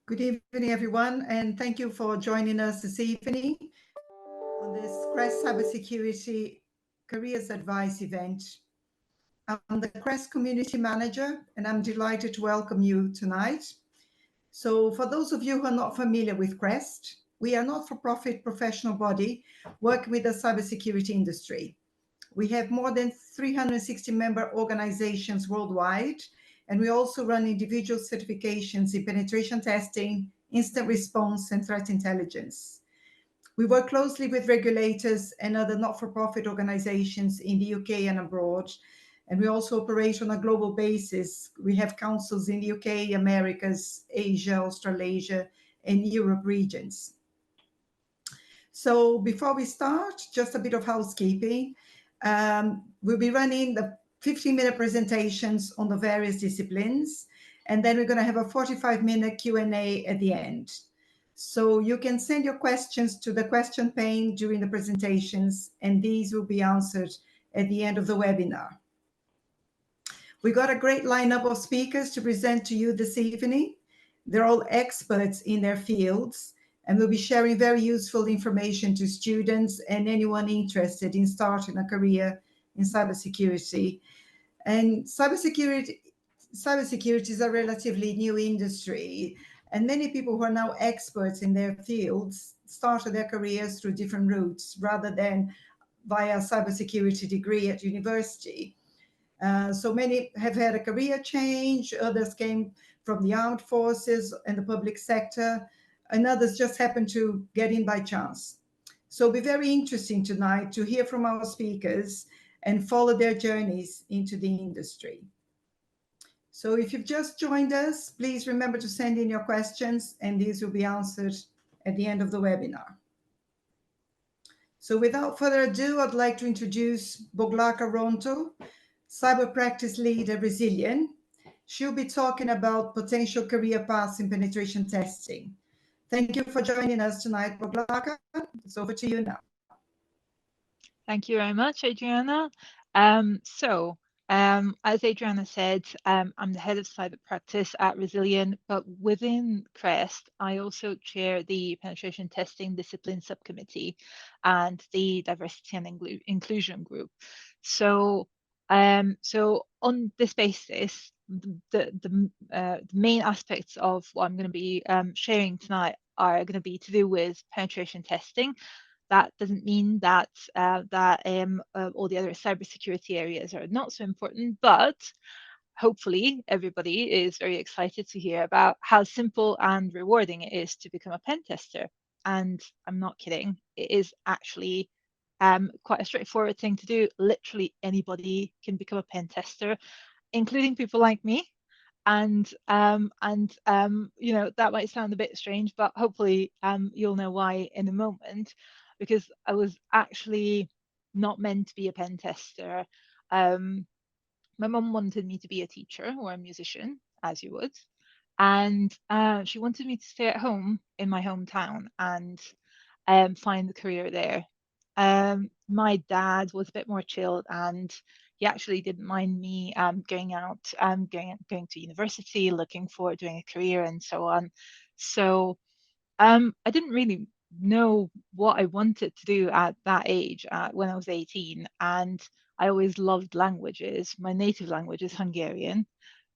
Good evening, everyone, and thank you for joining us this evening on this CREST Cybersecurity Careers Advice event. I'm the CREST Community Manager, and I'm delighted to welcome you tonight. So for those of you who are not familiar with CREST, we are a not-for-profit professional body working with the cybersecurity industry. We have more than 360 member organizations worldwide, and we also run individual certifications in penetration testing, instant response, and threat intelligence. We work closely with regulators and other not-for-profit organizations in the UK and abroad, and we also operate on a global basis. We have councils in the UK, Americas, Asia, Australasia, and Europe regions. So before we start, just a bit of housekeeping. We'll be running the 15-minute presentations on the various disciplines, and then we're going to have a 45-minute Q&A at the end. So you can send your questions to the question pane during the presentations, and these will be answered at the end of the webinar. We got a great lineup of speakers to present to you this evening. They're all experts in their fields, and we'll be sharing very useful information to students and anyone interested in starting a career in cybersecurity. And cybersecurity is a relatively new industry, and many people who are now experts in their fields started their careers through different routes rather than via a cybersecurity degree at university. So many have had a career change, others came from the armed forces and the public sector, and others just happened to get in by chance. So it'll be very interesting tonight to hear from our speakers and follow their journeys into the industry. So if you've just joined us, please remember to send in your questions, and these will be answered at the end of the webinar. So without further ado, I'd like to introduce Boglarka Ronto, Cyber Practice Lead at Resillion. She'll be talking about potential career paths in penetration testing. Thank you for joining us tonight, Boglarka. It's over to you now. Thank you very much, Adriana. As Adriana said, I'm the head of cyber practice at Resillion, but within CREST, I also chair the penetration testing discipline subcommittee and the diversity and inclusion group. So on this basis, the main aspects of what I'm going to be sharing tonight are going to be to do with penetration testing. That doesn't mean that all the other cybersecurity areas are not so important, but hopefully everybody is very excited to hear about how simple and rewarding it is to become a pen tester. And I'm not kidding, it is actually quite a straightforward thing to do. Literally anybody can become a pen tester, including people like me. And you know, that might sound a bit strange, but hopefully you'll know why in a moment, because I was actually not meant to be a pen tester. My mum wanted me to be a teacher or a musician, as you would, and she wanted me to stay at home in my hometown and find a career there. My dad was a bit more chilled, and he actually didn't mind me going out, going to university, looking for doing a career and so on. So I didn't really know what I wanted to do at that age, when I was 18, and I always loved languages. My native language is Hungarian,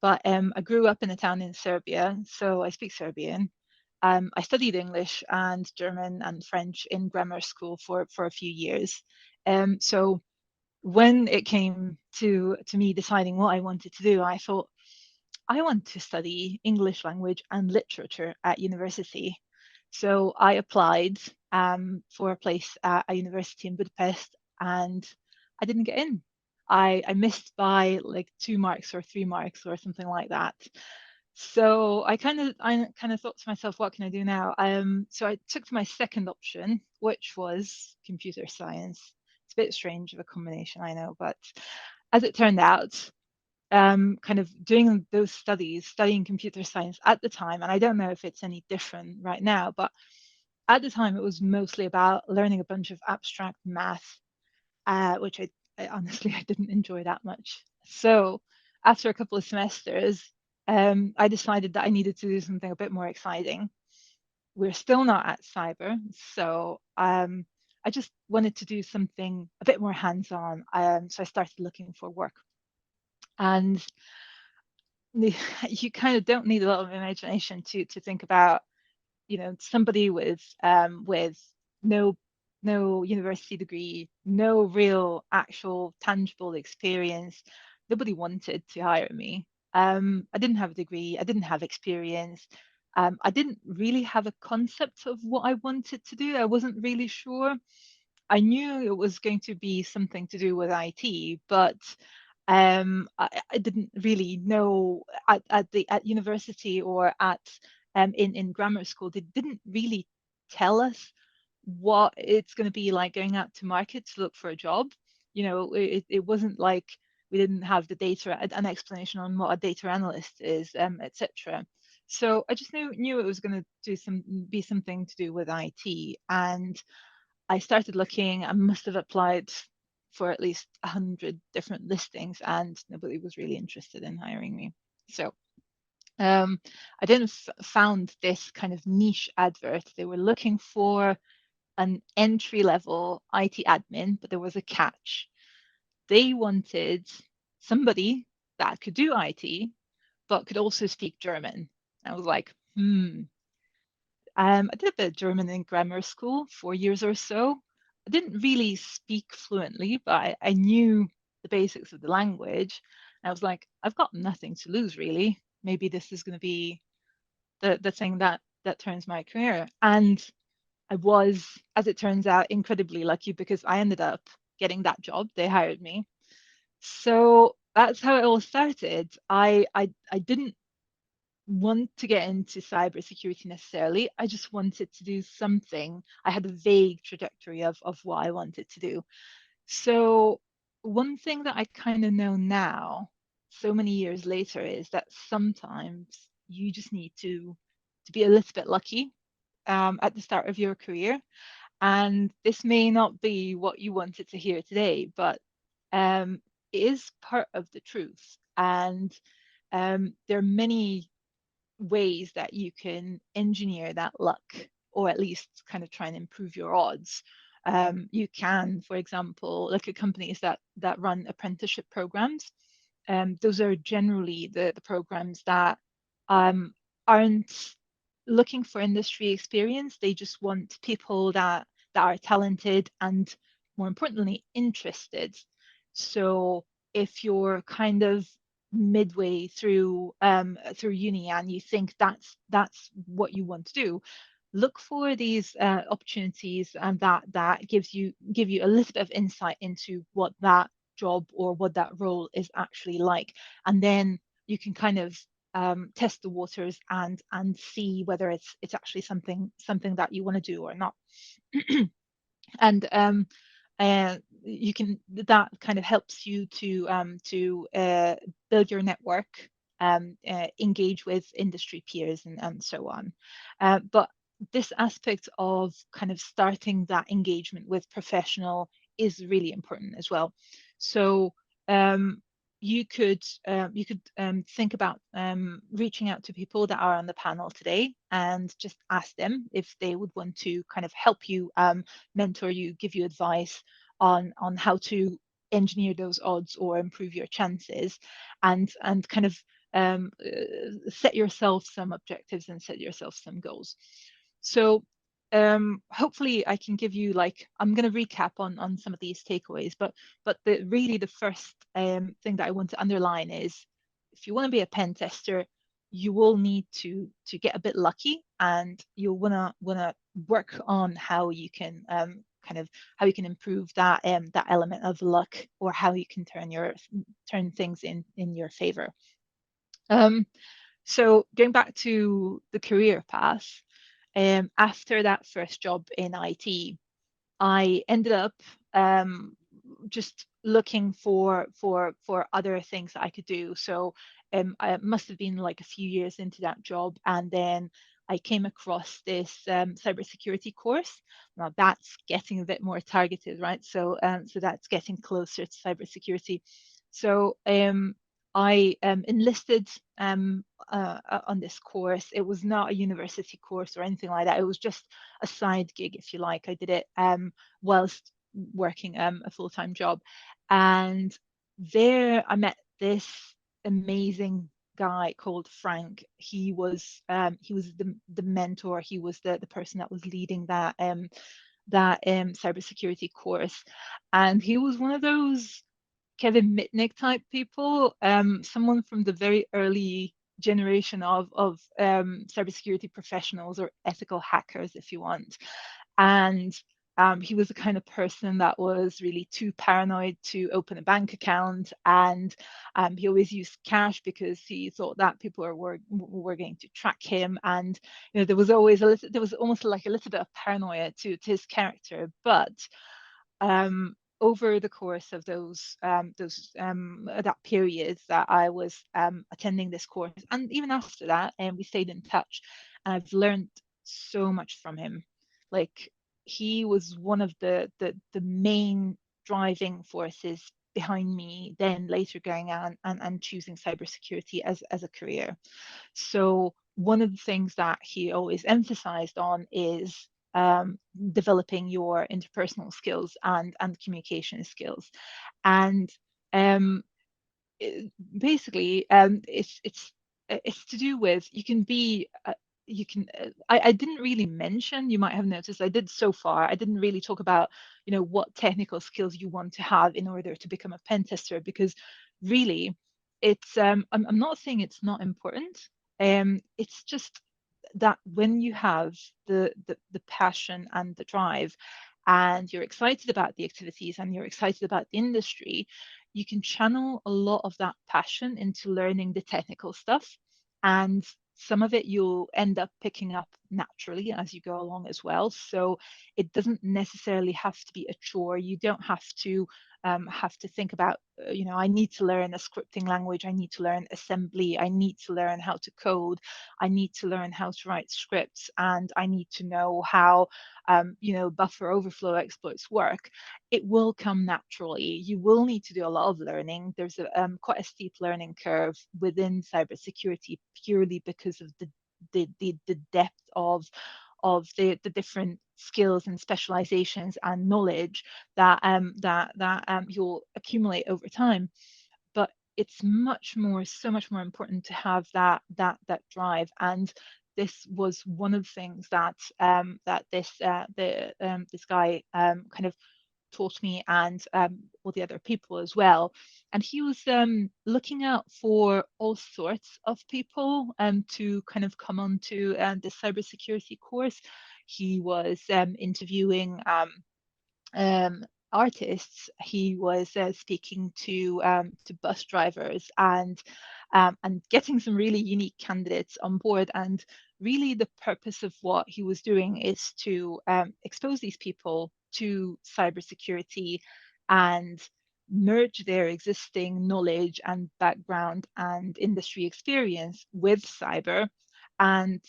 but I grew up in a town in Serbia, so I speak Serbian. I studied English and German and French in grammar school for a few years. So when it came to me deciding what I wanted to do, I thought, I want to study English language and literature at university. So I applied for a place at a university in Budapest, and I didn't get in. I missed by like 2 marks or 3 marks or something like that. So I kind of thought to myself, what can I do now? So I took to my second option, which was computer science. It's a bit strange of a combination, I know, but as it turned out, kind of doing those studies, studying computer science at the time, and I don't know if it's any different right now, but at the time it was mostly about learning a bunch of abstract math, which I honestly I didn't enjoy that much. So after a couple of semesters, I decided that I needed to do something a bit more exciting. We're still not at cyber, so I just wanted to do something a bit more hands-on. So I started looking for work, and you kind of don't need a lot of imagination to think about, somebody with no university degree, no real actual tangible experience. Nobody wanted to hire me. I didn't have a degree, I didn't have experience. I didn't really have a concept of what I wanted to do. I wasn't really sure. I knew it was going to be something to do with IT, but I didn't really know at university or in grammar school. They didn't really tell us what it's going to be like going out to market to look for a job. It wasn't like we didn't have the data, an explanation on what a data analyst is, etc. So I just knew it was going to be something to do with IT, and I started looking. I must have applied for at least 100 different listings, and nobody was really interested in hiring me. So I then found this kind of niche advert. They were looking for an entry-level IT admin, but there was a catch. They wanted somebody that could do IT, but could also speak German. I was like, I did a bit of German in grammar school, 4 years or so. I didn't really speak fluently, but I knew the basics of the language. And I was like, I've got nothing to lose, really. Maybe this is going to be the thing that turns my career. And I was, as it turns out, incredibly lucky because I ended up getting that job. They hired me. So that's how it all started. I didn't want to get into cybersecurity necessarily. I just wanted to do something. I had a vague trajectory of what I wanted to do. So one thing that I kind of know now, so many years later, is that sometimes you just need to be a little bit lucky at the start of your career. And this may not be what you wanted to hear today, but it is part of the truth. And there are many ways that you can engineer that luck, or at least kind of try and improve your odds. You can, for example, look at companies that run apprenticeship programs. Those are generally the programs that aren't looking for industry experience. They just want people that are talented and, more importantly, interested. So if you're kind of midway through uni and you think that's what you want to do, look for these opportunities, and that give you a little bit of insight into what that job or what that role is actually like, and then you can kind of test the waters and see whether it's actually something that you want to do or not. And you can, that kind of helps you to build your network, engage with industry peers, and so on. But this aspect of kind of starting that engagement with professional is really important as well. So you could think about reaching out to people that are on the panel today and just ask them if they would want to kind of help you, mentor you, give you advice on how to engineer those odds or improve your chances, and kind of set yourself some objectives and set yourself some goals. So hopefully I can give you, like, I'm going to recap on some of these takeaways, but the first thing that I want to underline is, if you want to be a pen tester, you will need to get a bit lucky, and you'll wanna work on how you can how you can improve that element of luck, or how you can turn things in your favor. So going back to the career path, after that first job in IT, I ended up just looking for other things that I could do. So I must have been like a few years into that job, and then I came across this cybersecurity course. Now that's getting a bit more targeted, right? So so that's getting closer to cybersecurity. So I enlisted on this course. It was not a university course or anything like that. It was just a side gig, if you like. I did it whilst working a full-time job. And there I met this amazing guy called Frank. He was the mentor. He was the person that was leading that cybersecurity course, and he was one of those Kevin Mitnick type people, someone from the very early generation of cybersecurity professionals or ethical hackers, if you want. And he was the kind of person that was really too paranoid to open a bank account, and he always used cash because he thought that people were going to track him. And there was always there was almost like a little bit of paranoia to his character, but over the course of that period that I was attending this course, and even after that, we stayed in touch, and I've learned so much from him. Like, he was one of the main driving forces behind me then later going on and choosing cybersecurity as a career. So one of the things that he always emphasized on is developing your interpersonal skills and communication skills. And um, basically, it's to do with you can be. You can. I didn't really mention. You might have noticed I did so far. I didn't really talk about what technical skills you want to have in order to become a pen tester, because really, it's. I'm not saying it's not important. It's just that when you have the passion and the drive, and you're excited about the activities and you're excited about the industry, you can channel a lot of that passion into learning the technical stuff. And some of it you'll end up picking up naturally as you go along as well. So it doesn't necessarily have to be a chore. You don't have to think about, I need to learn a scripting language, I need to learn assembly, I need to learn how to code, I need to learn how to write scripts, and I need to know how, buffer overflow exploits work. It will come naturally. You will need to do a lot of learning. There's quite a steep learning curve within cybersecurity, purely because of the depth of the different skills and specializations and knowledge that you'll accumulate over time. But it's so much more important to have that drive. And this was one of the things that this guy kind of taught me, and all the other people as well. And he was looking out for all sorts of people to kind of come onto the cybersecurity course. He was interviewing um, artists. He was speaking to bus drivers, and getting some really unique candidates on board. And really, the purpose of what he was doing is to expose these people to cybersecurity and merge their existing knowledge and background and industry experience with cyber, and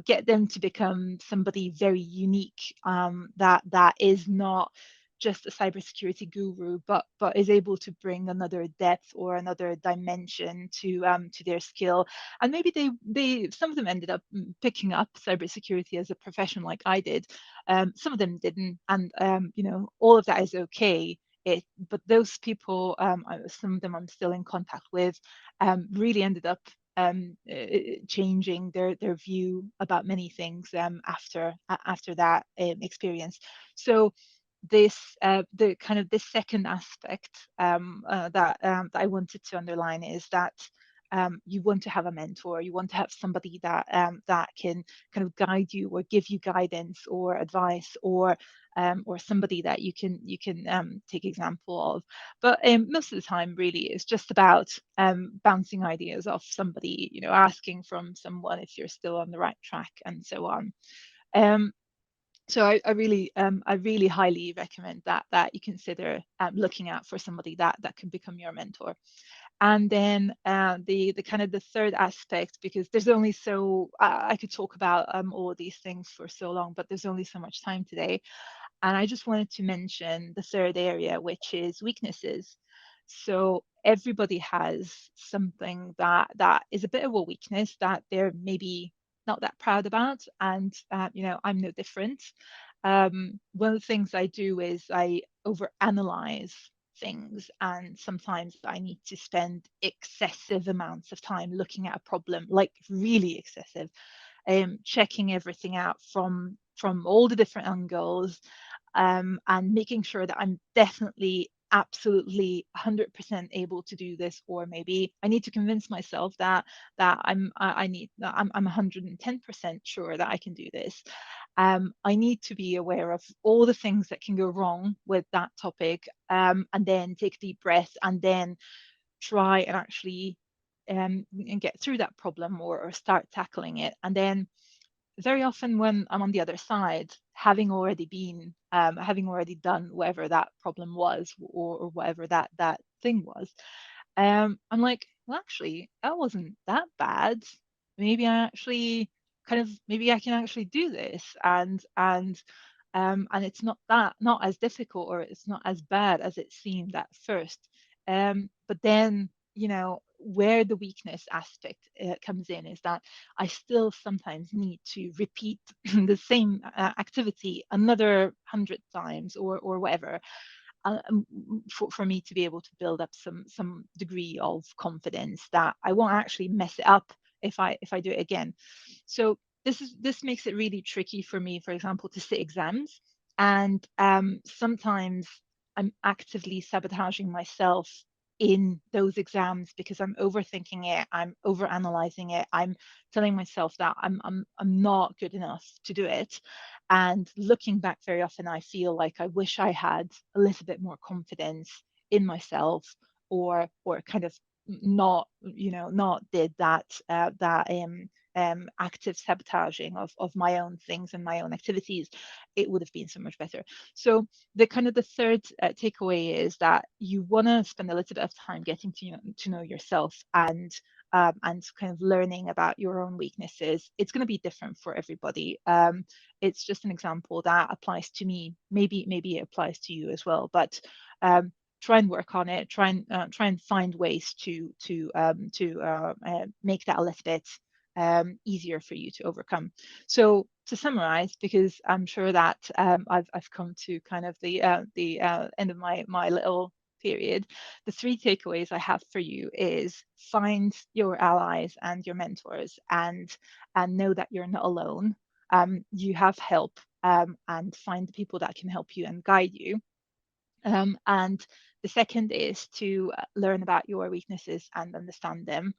get them to become somebody very unique, that is not just a cybersecurity guru, but is able to bring another depth or another dimension to their skill. And maybe they some of them ended up picking up cybersecurity as a profession like I did. Some of them didn't, and all of that is okay. But those people, some of them I'm still in contact with, really ended up changing their view about many things after that experience. So the kind of this second aspect that I wanted to underline is that you want to have a mentor, you want to have somebody that can kind of guide you or give you guidance or advice, or somebody that you can take example of. But most of the time, really, it's just about bouncing ideas off somebody, asking from someone if you're still on the right track, and so on. So I really highly recommend that you consider looking out for somebody that can become your mentor. And then the kind of the third aspect, because there's only I could talk about all of these things for so long, but there's only so much time today. And I just wanted to mention the third area, which is weaknesses. So everybody has something that is a bit of a weakness that they're maybe not that proud about, and you know, I'm no different. One of the things I do is I overanalyze things, and sometimes I need to spend excessive amounts of time looking at a problem, like really excessive, checking everything out from all the different angles, and making sure that I'm definitely absolutely 100% able to do this, or maybe I need to convince myself that I'm 110% sure that I can do this. I need to be aware of all the things that can go wrong with that topic, and then take a deep breath and then try and actually and get through that problem, or start tackling it. And then very often when I'm on the other side, having already done whatever that problem was, or whatever that thing was, I'm like, well, actually, that wasn't that bad. Maybe I actually maybe I can actually do this, and it's not as difficult, or it's not as bad as it seemed at first. But then, you know, where the weakness aspect comes in is that I still sometimes need to repeat the same activity another 100 times, or whatever, for me to be able to build up some degree of confidence that I won't actually mess it up if I do it again. So this makes it really tricky for me, for example, to sit exams, and sometimes I'm actively sabotaging myself in those exams because I'm overthinking it, I'm overanalyzing it, I'm telling myself that I'm not good enough to do it. And looking back, very often I feel like I wish I had a little bit more confidence in myself, or kind of not, you know, not did that active sabotaging of my own things and my own activities. It would have been so much better. So the third takeaway is that you want to spend a little bit of time getting to know yourself, and kind of learning about your own weaknesses. It's going to be different for everybody. It's just an example that applies to me. Maybe it applies to you as well. But try and work on it. Try and find ways to make that a little bit easier for you to overcome. So to summarize, because I'm sure that I've come to kind of the end of my little period, the three takeaways I have for you is find your allies and your mentors, and know that you're not alone. You have help, and find the people that can help you and guide you. And the second is to learn about your weaknesses and understand them.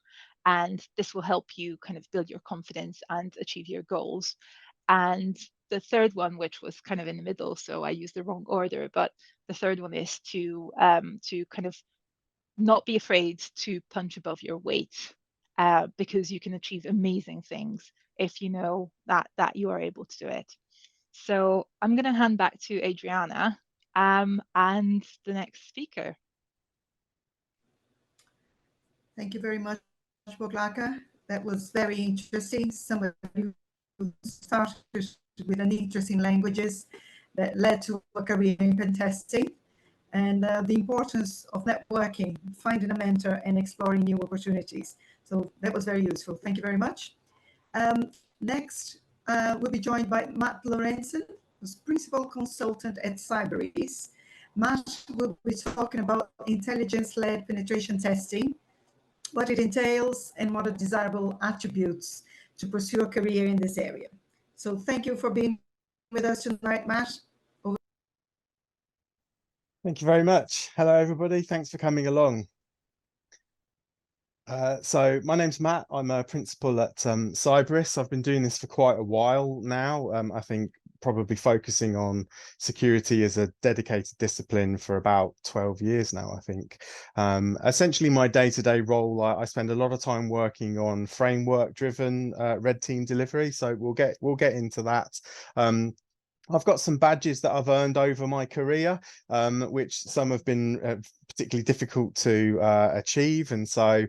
And this will help you kind of build your confidence and achieve your goals. And the third one, which was kind of in the middle, so I used the wrong order, but the third one is to kind of not be afraid to punch above your weight, because you can achieve amazing things if you know that you are able to do it. So I'm going to hand back to Adriana, and the next speaker. Thank you very much, Boglarka. That was very interesting. Somebody who started with an interest in languages that led to a career in pen testing, and the importance of networking, finding a mentor, and exploring new opportunities. So that was very useful. Thank you very much. Next, we'll be joined by Matt Lorentzen, who's Principal Consultant at Cyberis. Matt will be talking about intelligence-led penetration testing, what it entails, and what are desirable attributes to pursue a career in this area. So thank you for being with us tonight, Matt. Thank you very much. Hello, everybody. Thanks for coming along. So my name's Matt. I'm a principal at Cyberis. I've been doing this for quite a while now. I think probably focusing on security as a dedicated discipline for about 12 years now, I think. Essentially, my day-to-day role, I spend a lot of time working on framework-driven red team delivery. So we'll get into that. I've got some badges that I've earned over my career, which some have been particularly difficult to achieve. And so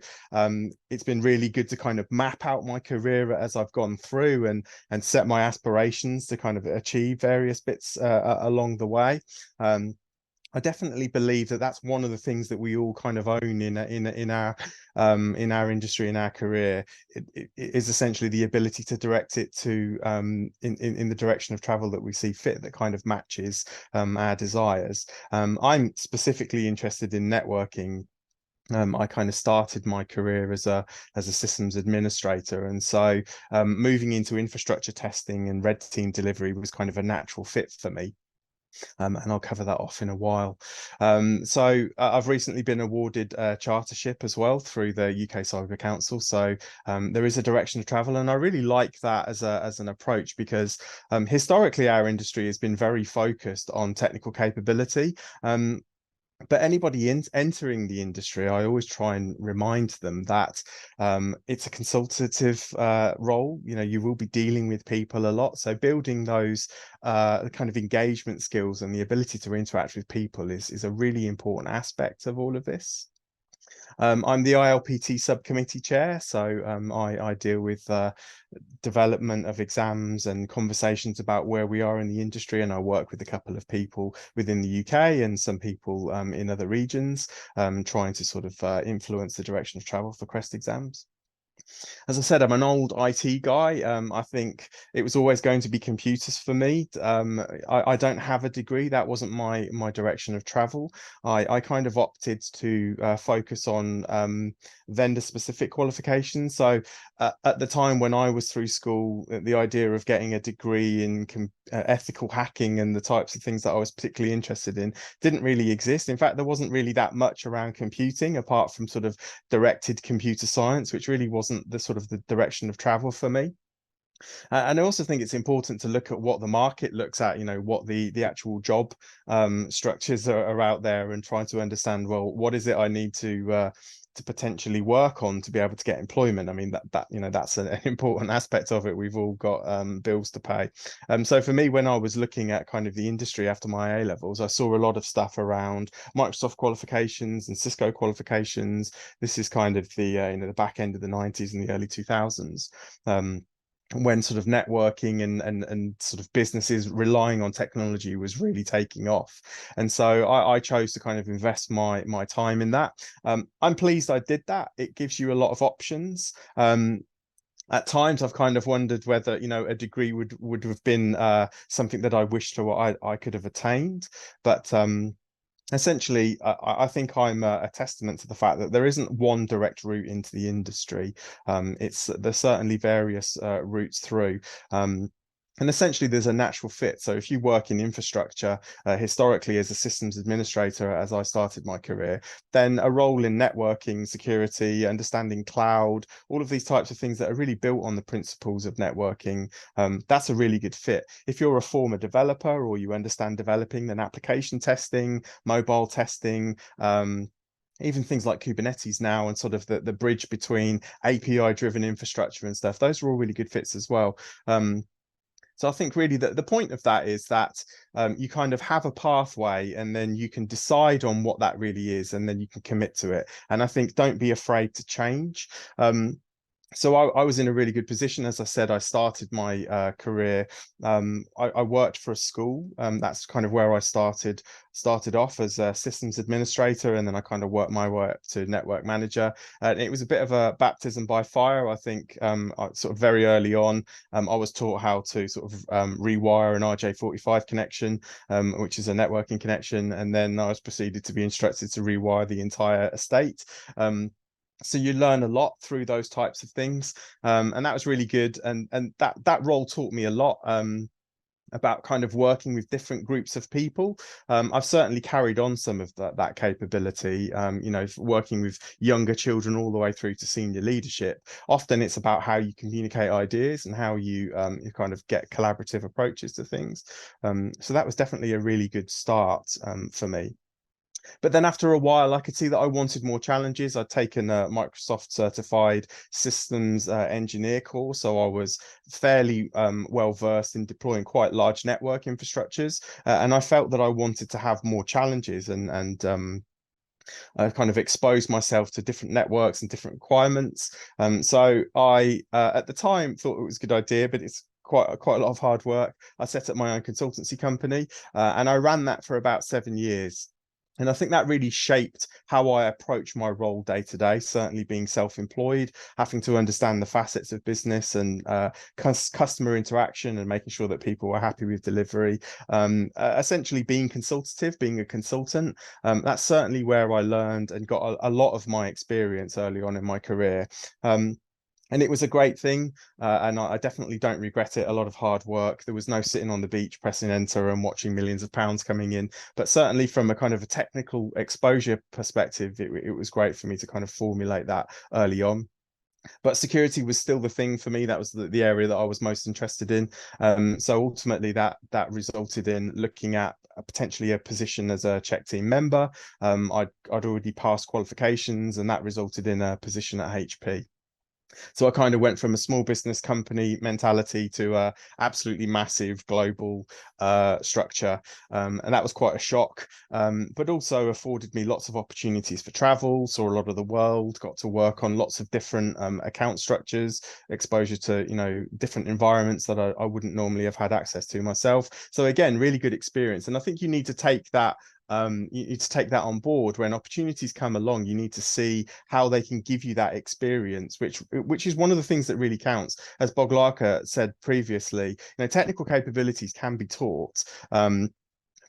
it's been really good to kind of map out my career as I've gone through, and set my aspirations to kind of achieve various bits along the way. I definitely believe that that's one of the things that we all kind of own in our industry, in our career. It is essentially the ability to direct it to in the direction of travel that we see fit, that kind of matches our desires. I'm specifically interested in networking. I kind of started my career as a systems administrator, and so moving into infrastructure testing and red team delivery was kind of a natural fit for me. And I'll cover that off in a while. So I've recently been awarded a chartership as well through the UK Cyber Council. So there is a direction of travel, and I really like that as an approach, because historically our industry has been very focused on technical capability. But anybody entering the industry, I always try and remind them that it's a consultative role. You know, you will be dealing with people a lot. So building those kind of engagement skills and the ability to interact with people is a really important aspect of all of this. I'm the ILPT subcommittee chair, so I deal with development of exams and conversations about where we are in the industry, and I work with a couple of people within the UK and some people in other regions, trying to sort of influence the direction of travel for CREST exams. As I said, I'm an old IT guy. I think it was always going to be computers for me. I don't have a degree. That wasn't my direction of travel. I kind of opted to focus on vendor specific qualifications. So at the time when I was through school, the idea of getting a degree in ethical hacking and the types of things that I was particularly interested in didn't really exist. In fact, there wasn't really that much around computing apart from sort of directed computer science, which really wasn't the sort of the direction of travel for me. And I also think it's important to look at what the market looks at, you know, what the actual job structures are out there, and trying to understand, well, what is it I need to potentially work on to be able to get employment. I mean, that you know, that's an important aspect of it. We've all got bills to pay. So for me, when I was looking at kind of the industry after my A levels, I saw a lot of stuff around Microsoft qualifications and Cisco qualifications. This is kind of the you know, the back end of the 90s and the early 2000s. When sort of networking and sort of businesses relying on technology was really taking off. And so I chose to kind of invest my time in that. I'm pleased I did that. It gives you a lot of options. At times I've kind of wondered whether, you know, a degree would have been something that I wished I could have attained. But essentially, I think I'm a testament to the fact that there isn't one direct route into the industry. There's certainly various routes through. And essentially, there's a natural fit. So if you work in infrastructure, historically as a systems administrator, as I started my career, then a role in networking, security, understanding cloud, all of these types of things that are really built on the principles of networking, that's a really good fit. If you're a former developer or you understand developing, then application testing, mobile testing, even things like Kubernetes now, and sort of the bridge between API driven infrastructure and stuff, those are all really good fits as well. So I think really the point of that is that you kind of have a pathway, and then you can decide on what that really is, and then you can commit to it. And I think don't be afraid to change. So I was in a really good position. As I said, I started my career. I worked for a school. That's kind of where I started off as a systems administrator, and then I kind of worked my way up to network manager. And it was a bit of a baptism by fire. I think sort of very early on, I was taught how to sort of rewire an RJ45 connection, which is a networking connection, and then I was proceeded to be instructed to rewire the entire estate. So you learn a lot through those types of things, and that was really good. And that role taught me a lot about kind of working with different groups of people. I've certainly carried on some of that capability, you know, working with younger children all the way through to senior leadership. Often it's about how you communicate ideas and how you kind of get collaborative approaches to things. So that was definitely a really good start for me. But then after a while, I could see that I wanted more challenges. I'd taken a Microsoft certified systems engineer course, so I was fairly well versed in deploying quite large network infrastructures, and I felt that I wanted to have more challenges and I kind of exposed myself to different networks and different requirements. So I at the time thought it was a good idea, but it's quite a lot of hard work. I set up my own consultancy company, and I ran that for about 7 years. And I think that really shaped how I approach my role day to day, certainly being self-employed, having to understand the facets of business and customer interaction and making sure that people were happy with delivery. Essentially being consultative, being a consultant. That's certainly where I learned and got a lot of my experience early on in my career. And it was a great thing, and I definitely don't regret it. A lot of hard work. There was no sitting on the beach pressing enter and watching millions of pounds coming in. But certainly from a kind of a technical exposure perspective, it was great for me to kind of formulate that early on. But security was still the thing for me. That was the area that I was most interested in. So ultimately that resulted in looking at potentially a position as a check team member. I'd already passed qualifications, and that resulted in a position at HP. So I kind of went from a small business company mentality to a absolutely massive global structure. And that was quite a shock, but also afforded me lots of opportunities for travel, saw a lot of the world, got to work on lots of different account structures, exposure to, you know, different environments that I wouldn't normally have had access to myself. So again, really good experience. And I think you need to take that you need to take that on board. When opportunities come along, you need to see how they can give you that experience, which is one of the things that really counts. As Boglarka said previously, you know, technical capabilities can be taught.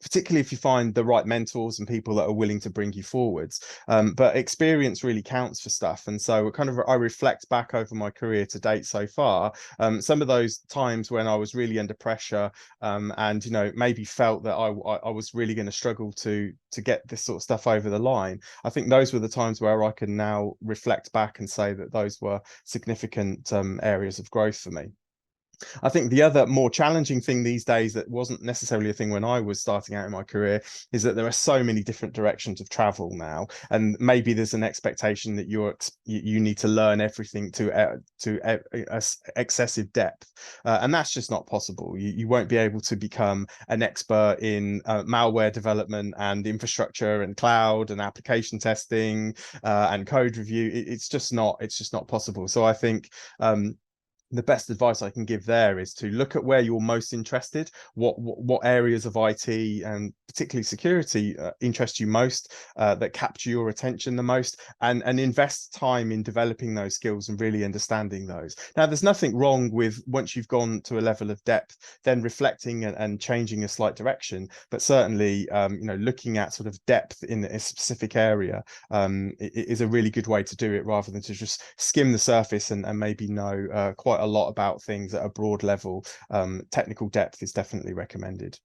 Particularly if you find the right mentors and people that are willing to bring you forwards. But experience really counts for stuff. And so I reflect back over my career to date so far, some of those times when I was really under pressure, and, you know, maybe felt that I was really going to struggle to get this sort of stuff over the line. I think those were the times where I can now reflect back and say that those were significant areas of growth for me. I think the other more challenging thing these days that wasn't necessarily a thing when I was starting out in my career is that there are so many different directions of travel now, and maybe there's an expectation that you need to learn everything to excessive depth, and that's just not possible. You won't be able to become an expert in malware development and infrastructure and cloud and application testing and code review. It's just not possible. So I think the best advice I can give there is to look at where you're most interested, what areas of IT and particularly security interest you most, that capture your attention the most, and invest time in developing those skills and really understanding those. Now, there's nothing wrong with, once you've gone to a level of depth, then reflecting and changing a slight direction, but certainly you know, looking at sort of depth in a specific area is a really good way to do it, rather than to just skim the surface and maybe know quite a lot about things at a broad level. Technical depth is definitely recommended.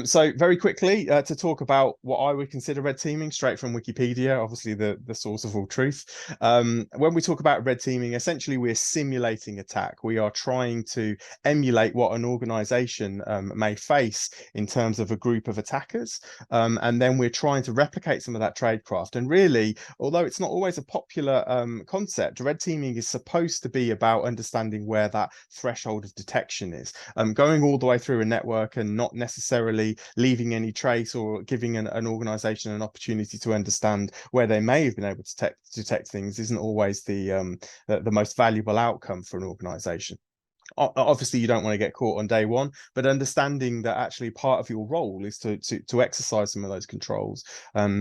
So very quickly to talk about what I would consider red teaming, straight from Wikipedia, obviously the source of all truth. When we talk about red teaming, essentially we're simulating attack. We are trying to emulate what an organization may face in terms of a group of attackers, and then we're trying to replicate some of that tradecraft. And really, although it's not always a popular concept, red teaming is supposed to be about understanding where that threshold of detection is, going all the way through a network and not necessarily leaving any trace, or giving an organization an opportunity to understand where they may have been able to detect things, isn't always the most valuable outcome for an organization. Obviously you don't want to get caught on day one, but understanding that actually part of your role is to exercise some of those controls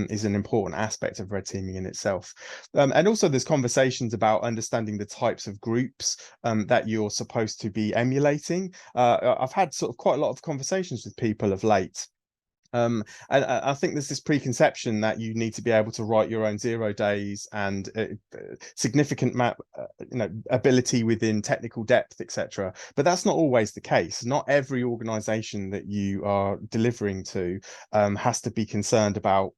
is an important aspect of red teaming in itself. And also there's conversations about understanding the types of groups that you're supposed to be emulating. I've had sort of quite a lot of conversations with people of late. And I think there's this preconception that you need to be able to write your own 0 days and significant ability within technical depth, etc. But that's not always the case. Not every organization that you are delivering to has to be concerned about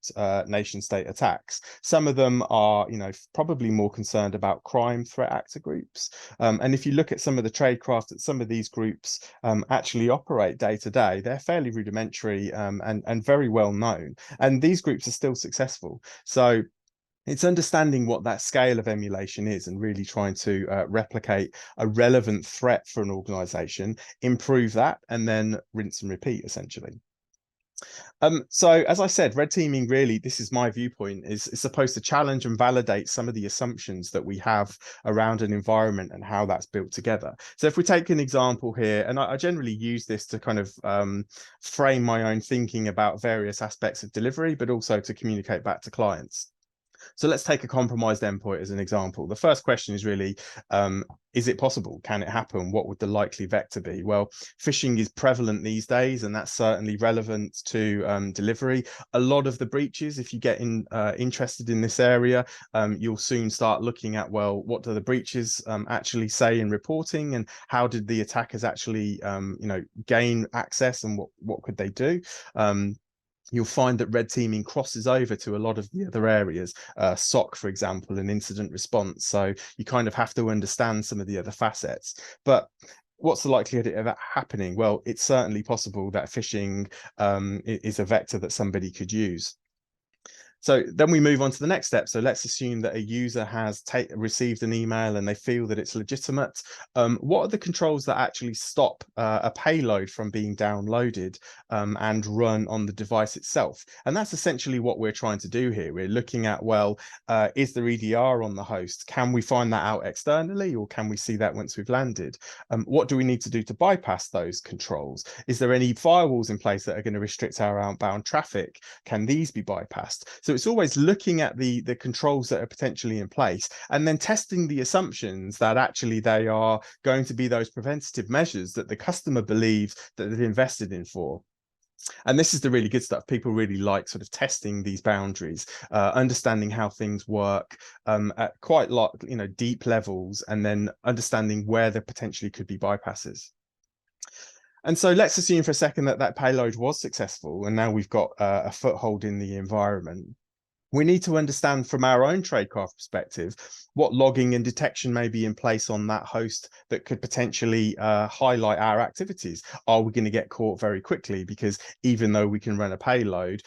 nation state attacks. Some of them are, you know, probably more concerned about crime threat actor groups. And if you look at some of the tradecraft that some of these groups actually operate day to day, they're fairly rudimentary and very well known, and these groups are still successful. So it's understanding what that scale of emulation is and really trying to replicate a relevant threat for an organization, improve that, and then rinse and repeat, essentially. So as I said, red teaming really, this is my viewpoint, is supposed to challenge and validate some of the assumptions that we have around an environment and how that's built together. So if we take an example here, and I generally use this to kind of frame my own thinking about various aspects of delivery, but also to communicate back to clients. So let's take a compromised endpoint as an example. The first question is really, is it possible? Can it happen? What would the likely vector be? Well, phishing is prevalent these days, and that's certainly relevant to delivery. A lot of the breaches, if you get interested in this area, you'll soon start looking at, well, what do the breaches actually say in reporting, and how did the attackers actually gain access, and what could they do? You'll find that red teaming crosses over to a lot of the other areas, SOC, for example, and incident response. So you kind of have to understand some of the other facets. But what's the likelihood of that happening? Well, it's certainly possible that phishing is a vector that somebody could use. So then we move on to the next step. So let's assume that a user has received an email and they feel that it's legitimate. What are the controls that actually stop a payload from being downloaded and run on the device itself? And that's essentially what we're trying to do here. We're looking at, well, is there EDR on the host? Can we find that out externally, or can we see that once we've landed? What do we need to do to bypass those controls? Is there any firewalls in place that are going to restrict our outbound traffic? Can these be bypassed? So it's always looking at the controls that are potentially in place and then testing the assumptions that actually they are going to be those preventative measures that the customer believes that they've invested in for. And this is the really good stuff. People really like sort of testing these boundaries, understanding how things work at quite deep levels, and then understanding where there potentially could be bypasses. And so let's assume for a second that that payload was successful, and now we've got a foothold in the environment. We need to understand from our own tradecraft perspective what logging and detection may be in place on that host that could potentially highlight our activities. Are we going to get caught very quickly? Because even though we can run a payload,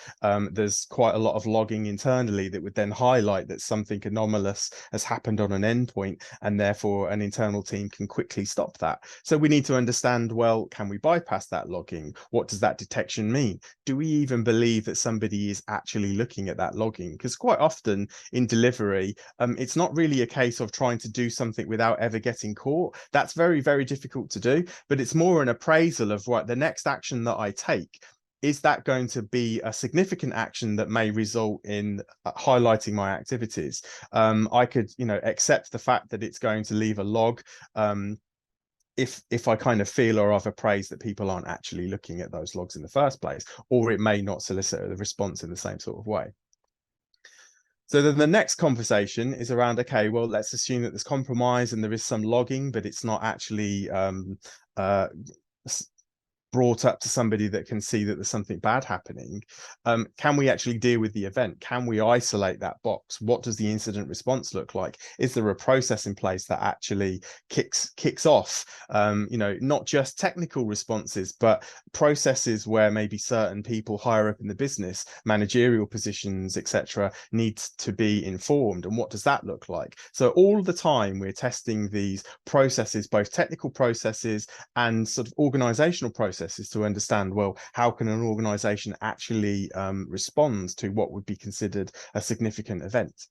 there's quite a lot of logging internally that would then highlight that something anomalous has happened on an endpoint, and therefore an internal team can quickly stop that. So we need to understand, well, can we bypass that logging? What does that detection mean? Do we even believe that somebody is actually looking at that logging? Because quite often in delivery, it's not really a case of trying to do something without ever getting caught. That's very, very difficult to do, but it's more an appraisal of what the next action that I take. Is that going to be a significant action that may result in highlighting my activities? I could, accept the fact that it's going to leave a log if I kind of feel or I've appraised that people aren't actually looking at those logs in the first place, or it may not solicit a response in the same sort of way. So then the next conversation is around, okay, well, let's assume that there's compromise and there is some logging, but it's not actually brought up to somebody that can see that there's something bad happening. Can we actually deal with the event? Can we isolate that box? What does the incident response look like? Is there a process in place that actually kicks off, not just technical responses, but processes where maybe certain people higher up in the business, managerial positions, etc., need to be informed? And what does that look like? So all the time we're testing these processes, both technical processes and sort of organizational processes, to understand, well, how can an organization actually respond to what would be considered a significant event?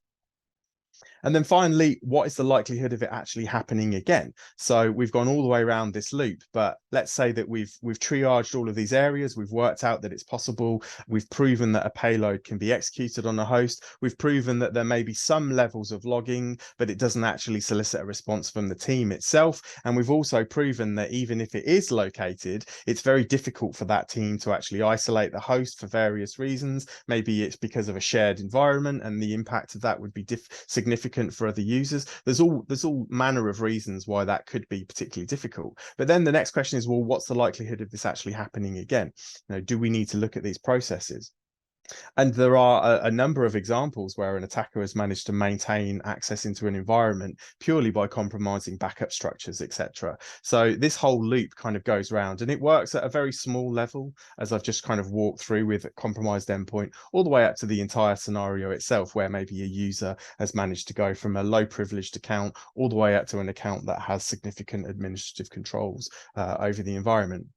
And then finally, what is the likelihood of it actually happening again? So we've gone all the way around this loop, but let's say that we've triaged all of these areas. We've worked out that it's possible. We've proven that a payload can be executed on a host. We've proven that there may be some levels of logging, but it doesn't actually solicit a response from the team itself. And we've also proven that even if it is located, it's very difficult for that team to actually isolate the host for various reasons. Maybe it's because of a shared environment and the impact of that would be significant for other users. There's all manner of reasons why that could be particularly difficult. But then the next question is, well, what's the likelihood of this actually happening again? Do we need to look at these processes? And there are a number of examples where an attacker has managed to maintain access into an environment purely by compromising backup structures, etc. So this whole loop kind of goes round, and it works at a very small level, as I've just kind of walked through with a compromised endpoint, all the way up to the entire scenario itself, where maybe a user has managed to go from a low privileged account all the way up to an account that has significant administrative controls over the environment.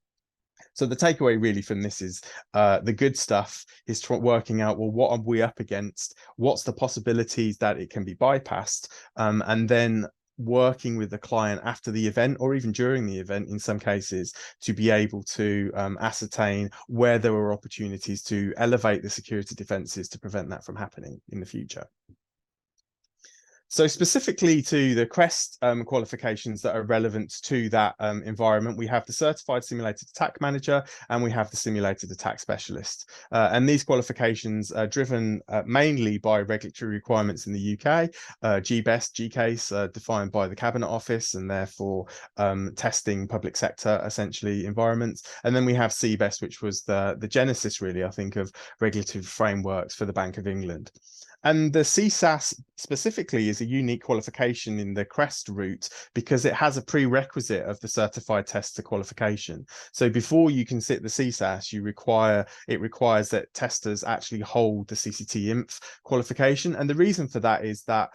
So the takeaway really from this is the good stuff is working out, well, what are we up against? What's the possibilities that it can be bypassed? And then working with the client after the event, or even during the event in some cases, to be able to ascertain where there were opportunities to elevate the security defenses to prevent that from happening in the future. So specifically to the CREST qualifications that are relevant to that environment, we have the Certified Simulated Attack Manager and we have the Simulated Attack Specialist. And these qualifications are driven mainly by regulatory requirements in the UK, GBEST, GCASE, defined by the Cabinet Office, and therefore testing public sector, essentially, environments. And then we have CBEST, which was the genesis, really, I think, of regulatory frameworks for the Bank of England. And the CSAS specifically is a unique qualification in the CREST route because it has a prerequisite of the certified tester qualification. So before you can sit the CSAS, it requires that testers actually hold the CCT-INF qualification. And the reason for that is that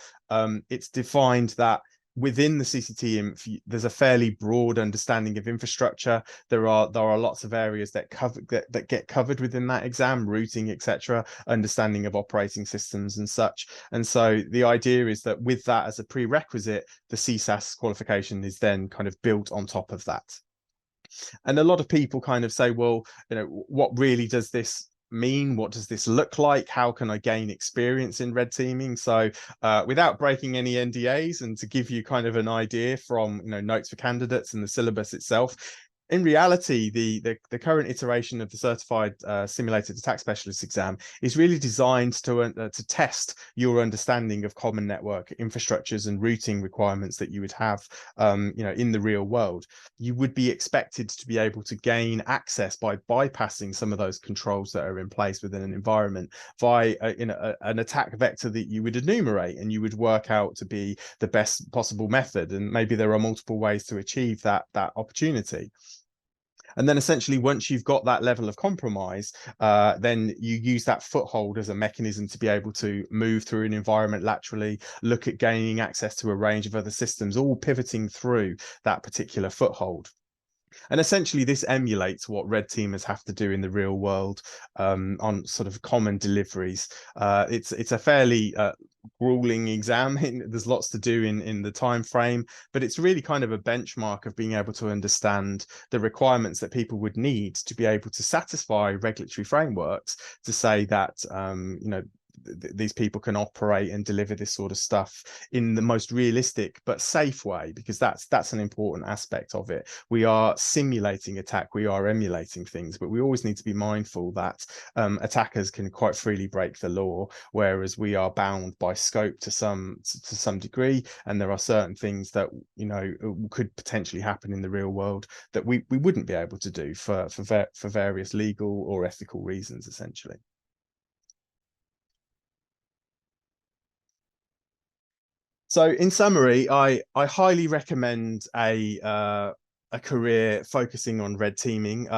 it's defined that within the CCT-INF, there's a fairly broad understanding of infrastructure. There are lots of areas that get covered within that exam, routing, etc., understanding of operating systems and such. And so the idea is that with that as a prerequisite, the CSAS qualification is then kind of built on top of that. And a lot of people kind of say, well, what really does this mean? What does this look like? How can I gain experience in red teaming? So without breaking any NDAs, and to give you kind of an idea from notes for candidates and the syllabus itself, in reality, the current iteration of the Certified Simulated Attack Specialist exam is really designed to test your understanding of common network infrastructures and routing requirements that you would have, in the real world. You would be expected to be able to gain access by bypassing some of those controls that are in place within an environment via an attack vector that you would enumerate, and you would work out to be the best possible method. And maybe there are multiple ways to achieve that opportunity. And then essentially, once you've got that level of compromise, then you use that foothold as a mechanism to be able to move through an environment laterally, look at gaining access to a range of other systems, all pivoting through that particular foothold. And essentially, this emulates what red teamers have to do in the real world on sort of common deliveries. It's a fairly grueling exam. There's lots to do in the time frame, but it's really kind of a benchmark of being able to understand the requirements that people would need to be able to satisfy regulatory frameworks to say that these people can operate and deliver this sort of stuff in the most realistic but safe way, because that's an important aspect of it. We are simulating attack, we are emulating things, but we always need to be mindful that attackers can quite freely break the law, whereas we are bound by scope to some degree, and there are certain things that could potentially happen in the real world that we wouldn't be able to do for various legal or ethical reasons, essentially. So in summary, I highly recommend a career focusing on red teaming.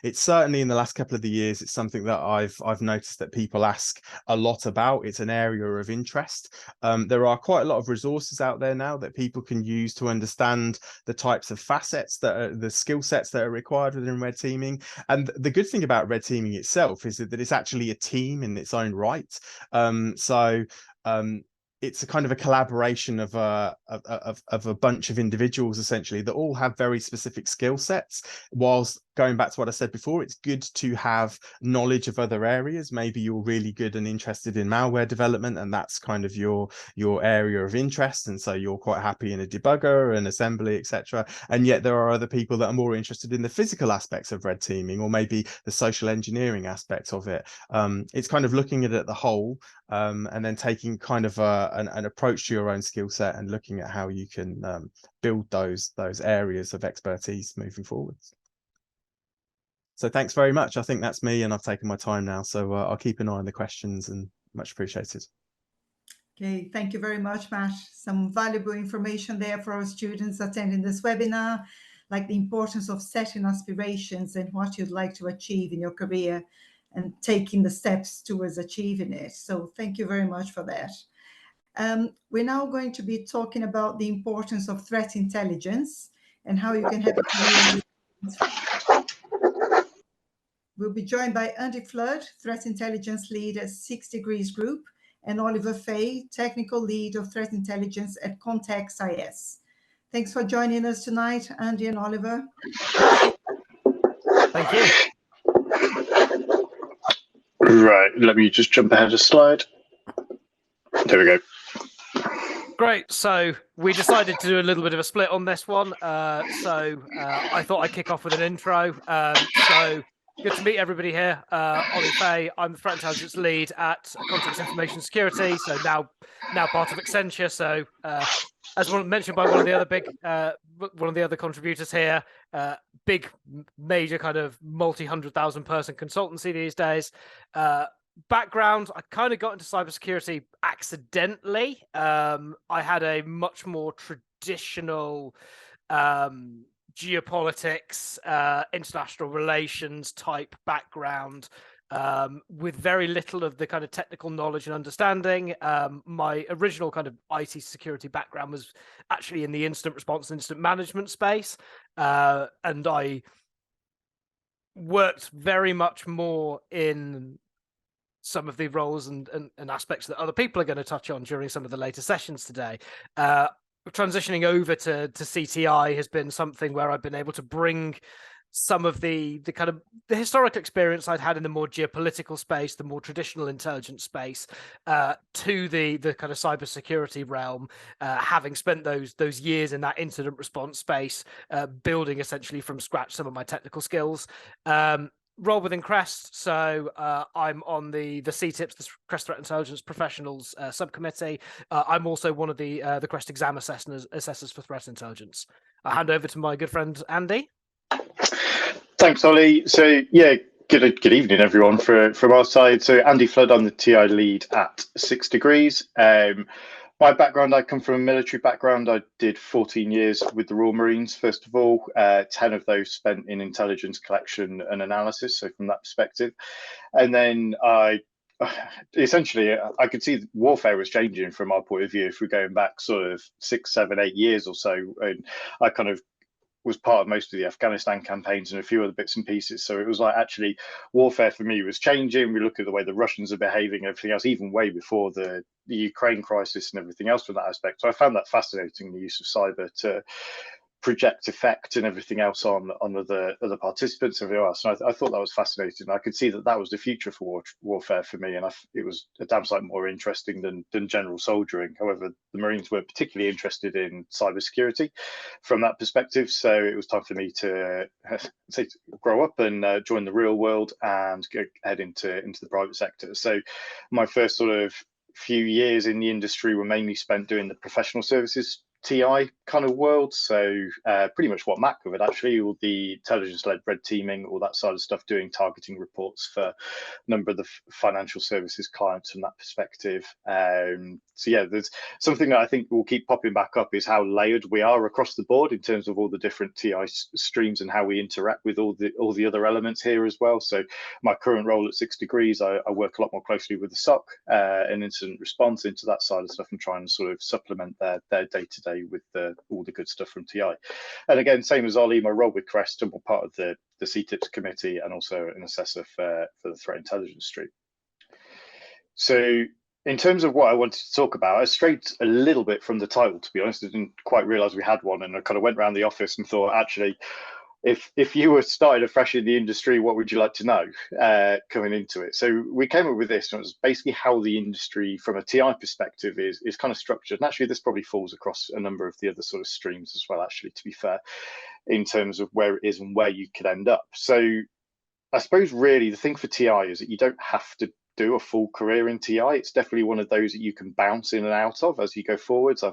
It's certainly in the last couple of the years, it's something that I've noticed that people ask a lot about. It's an area of interest. There are quite a lot of resources out there now that people can use to understand the types of facets that are the skill sets that are required within red teaming. And the good thing about red teaming itself is that it's actually a team in its own right. It's a kind of a collaboration of a bunch of individuals, essentially, that all have very specific skill sets. Whilst going back to what I said before, it's good to have knowledge of other areas. Maybe you're really good and interested in malware development, and that's kind of your area of interest, and so you're quite happy in a debugger and assembly, etc. And yet there are other people that are more interested in the physical aspects of red teaming, or maybe the social engineering aspects of it. It's kind of looking at it the whole, and then taking kind of an approach to your own skill set and looking at how you can build those areas of expertise moving forwards. So thanks very much. I think that's me, and I've taken my time now. So I'll keep an eye on the questions, and much appreciated. Okay, thank you very much, Matt. Some valuable information there for our students attending this webinar, like the importance of setting aspirations and what you'd like to achieve in your career and taking the steps towards achieving it. So thank you very much for that. We're now going to be talking about the importance of threat intelligence and how you can have a career. be joined by Andy Flood, Threat Intelligence Lead at 6 Degrees Group, and Oliver Fay, Technical Lead of Threat Intelligence at ContextIS. Thanks for joining us tonight, Andy and Oliver. Thank you. Right, let me just jump ahead a slide. There we go. Great. So we decided to do a little bit of a split on this one. I thought I'd kick off with an intro. So good to meet everybody here. Ollie Fay, I'm the Threat Intelligence Lead at Context Information Security. So now part of Accenture. So as mentioned by one of the other contributors here, big major kind of multi-100,000 person consultancy these days. Background, I kind of got into cybersecurity accidentally. I had a much more traditional geopolitics, international relations type background, with very little of the kind of technical knowledge and understanding. My original kind of IT security background was actually in the incident response and incident management space, and I worked very much more in some of the roles and aspects that other people are going to touch on during some of the later sessions today. Transitioning over to CTI has been something where I've been able to bring some of the kind of the historical experience I'd had in the more geopolitical space, the more traditional intelligence space, to the kind of cybersecurity realm, having spent those years in that incident response space, building essentially from scratch some of my technical skills. Role within CREST, so I'm on the CTIPS, the CREST Threat Intelligence Professionals subcommittee. I'm also one of the CREST exam assessors for threat intelligence. I'll hand over to my good friend Andy. Thanks, Ollie. So yeah, good evening, everyone. From our side, so Andy Flood, I'm the TI lead at 6 Degrees. My background, I come from a military background. I did 14 years with the Royal Marines, first of all, 10 of those spent in intelligence collection and analysis, so from that perspective. And then I could see warfare was changing from our point of view if we're going back sort of 6, 7, 8 years or so. And I kind of was part of most of the Afghanistan campaigns and a few other bits and pieces. So it was like actually warfare for me was changing. We look at the way the Russians are behaving, everything else, even way before the Ukraine crisis and everything else from that aspect. So I found that fascinating, the use of cyber to project effect and everything else on other participants and everything else. And I thought that was fascinating. I could see that was the future for warfare for me, and it was a damn sight more interesting than general soldiering. However, the Marines weren't particularly interested in cybersecurity from that perspective, so it was time for me to grow up and join the real world and head into the private sector. So my first sort of few years in the industry were mainly spent doing the professional services TI kind of world, so pretty much what Matt covered actually, all the intelligence-led red teaming, all that side of stuff, doing targeting reports for a number of the financial services clients from that perspective. So yeah, there's something that I think will keep popping back up is how layered we are across the board in terms of all the different TI streams and how we interact with all the other elements here as well. So my current role at 6 Degrees, I work a lot more closely with the SOC and incident response into that side of stuff and try and sort of supplement their day-to-day with all the good stuff from TI. And again, same as Ollie, my role with CREST, I'm part of the CTIPS committee and also an assessor for the threat intelligence stream. So in terms of what I wanted to talk about, I strayed a little bit from the title, to be honest. I didn't quite realize we had one, and I kind of went around the office and thought, actually, if you were started afresh in the industry, what would you like to know coming into it? So we came up with this, and it was basically how the industry from a TI perspective is kind of structured. And actually, this probably falls across a number of the other sort of streams as well, actually, to be fair, in terms of where it is and where you could end up. So I suppose really the thing for TI is that you don't have to do a full career in TI. It's definitely one of those that you can bounce in and out of as you go forwards.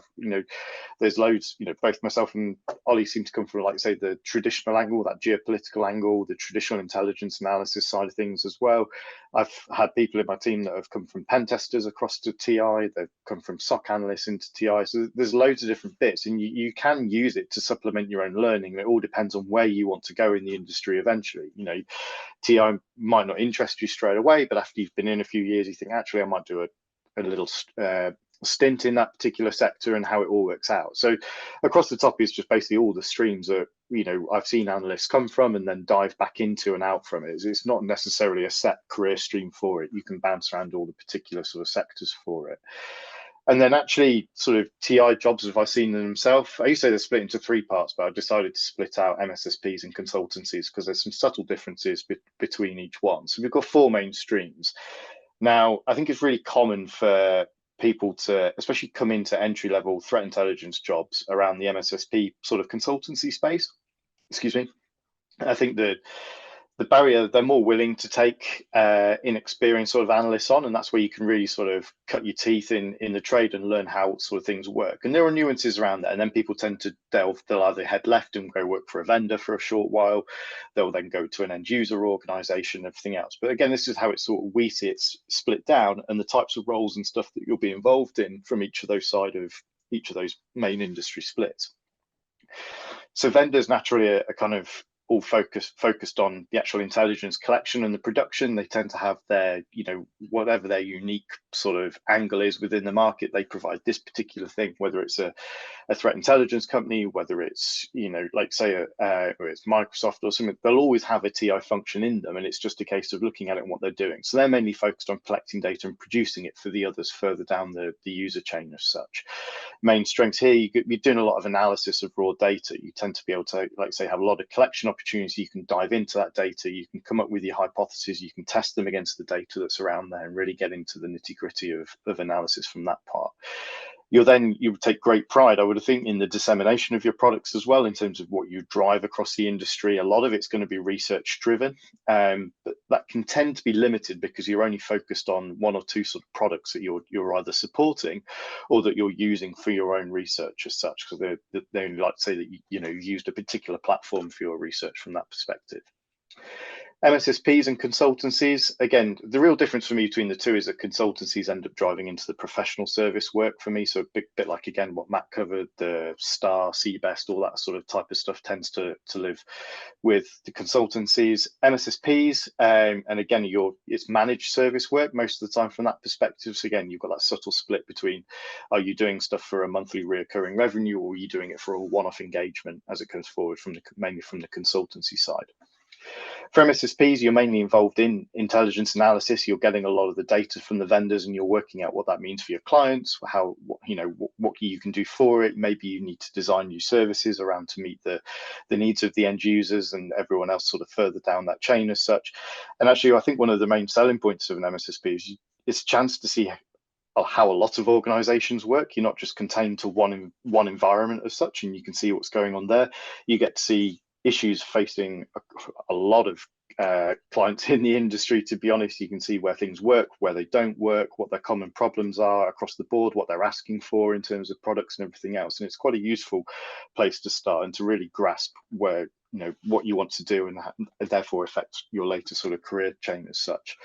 There's loads, both myself and Ollie seem to come from, like say, the traditional angle, that geopolitical angle, the traditional intelligence analysis side of things as well. I've had people in my team that have come from pen testers across to TI. They've come from SOC analysts into TI. So there's loads of different bits, and you can use it to supplement your own learning. It all depends on where you want to go in the industry eventually. TI might not interest you straight away, but after you've been in a few years, you think, actually, I might do a little stint in that particular sector and how it all works out. So across the top is just basically all the streams that I've seen analysts come from and then dive back into and out from it. It's not necessarily a set career stream for it. You can bounce around all the particular sort of sectors for it. And then actually sort of TI jobs, if I've seen them themselves, I used to say they're split into 3 parts, but I decided to split out MSSPs and consultancies because there's some subtle differences between each one. So we've got 4 main streams. Now, I think it's really common for people to especially come into entry-level threat intelligence jobs around the MSSP sort of consultancy space. Excuse me. I think that the barrier, they're more willing to take inexperienced sort of analysts on, and that's where you can really sort of cut your teeth in the trade and learn how sort of things work. And there are nuances around that, and then people tend to they'll either head left and go work for a vendor for a short while, they'll then go to an end user organization, everything else. But again, this is how it's sort of we see it's split down, and the types of roles and stuff that you'll be involved in from each of those main industry splits. So vendors naturally are kind of all focused on the actual intelligence collection and the production. They tend to have their, whatever their unique sort of angle is within the market, they provide this particular thing, whether it's a threat intelligence company, whether it's, like say, or it's Microsoft or something, they'll always have a TI function in them. And it's just a case of looking at it and what they're doing. So they're mainly focused on collecting data and producing it for the others further down the user chain as such. Main strengths here, you're doing a lot of analysis of raw data. You tend to be able to, like say, have a lot of collection opportunities. You can dive into that data, you can come up with your hypotheses, you can test them against the data that's around there and really get into the nitty-gritty of analysis from that part. You would take great pride, I would think, in the dissemination of your products as well, in terms of what you drive across the industry. A lot of it's going to be research driven, but that can tend to be limited because you're only focused on 1 or 2 sort of products that you're either supporting or that you're using for your own research as such, because they only like to say that you used a particular platform for your research from that perspective. MSSPs and consultancies, again, the real difference for me between the two is that consultancies end up driving into the professional service work for me. So a bit like, again, what Matt covered, the STAR, CBEST, all that sort of type of stuff tends to live with the consultancies. MSSPs, and again, it's managed service work most of the time from that perspective. So again, you've got that subtle split between, are you doing stuff for a monthly reoccurring revenue, or are you doing it for a one-off engagement as it comes forward mainly from the consultancy side. For MSSPs, you're mainly involved in intelligence analysis. You're getting a lot of the data from the vendors, and you're working out what that means for your clients, what you can do for it. Maybe you need to design new services around to meet the needs of the end users and everyone else sort of further down that chain as such. And actually, I think one of the main selling points of an MSSP is it's a chance to see how a lot of organizations work. You're not just contained to one environment as such, and you can see what's going on there. You get to see issues facing a lot of clients in the industry. To be honest, you can see where things work, where they don't work, what their common problems are across the board, what they're asking for in terms of products and everything else. And it's quite a useful place to start and to really grasp where what you want to do and therefore affect your later sort of career chain as such.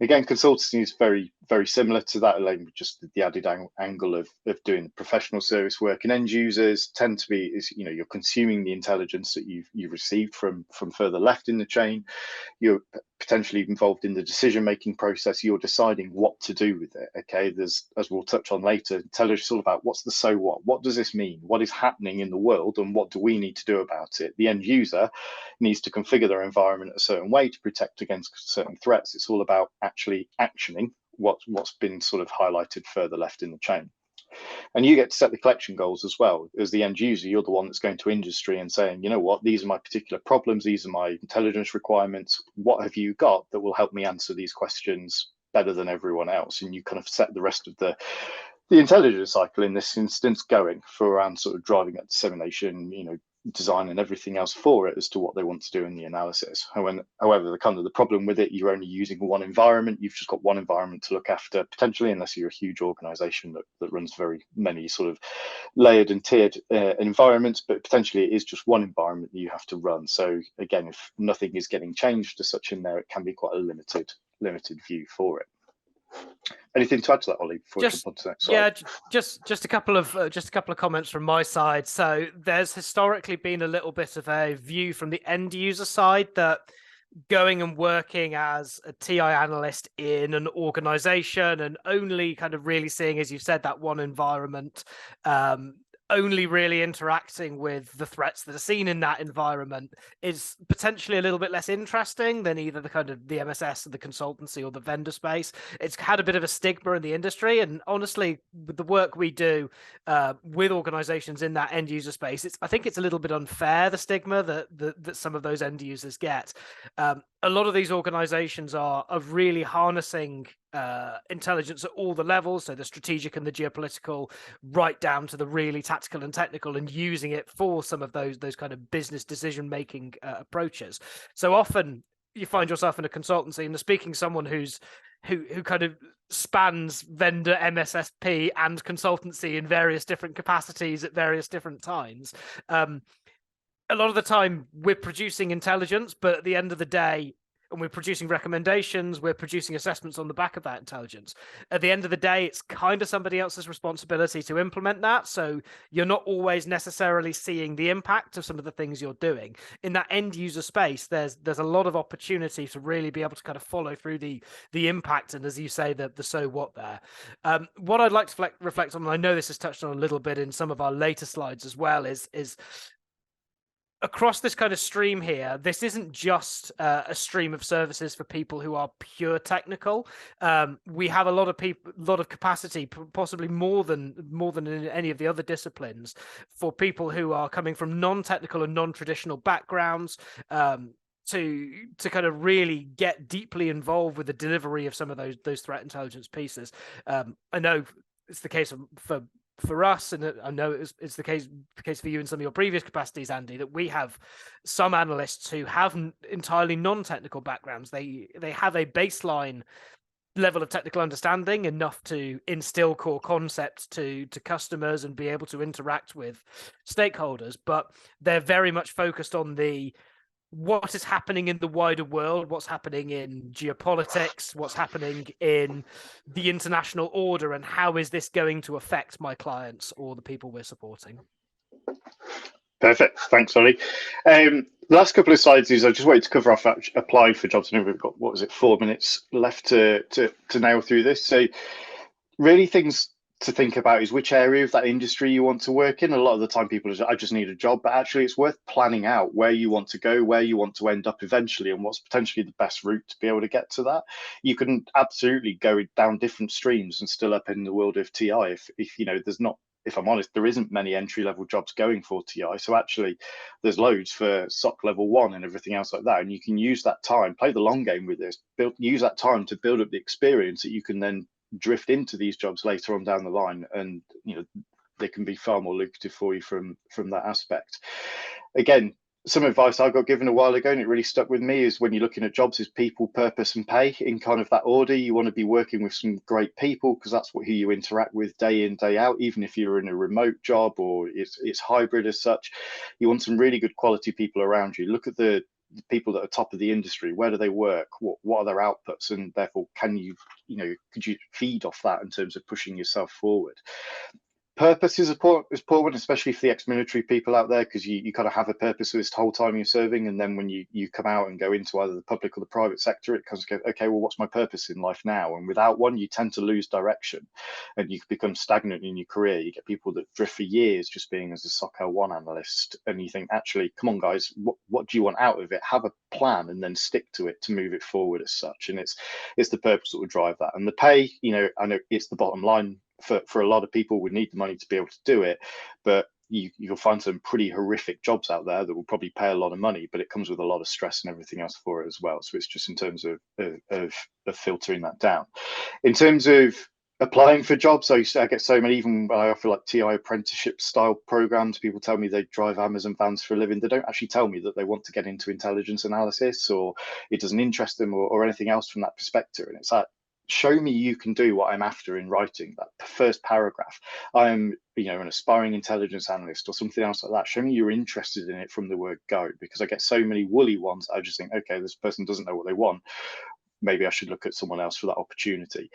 Again, consultancy is very, very similar to that, along with just the added angle of doing professional service work. And end users tend to be, you're consuming the intelligence that you've received from further left in the chain. You're potentially involved in the decision-making process. You're deciding what to do with it. Okay, there's, as we'll touch on later, intelligence is all about what's the so what. What does this mean? What is happening in the world, and what do we need to do about it? The end user needs to configure their environment a certain way to protect against certain threats. It's all about actually actioning what's been sort of highlighted further left in the chain. And you get to set the collection goals as well. As the end user, you're the one that's going to industry and saying, you know what, these are my particular problems, these are my intelligence requirements. What have you got that will help me answer these questions better than everyone else? And you kind of set the rest of the intelligence cycle in this instance going for around sort of driving that dissemination, design and everything else for it as to what they want to do in the analysis. However, the problem with it, you're only using one environment. You've just got one environment to look after potentially, unless you're a huge organization that runs very many sort of layered and tiered environments, but potentially it is just one environment that you have to run. So again, if nothing is getting changed as such in there, it can be quite a limited view for it. Anything to add to that, Ollie? Before Just, we jump on to the next slide? just a couple of comments from my side. So there's historically been a little bit of a view from the end user side that going and working as a TI analyst in an organization and only kind of really seeing, as you said, that one environment only really interacting with the threats that are seen in that environment is potentially a little bit less interesting than either the kind of the MSS or the consultancy or the vendor space. It's had a bit of a stigma in the industry, and honestly, with the work we do with organizations in that end user space, I think it's a little bit unfair, the stigma that some of those end users get. A lot of these organizations are really harnessing intelligence at all the levels, so the strategic and the geopolitical, right down to the really tactical and technical, and using it for some of those kind of business decision making approaches. So often you find yourself in a consultancy and speaking to someone who kind of spans vendor, MSSP, and consultancy in various different capacities at various different times. A lot of the time we're producing intelligence, but at the end of the day, and we're producing recommendations, we're producing assessments on the back of that intelligence. At the end of the day, it's kind of somebody else's responsibility to implement that. So you're not always necessarily seeing the impact of some of the things you're doing. In that end user space, there's a lot of opportunity to really be able to kind of follow through the impact, and as you say, the so what there. What I'd like to reflect on, and I know this is touched on a little bit in some of our later slides as well, is across this kind of stream here, this isn't just a stream of services for people who are pure technical. We have a lot of capacity, possibly more than in any of the other disciplines, for people who are coming from non-technical and non-traditional backgrounds, to kind of really get deeply involved with the delivery of some of those threat intelligence pieces. I know it's the case for us, and I know it's the case for you in some of your previous capacities, Andy, that we have some analysts who have entirely non-technical backgrounds. They have a baseline level of technical understanding, enough to instill core concepts to customers and be able to interact with stakeholders, but they're very much focused on what is happening in the wider world, what's happening in geopolitics, what's happening in the international order, and how is this going to affect my clients or the people we're supporting. Perfect. Thanks, Ollie. The last couple of slides is I just wanted to cover off applied for jobs. I know we've got, 4 minutes left to nail through this. So really things to think about is which area of that industry you want to work in. A lot of the time people I just need a job, but actually it's worth planning out where you want to go, where you want to end up eventually, and what's potentially the best route to be able to get to that. You can absolutely go down different streams and still up in the world of TI if you know, there's not, if I'm honest, there isn't many entry-level jobs going for TI. So actually there's loads for SOC level 1 and everything else like that. And you can use that time, play the long game with this, use that time to build up the experience that you can then drift into these jobs later on down the line, and you know, they can be far more lucrative for you from that aspect. Again, some advice I got given a while ago, and it really stuck with me, is when you're looking at jobs, is people, purpose, and pay in kind of that order. You want to be working with some great people, because that's who you interact with day in, day out. Even if you're in a remote job or it's hybrid as such, you want some really good quality people around you. Look at the people that are top of the industry. Where do they work? What are their outputs? And therefore, could you feed off that in terms of pushing yourself forward? Purpose is important, especially for the ex-military people out there, because you kind of have a purpose this whole time you're serving, and then when you come out and go into either the public or the private sector, it comes to go, okay, well, what's my purpose in life now? And without one, you tend to lose direction, and you become stagnant in your career. You get people that drift for years just being as a SOC L1 analyst, and you think, actually, come on, guys, what do you want out of it? Have a plan and then stick to it to move it forward as such. And it's the purpose that will drive that. And the pay, I know it's the bottom line. For a lot of people would need the money to be able to do it, but you'll find some pretty horrific jobs out there that will probably pay a lot of money, but it comes with a lot of stress and everything else for it as well. So it's just in terms of filtering that down. In terms of applying for jobs, I get so many, even when I offer like TI apprenticeship style programs, people tell me they drive Amazon vans for a living. They don't actually tell me that they want to get into intelligence analysis, or it doesn't interest them, or anything else from that perspective. And it's like, show me you can do what I'm after in writing that first paragraph. I'm an aspiring intelligence analyst or something else like that. Show me you're interested in it from the word go, because I get so many woolly ones. I just think, okay, this person doesn't know what they want. Maybe I should look at someone else for that opportunity.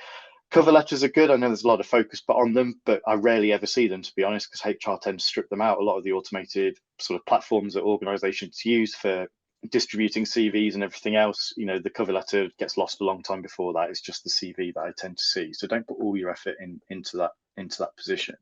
Cover letters are good. I know there's a lot of focus put on them, but I rarely ever see them, to be honest, because HR tends to strip them out. A lot of the automated sort of platforms that organizations use for distributing CVs and everything else, the cover letter gets lost a long time before that. It's just the CV that I tend to see. So don't put all your effort into into that position.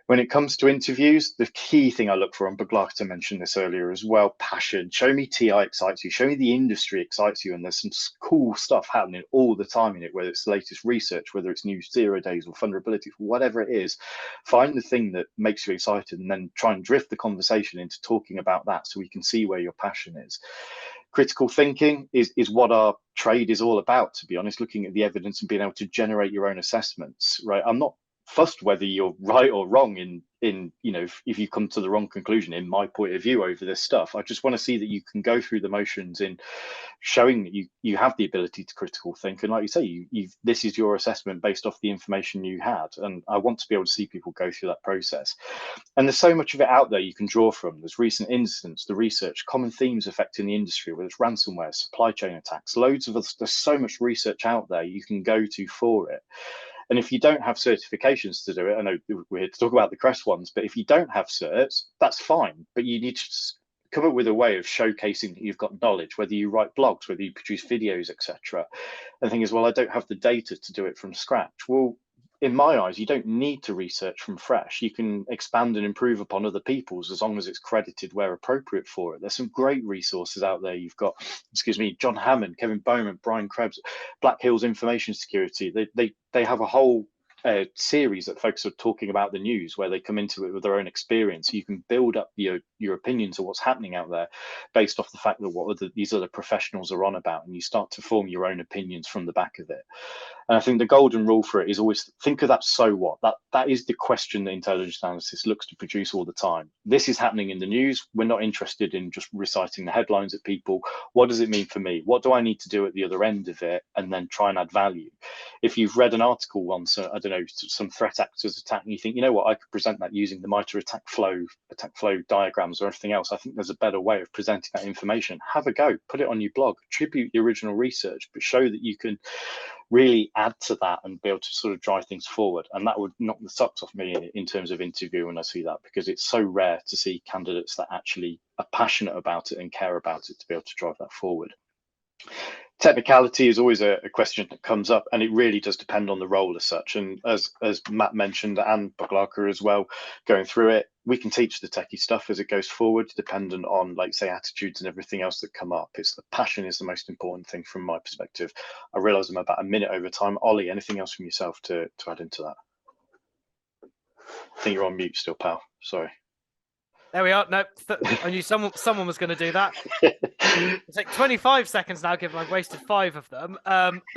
When it comes to interviews, the key thing I look for, and Boglarka mentioned this earlier as well, passion. Show me TI excites you, show me the industry excites you, and there's some cool stuff happening all the time in it, whether it's the latest research, whether it's new 0 days or vulnerabilities, whatever it is. Find the thing that makes you excited and then try and drift the conversation into talking about that so we can see where your passion is. Critical thinking is what our trade is all about, to be honest, looking at the evidence and being able to generate your own assessments, right? I'm not fussed whether you're right or wrong in if you come to the wrong conclusion in my point of view over this stuff. I just want to see that you can go through the motions in showing that you have the ability to critical think, and like you say, this is your assessment based off the information you had, and I want to be able to see people go through that process. And there's so much of it out there you can draw from. There's recent incidents, the research, common themes affecting the industry, whether it's ransomware, supply chain attacks, loads of us. There's so much research out there you can go to for it. And if you don't have certifications to do it, I know we're here to talk about the CREST ones, but if you don't have certs, that's fine. But you need to come up with a way of showcasing that you've got knowledge, whether you write blogs, whether you produce videos, etc. And the thing is, well, I don't have the data to do it from scratch. Well, in my eyes, you don't need to research from fresh. You can expand and improve upon other people's as long as it's credited where appropriate for it. There's some great resources out there. You've got, John Hammond, Kevin Bowman, Brian Krebs, Black Hills Information Security. They have a whole series that folks are talking about the news, where they come into it with their own experience. You can build up your opinions of what's happening out there based off the fact that these other professionals are on about, and you start to form your own opinions from the back of it. And I think the golden rule for it is always think of that so what. That is the question that intelligence analysis looks to produce all the time. This is happening in the news. We're not interested in just reciting the headlines at people. What does it mean for me? What do I need to do at the other end of it? And then try and add value. If you've read an article once, I don't know, some threat actors attack, and you think, you know what, I could present that using the MITRE attack flow diagrams or everything else. I think there's a better way of presenting that information. Have a go, put it on your blog, attribute the original research, but show that you can really add to that and be able to sort of drive things forward. And that would knock the socks off me in terms of interview when I see that, because it's so rare to see candidates that actually are passionate about it and care about it to be able to drive that forward. Technicality is always a question that comes up, and it really does depend on the role as such. And as Matt mentioned, and Boglarka as well, going through it, we can teach the techie stuff as it goes forward, dependent on, like, say, attitudes and everything else that come up. It's the passion is the most important thing from my perspective. I realise I'm about a minute over time. Ollie, anything else from yourself to add into that? I think you're on mute still, pal. Sorry. There we are. No, I knew someone was going to do that. It's like 25 seconds now, given I've wasted 5 of them.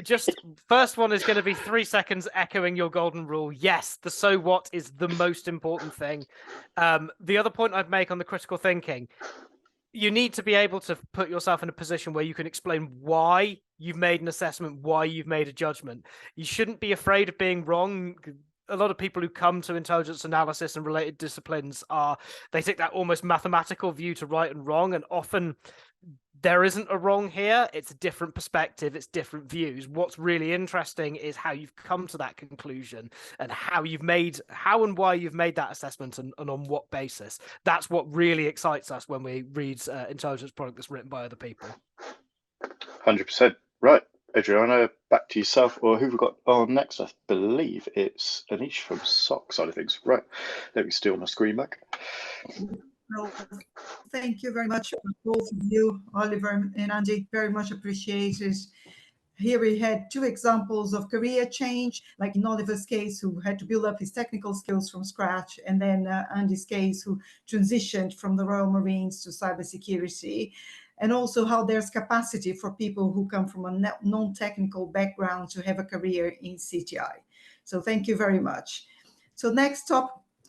Just first one is going to be 3 seconds echoing your golden rule. Yes, the so what is the most important thing. The other point I'd make on the critical thinking, you need to be able to put yourself in a position where you can explain why you've made an assessment, why you've made a judgment. You shouldn't be afraid of being wrong. A lot of people who come to intelligence analysis and related disciplines they take that almost mathematical view to right and wrong, and often there isn't a wrong here. It's a different perspective, it's different views. What's really interesting is how you've come to that conclusion and how and why you've made that assessment and on what basis. That's what really excites us when we read intelligence product that's written by other people. 100%. Right. Adriana, back to yourself, or who we've got on next? I believe it's Aneesh from SOC side of things. Right, let me steal my screen back. Well, thank you very much, both of you, Oliver and Andy, very much appreciated. Here we had 2 examples of career change, like in Oliver's case, who had to build up his technical skills from scratch, and then Andy's case, who transitioned from the Royal Marines to cybersecurity. And also how there's capacity for people who come from a non-technical background to have a career in CTI. So thank you very much. So next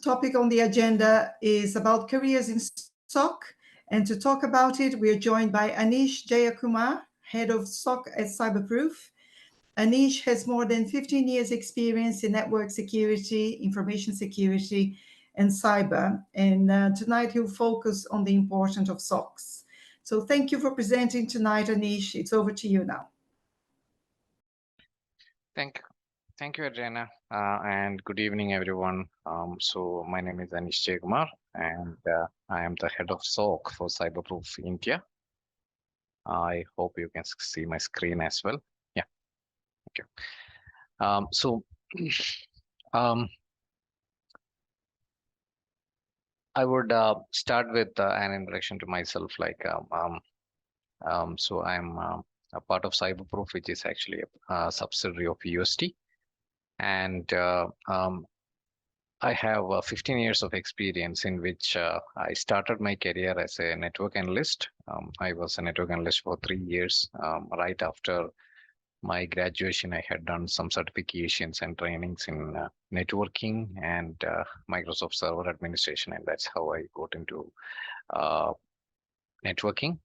topic on the agenda is about careers in SOC. And to talk about it, we are joined by Aneesh Jayakumar, Head of SOC at Cyberproof. Aneesh has more than 15 years experience in network security, information security, and cyber. And tonight he'll focus on the importance of SOCs. So thank you for presenting tonight, Aneesh. It's over to you now. Thank you, Adriana, and good evening, everyone. So my name is Aneesh Jayakumar, and I am the head of SOC for Cyberproof India. I hope you can see my screen as well. Yeah, thank you. I would start with an introduction to myself. So I'm a part of Cyberproof, which is actually a subsidiary of UST, and I have 15 years of experience in which I started my career as a network analyst. I was a network analyst for 3 years. Right after my graduation, I had done some certifications and trainings in networking and Microsoft Server administration, and that's how I got into networking.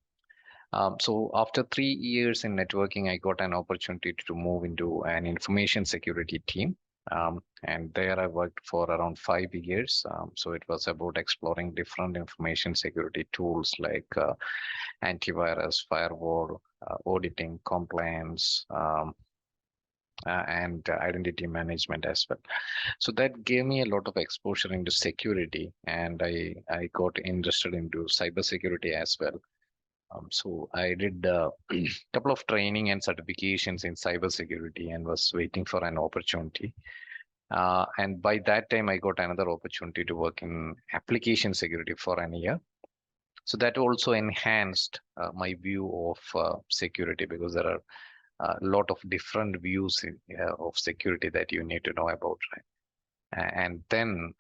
So after 3 years in networking, I got an opportunity to move into an information security team. And there I worked for around 5 years. So it was about exploring different information security tools like antivirus, firewall, auditing, compliance, and identity management as well. So that gave me a lot of exposure into security, and I got interested into cybersecurity as well. So I did a couple of training and certifications in cybersecurity and was waiting for an opportunity. And by that time, I got another opportunity to work in application security for an year. So that also enhanced my view of security, because there are a lot of different views of security that you need to know about, right? And then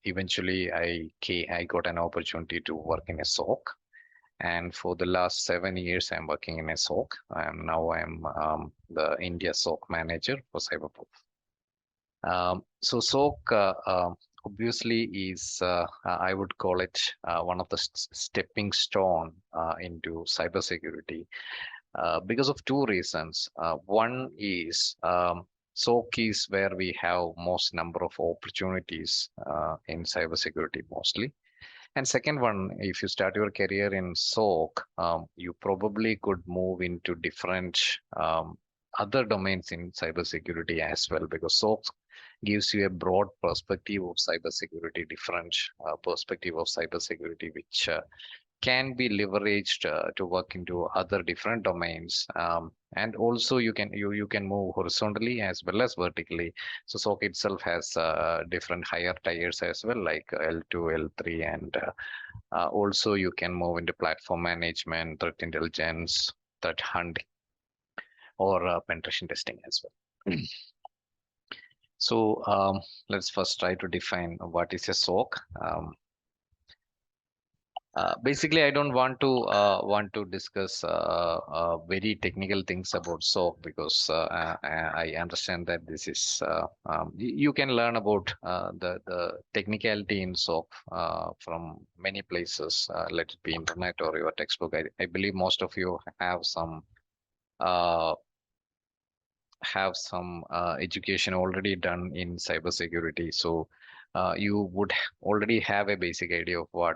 eventually I got an opportunity to work in a SOC. And for the last 7 years, I'm working in a SOC. And now I'm the India SOC manager for Cyberproof. So SOC obviously is, I would call it one of the stepping stone into cybersecurity because of two reasons. One is SOC is where we have most number of opportunities in cybersecurity mostly. And second one, if you start your career in SOC, you probably could move into different other domains in cybersecurity as well, because SOC gives you a broad perspective of cybersecurity, different perspective of cybersecurity, which can be leveraged to work into other different domains. And also you can move horizontally as well as vertically. So SOC itself has different higher tiers as well, like L2, L3, and also you can move into platform management, threat intelligence, threat hunting, or penetration testing as well. So let's first try to define what is a SOC. Basically, I don't want to discuss very technical things about SOC, because I understand that this is you can learn about the technicality in SOC from many places. Let it be internet or your textbook. I believe most of you have some education already done in cybersecurity, so you would already have a basic idea of what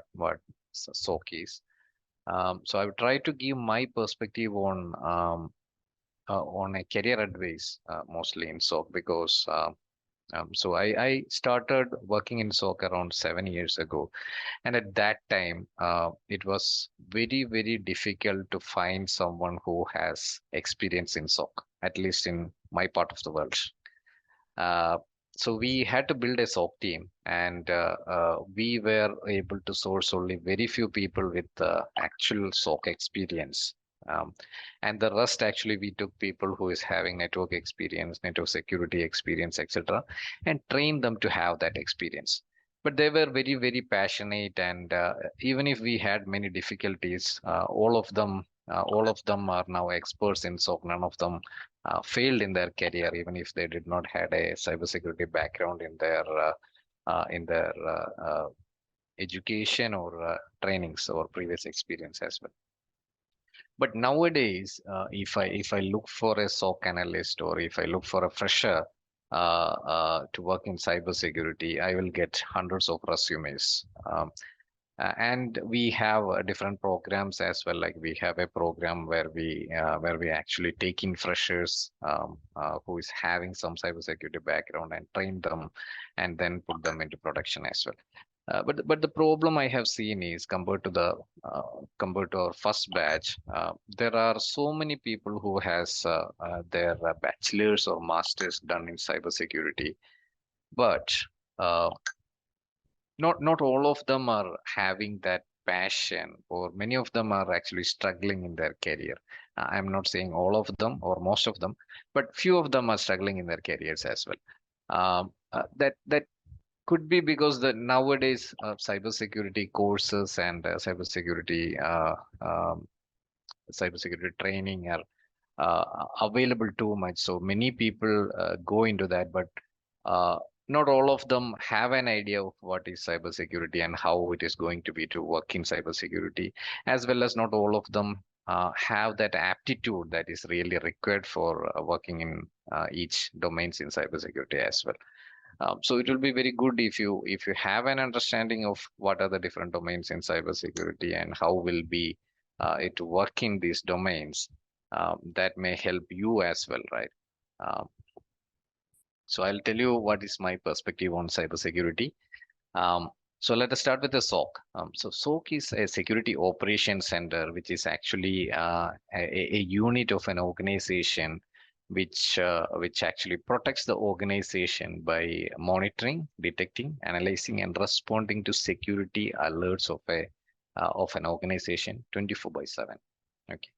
SOC is. So I would try to give my perspective on a career advice, mostly in SOC, because so I started working in SOC around 7 years ago, and at that time it was very, very difficult to find someone who has experience in SOC, at least in my part of the world. So we had to build a SOC team, and we were able to source only very few people with actual SOC experience. And the rest, actually, we took people who is having network experience, network security experience, etc., and trained them to have that experience. But they were very, very passionate, and even if we had many difficulties, all of them are now experts in SOC. None of them failed in their career, even if they did not had a cybersecurity background in their education or trainings or previous experience as well. But nowadays, if I look for a SOC analyst, or if I look for a fresher to work in cybersecurity, I will get hundreds of resumes. And we have different programs as well. Like we have a program where we actually take in freshers who is having some cybersecurity background and train them, and then put them into production as well. But the problem I have seen is, compared to our first batch, there are so many people who has their bachelor's or master's done in cybersecurity, but not all of them are having that passion, or many of them are actually struggling in their career. I'm not saying all of them or most of them, but few of them are struggling in their careers as well. That could be because the nowadays cybersecurity courses and cybersecurity training are available too much. So many people go into that, but not all of them have an idea of what is cybersecurity and how it is going to be to work in cybersecurity, as well as not all of them have that aptitude that is really required for working in each domains in cybersecurity as well. So it will be very good if you have an understanding of what are the different domains in cybersecurity and how will be it work in these domains. That may help you as well, right? Um, so I'll tell you what is my perspective on cybersecurity. So let us start with the SOC. So SOC is a security operations center, which is actually a unit of an organization which actually protects the organization by monitoring, detecting, analyzing, and responding to security alerts of an organization 24/7. Okay.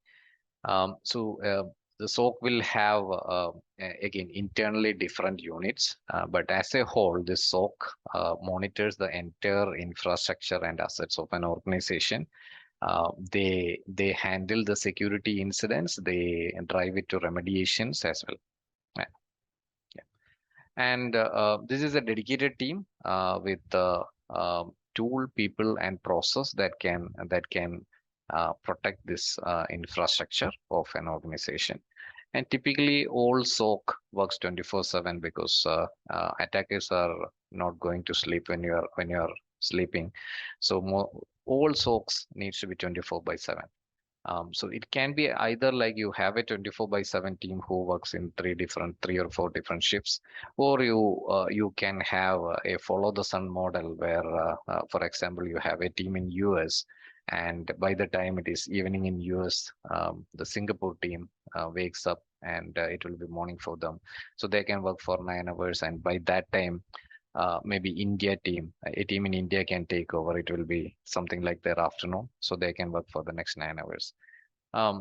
The SOC will have again internally different units, but as a whole, the SOC monitors the entire infrastructure and assets of an organization. They handle the security incidents. They drive it to remediations as well. Yeah. And this is a dedicated team with tool, people, and process that can protect this infrastructure of an organization. And typically, all SOC works 24/7 because attackers are not going to sleep when you're sleeping. So all SOCs needs to be 24/7. So it can be either like you have a 24/7 team who works in three or four different shifts, or you can have a follow the sun model where, for example, you have a team in US, and by the time it is evening in US, the Singapore team wakes up and it will be morning for them, so they can work for 9 hours, and by that time maybe a team in India can take over. It will be something like their afternoon, so they can work for the next 9 hours.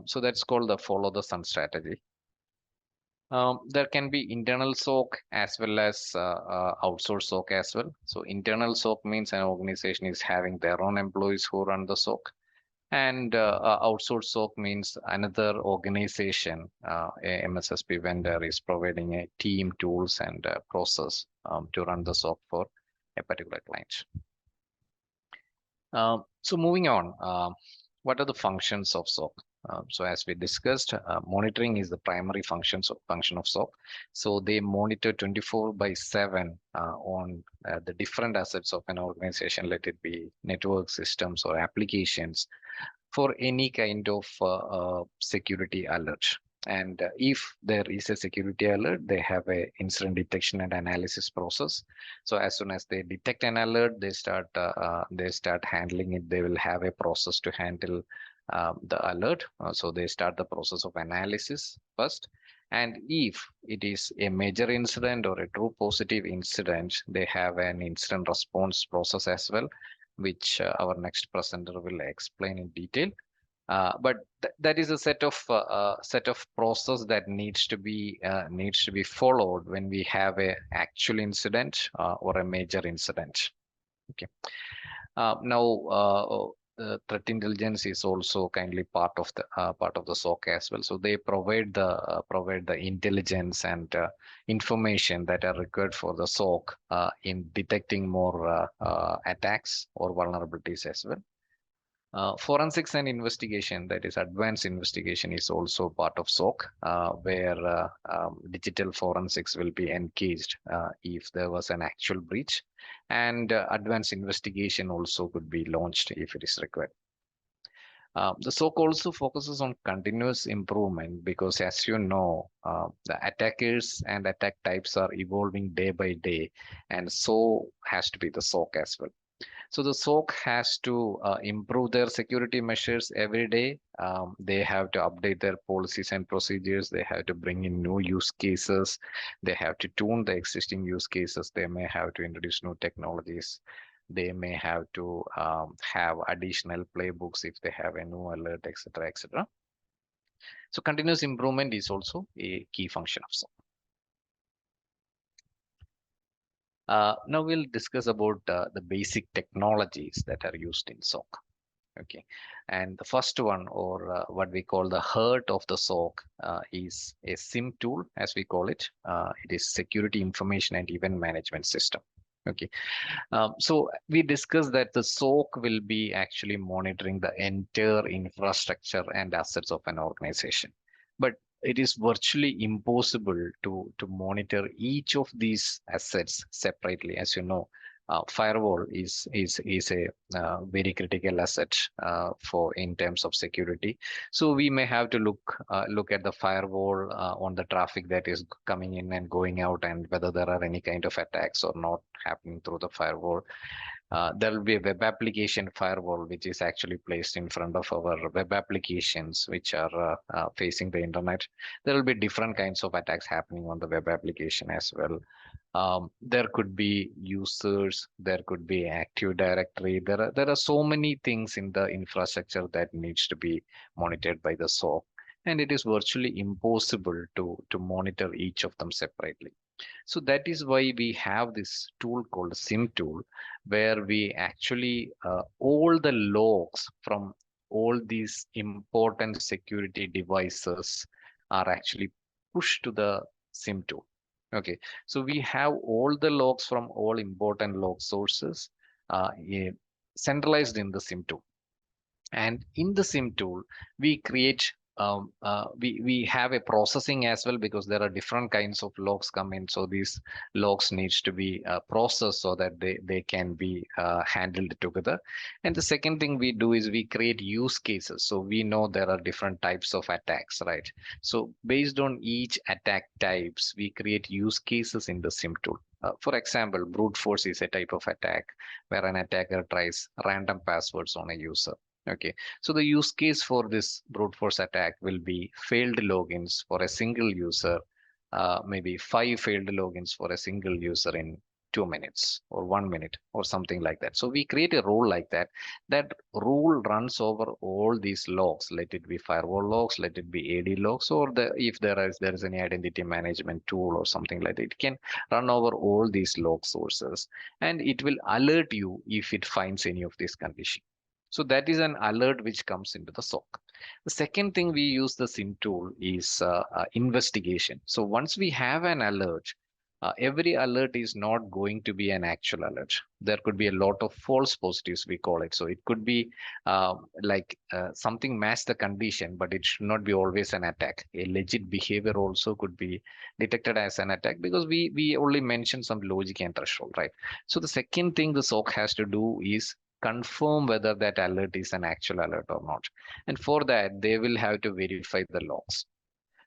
So that's called the follow the sun strategy. There can be internal SOC as well as outsourced SOC as well. So internal SOC means an organization is having their own employees who run the SOC. And outsourced SOC means another organization, a MSSP vendor, is providing a team, tools, and process to run the SOC for a particular client. So moving on, what are the functions of SOC? So as we discussed, monitoring is the primary function of SOC. So they monitor 24/7 on the different assets of an organization, let it be network systems or applications, for any kind of security alert. And if there is a security alert, they have a incident detection and analysis process. So as soon as they detect an alert, they start handling it. They will have a process to handle the alert. So they start the process of analysis first. And if it is a major incident or a true positive incident, they have an incident response process as well, which our next presenter will explain in detail. But that is a set of process that needs to be followed when we have a actual incident or a major incident. Okay. Now the threat intelligence is also kindly part of the SOC as well. So they provide the intelligence and information that are required for the SOC in detecting more attacks or vulnerabilities as well. Forensics and investigation, that is advanced investigation, is also part of SOC, where digital forensics will be engaged if there was an actual breach, and advanced investigation also could be launched if it is required. The SOC also focuses on continuous improvement because, as you know, the attackers and attack types are evolving day by day, and so has to be the SOC as well. So the SOC has to improve their security measures every day. They have to update their policies and procedures. They have to bring in new use cases. They have to tune the existing use cases. They may have to introduce new technologies. They may have to have additional playbooks if they have a new alert, etc., etc. So continuous improvement is also a key function of SOC. Now we'll discuss about the basic technologies that are used in SOC. Okay, and the first one, or what we call the heart of the SOC, is a SIM tool, as we call it. It is Security Information and Event Management System. Okay, so we discussed that the SOC will be actually monitoring the entire infrastructure and assets of an organization, but it is virtually impossible to monitor each of these assets separately. As you know, firewall is a very critical asset for in terms of security. So we may have to look at the firewall on the traffic that is coming in and going out, and whether there are any kind of attacks or not happening through the firewall. There will be a web application firewall which is actually placed in front of our web applications which are facing the internet. There will be different kinds of attacks happening on the web application as well. There could be users, there could be Active Directory. There are so many things in the infrastructure that needs to be monitored by the SOC, and it is virtually impossible to monitor each of them separately. So that is why we have this tool called SIM tool, where we actually all the logs from all these important security devices are actually pushed to the SIM tool. Okay, so we have all the logs from all important log sources centralized in the SIM tool. And in the SIM tool, we create we have a processing as well, because there are different kinds of logs come in. So these logs needs to be processed so that they can be handled together. And the second thing we do is we create use cases. So we know there are different types of attacks, right? So based on each attack types, we create use cases in the SIM tool. For example, brute force is a type of attack where an attacker tries random passwords on a user. Okay, so the use case for this brute force attack will be failed logins for a single user, maybe 5 failed logins for a single user in 2 minutes or 1 minute or something like that. So we create a rule like that. That rule runs over all these logs. Let it be firewall logs, let it be AD logs, or if there is any identity management tool or something like that. It can run over all these log sources, and it will alert you if it finds any of these conditions. So that is an alert which comes into the SOC. The second thing we use the SIM tool is investigation. So once we have an alert, every alert is not going to be an actual alert. There could be a lot of false positives, we call it. So it could be something match the condition, but it should not be always an attack. A legit behavior also could be detected as an attack, because we only mentioned some logic and threshold, right? So the second thing the SOC has to do is confirm whether that alert is an actual alert or not. And for that, they will have to verify the logs.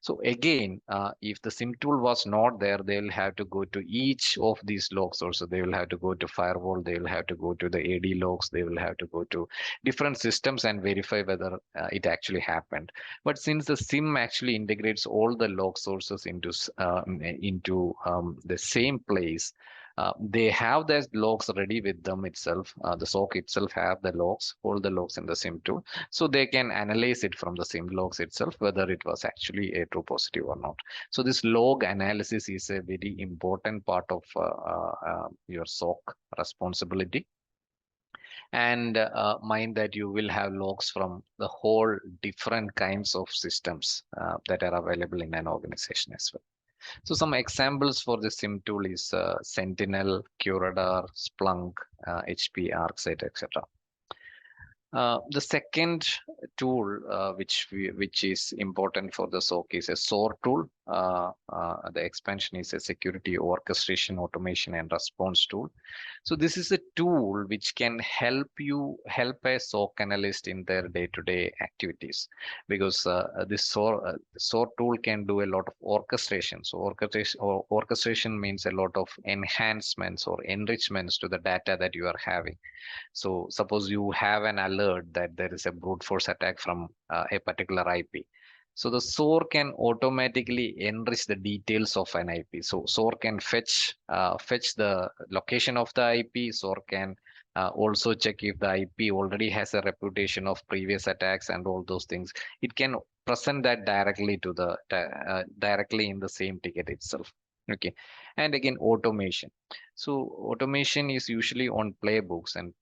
So again, if the SIM tool was not there, they'll have to go to each of these logs. Also, they will have to go to firewall, they will have to go to the AD logs, they will have to go to different systems and verify whether it actually happened. But since the SIM actually integrates all the log sources into the same place, they have those logs ready with them itself. The SOC itself have the logs, all the logs in the SIM tool, so they can analyze it from the SIM logs itself, whether it was actually a true positive or not. So this log analysis is a very important part of your SOC responsibility. And mind that you will have logs from the whole different kinds of systems that are available in an organization as well. So some examples for the SIM tool is Sentinel, QRadar, Splunk, HP, ArcSight, etc. The second tool which is important for the SOC is a SOAR tool. The expansion is a Security Orchestration, Automation, and Response tool. So this is a tool which can help a SOC analyst in their day-to-day activities, because this SOAR tool can do a lot of orchestration. So orchestration means a lot of enhancements or enrichments to the data that you are having. So suppose you have an alert that there is a brute force attack from a particular IP. So the SOAR can automatically enrich the details of an IP. So SOAR can fetch the location of the IP. SOAR can also check if the IP already has a reputation of previous attacks and all those things. It can present that directly to the directly in the same ticket itself. Okay, and again, automation. So automation is usually on playbooks, and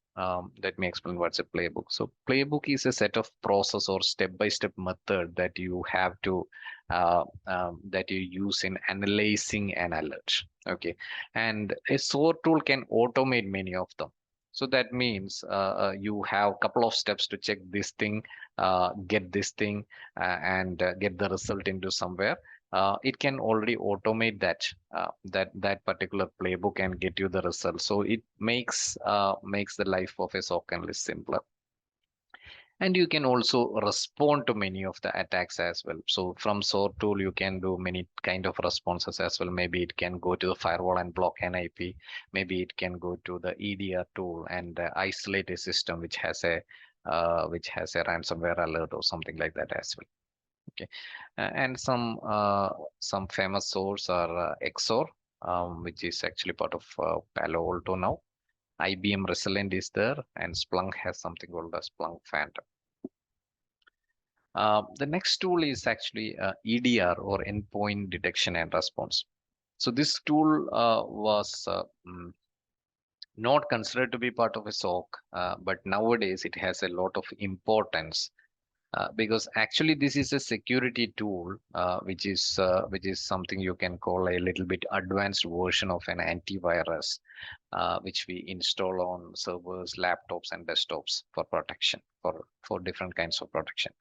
let me explain what's a playbook. So playbook is a set of process or step-by-step method that you have to that you use in analyzing an alert. Okay, and a SOAR tool can automate many of them. So that means you have a couple of steps to check this thing, get this thing, and get the result into somewhere. It can already automate that particular playbook and get you the result. So it makes the life of a SOC analyst simpler. And you can also respond to many of the attacks as well. So from SOAR tool, you can do many kind of responses as well. Maybe it can go to the firewall and block an IP. Maybe it can go to the EDR tool and isolate a system which has a ransomware alert or something like that as well. Okay, and some famous SOARs are XOR, which is actually part of Palo Alto now. IBM Resillion is there, and Splunk has something called a Splunk Phantom. The next tool is actually EDR, or Endpoint Detection and Response. So this tool was not considered to be part of a SOC, but nowadays it has a lot of importance. Because actually this is a security tool, which is something you can call a little bit advanced version of an antivirus, which we install on servers, laptops, and desktops for protection, for different kinds of protection.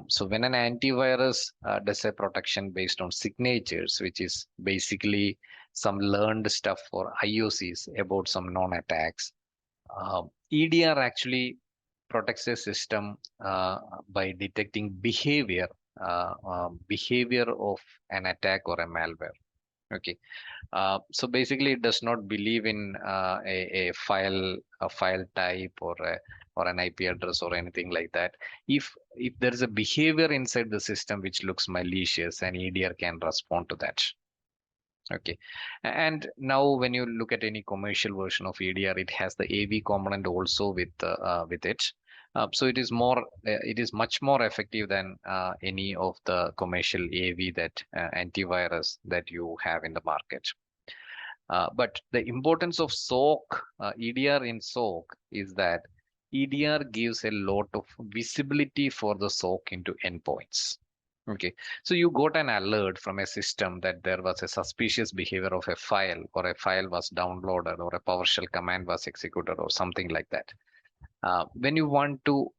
So when an antivirus does a protection based on signatures, which is basically some learned stuff for IOCs about some known attacks, EDR actually protects a system by detecting behavior of an attack or a malware. Okay, so basically it does not believe in a file type or an IP address or anything like that. If there is a behavior inside the system which looks malicious, an EDR can respond to that. Okay, and now when you look at any commercial version of EDR, it has the AV component also with it. So it is much more effective than any of the commercial AV that antivirus that you have in the market. But the importance of SOC, EDR in SOC, is that EDR gives a lot of visibility for the SOC into endpoints. Okay, so you got an alert from a system that there was a suspicious behavior of a file, or a file was downloaded, or a PowerShell command was executed, or something like that. When you want to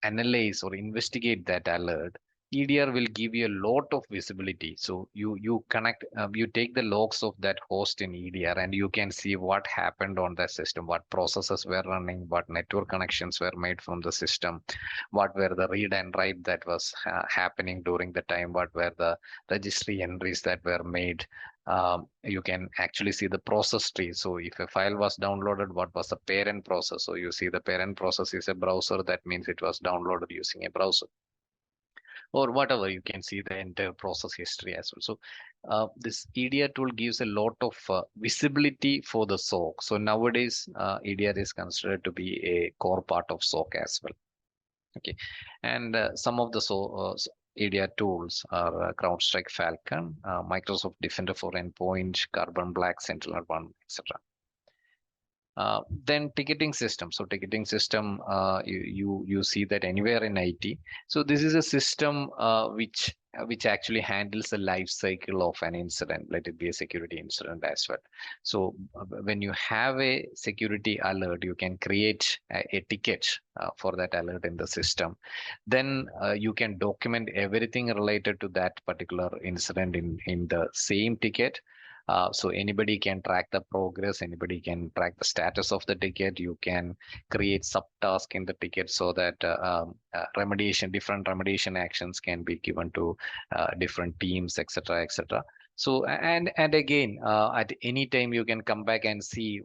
analyze or investigate that alert, EDR will give you a lot of visibility. So you connect, you take the logs of that host in EDR, and you can see what happened on that system, what processes were running, what network connections were made from the system, what were the read and write that was happening during the time, what were the registry entries that were made. You can actually see the process tree. So if a file was downloaded, what was the parent process? So you see the parent process is a browser. That means it was downloaded using a browser, or whatever. You can see the entire process history as well. So this EDR tool gives a lot of visibility for the SOC. So nowadays EDR is considered to be a core part of SOC as well. Okay, and some of the EDR tools are CrowdStrike Falcon, Microsoft Defender for Endpoint, Carbon Black, SentinelOne, etc. Then ticketing system. So ticketing system, you see that anywhere in IT. So this is a system which actually handles the life cycle of an incident, let it be a security incident as well. So when you have a security alert, you can create a ticket for that alert in the system. Then you can document everything related to that particular incident in the same ticket. So anybody can track the progress, anybody can track the status of the ticket. You can create subtasks in the ticket so that different remediation actions can be given to different teams, etc., etc. So and again, at any time you can come back and see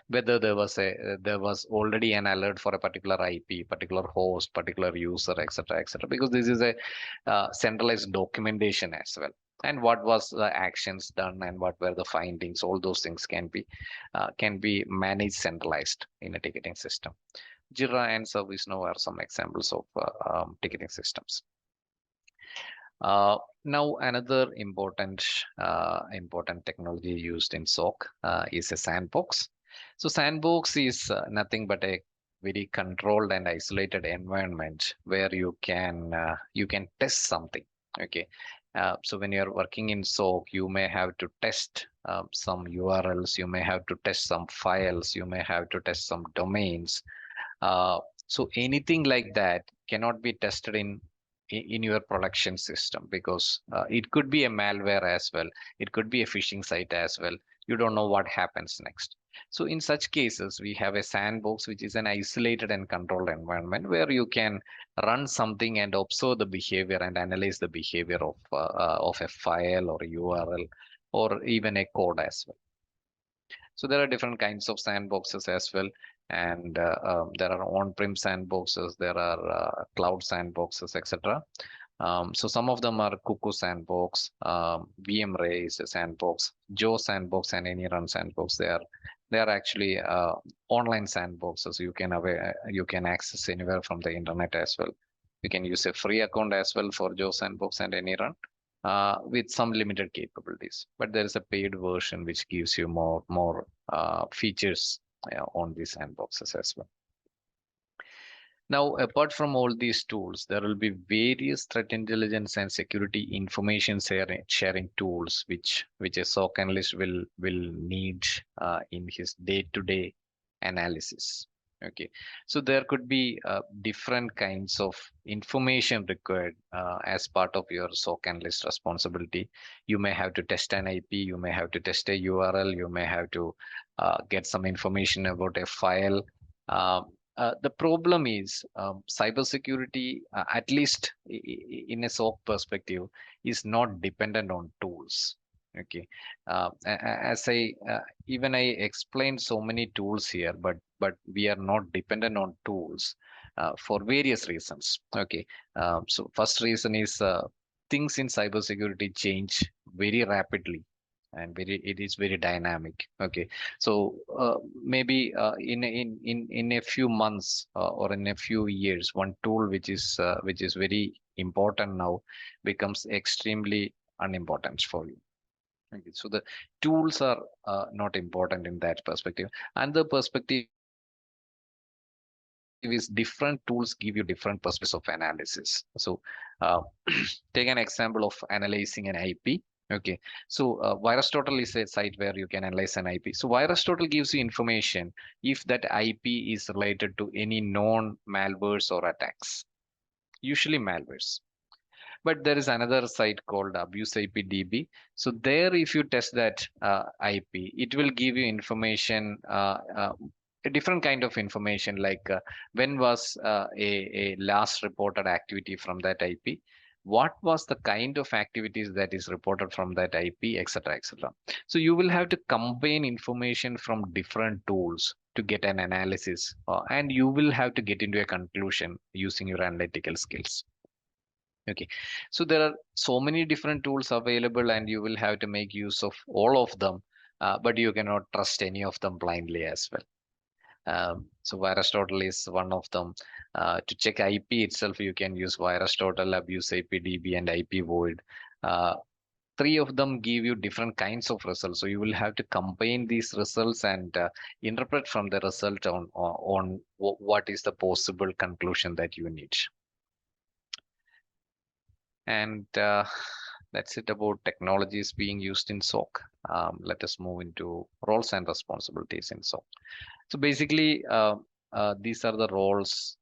whether there was already an alert for a particular IP, particular host, particular user, etc., etc. Because this is a centralized documentation as well. and what was the actions done and what were the findings. All those things can be managed centralized in a ticketing system. Jira and ServiceNow are some examples of ticketing systems. Now another important technology used in SOC is a sandbox. So sandbox is nothing but a very controlled and isolated environment where you can test something. Okay, so when you're working in SOC, you may have to test some URLs, you may have to test some files, you may have to test some domains. So anything like that cannot be tested in your production system, because it could be a malware as well, it could be a phishing site as well. You don't know what happens next. So in such cases, we have a sandbox, which is an isolated and controlled environment where you can run something and observe the behavior and analyze the behavior of a file or a URL or even a code as well. So there are different kinds of sandboxes as well, and there are on-prem sandboxes, there are cloud sandboxes, etc. So some of them are Cuckoo Sandbox, VMray is a sandbox, Joe Sandbox, and AnyRun Sandbox. They are actually online sandboxes. You can access anywhere from the internet as well. You can use a free account as well for Joe Sandbox and AnyRun. With some limited capabilities, but there is a paid version which gives you more features on these sandboxes as well. Now, apart from all these tools, there will be various threat intelligence and security information sharing tools which a SOC analyst will need in his day-to-day analysis. Okay, so there could be different kinds of information required as part of your SOC analyst responsibility. You may have to test an IP, you may have to test a URL, you may have to get some information about a file. The problem is cybersecurity, at least in a SOC perspective, is not dependent on tools. Okay, as I explained so many tools here, but we are not dependent on tools for various reasons. Okay, so first reason is things in cybersecurity change very rapidly, and it is very dynamic. Okay, so maybe in a few months or in a few years, one tool which is very important now becomes extremely unimportant for you. Okay, so the tools are not important in that perspective. And the perspective is different tools give you different perspectives of analysis. So take an example of analyzing an IP. Okay, so VirusTotal is a site where you can analyze an IP. So VirusTotal gives you information if that IP is related to any known malwares or attacks, usually malwares. But there is another site called Abuse IP DB. So there, if you test that IP, it will give you information, a different kind of information, like when was a last reported activity from that IP, what was the kind of activities that is reported from that IP, etc., etc. So you will have to combine information from different tools to get an analysis, and you will have to get into a conclusion using your analytical skills. Okay, so there are so many different tools available, and you will have to make use of all of them, but you cannot trust any of them blindly as well. So VirusTotal is one of them. To check IP itself, you can use VirusTotal, Abuse IP DB, and IP Void. Three of them give you different kinds of results, so you will have to combine these results and interpret from the result on what is the possible conclusion that you need. And that's it about technologies being used in SOC. Let us move into roles and responsibilities in SOC. So basically, these are the roles,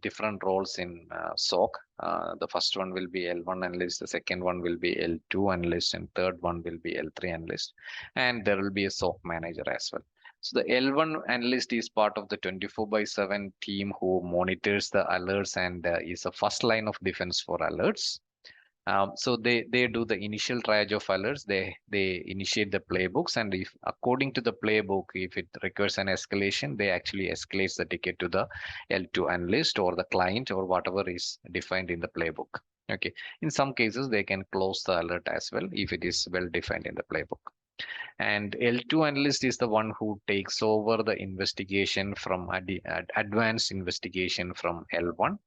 different roles in SOC. The first one will be L1 analyst, the second one will be L2 analyst, and third one will be L3 analyst. And there will be a SOC manager as well. So the L1 analyst is part of the 24/7 team who monitors the alerts and is a first line of defense for alerts. So they do the initial triage of alerts. They initiate the playbooks, and if according to the playbook, if it requires an escalation, they actually escalate the ticket to the L2 analyst or the client or whatever is defined in the playbook. Okay. In some cases, they can close the alert as well if it is well defined in the playbook. And L2 analyst is the one who takes over the investigation from advanced investigation from L1.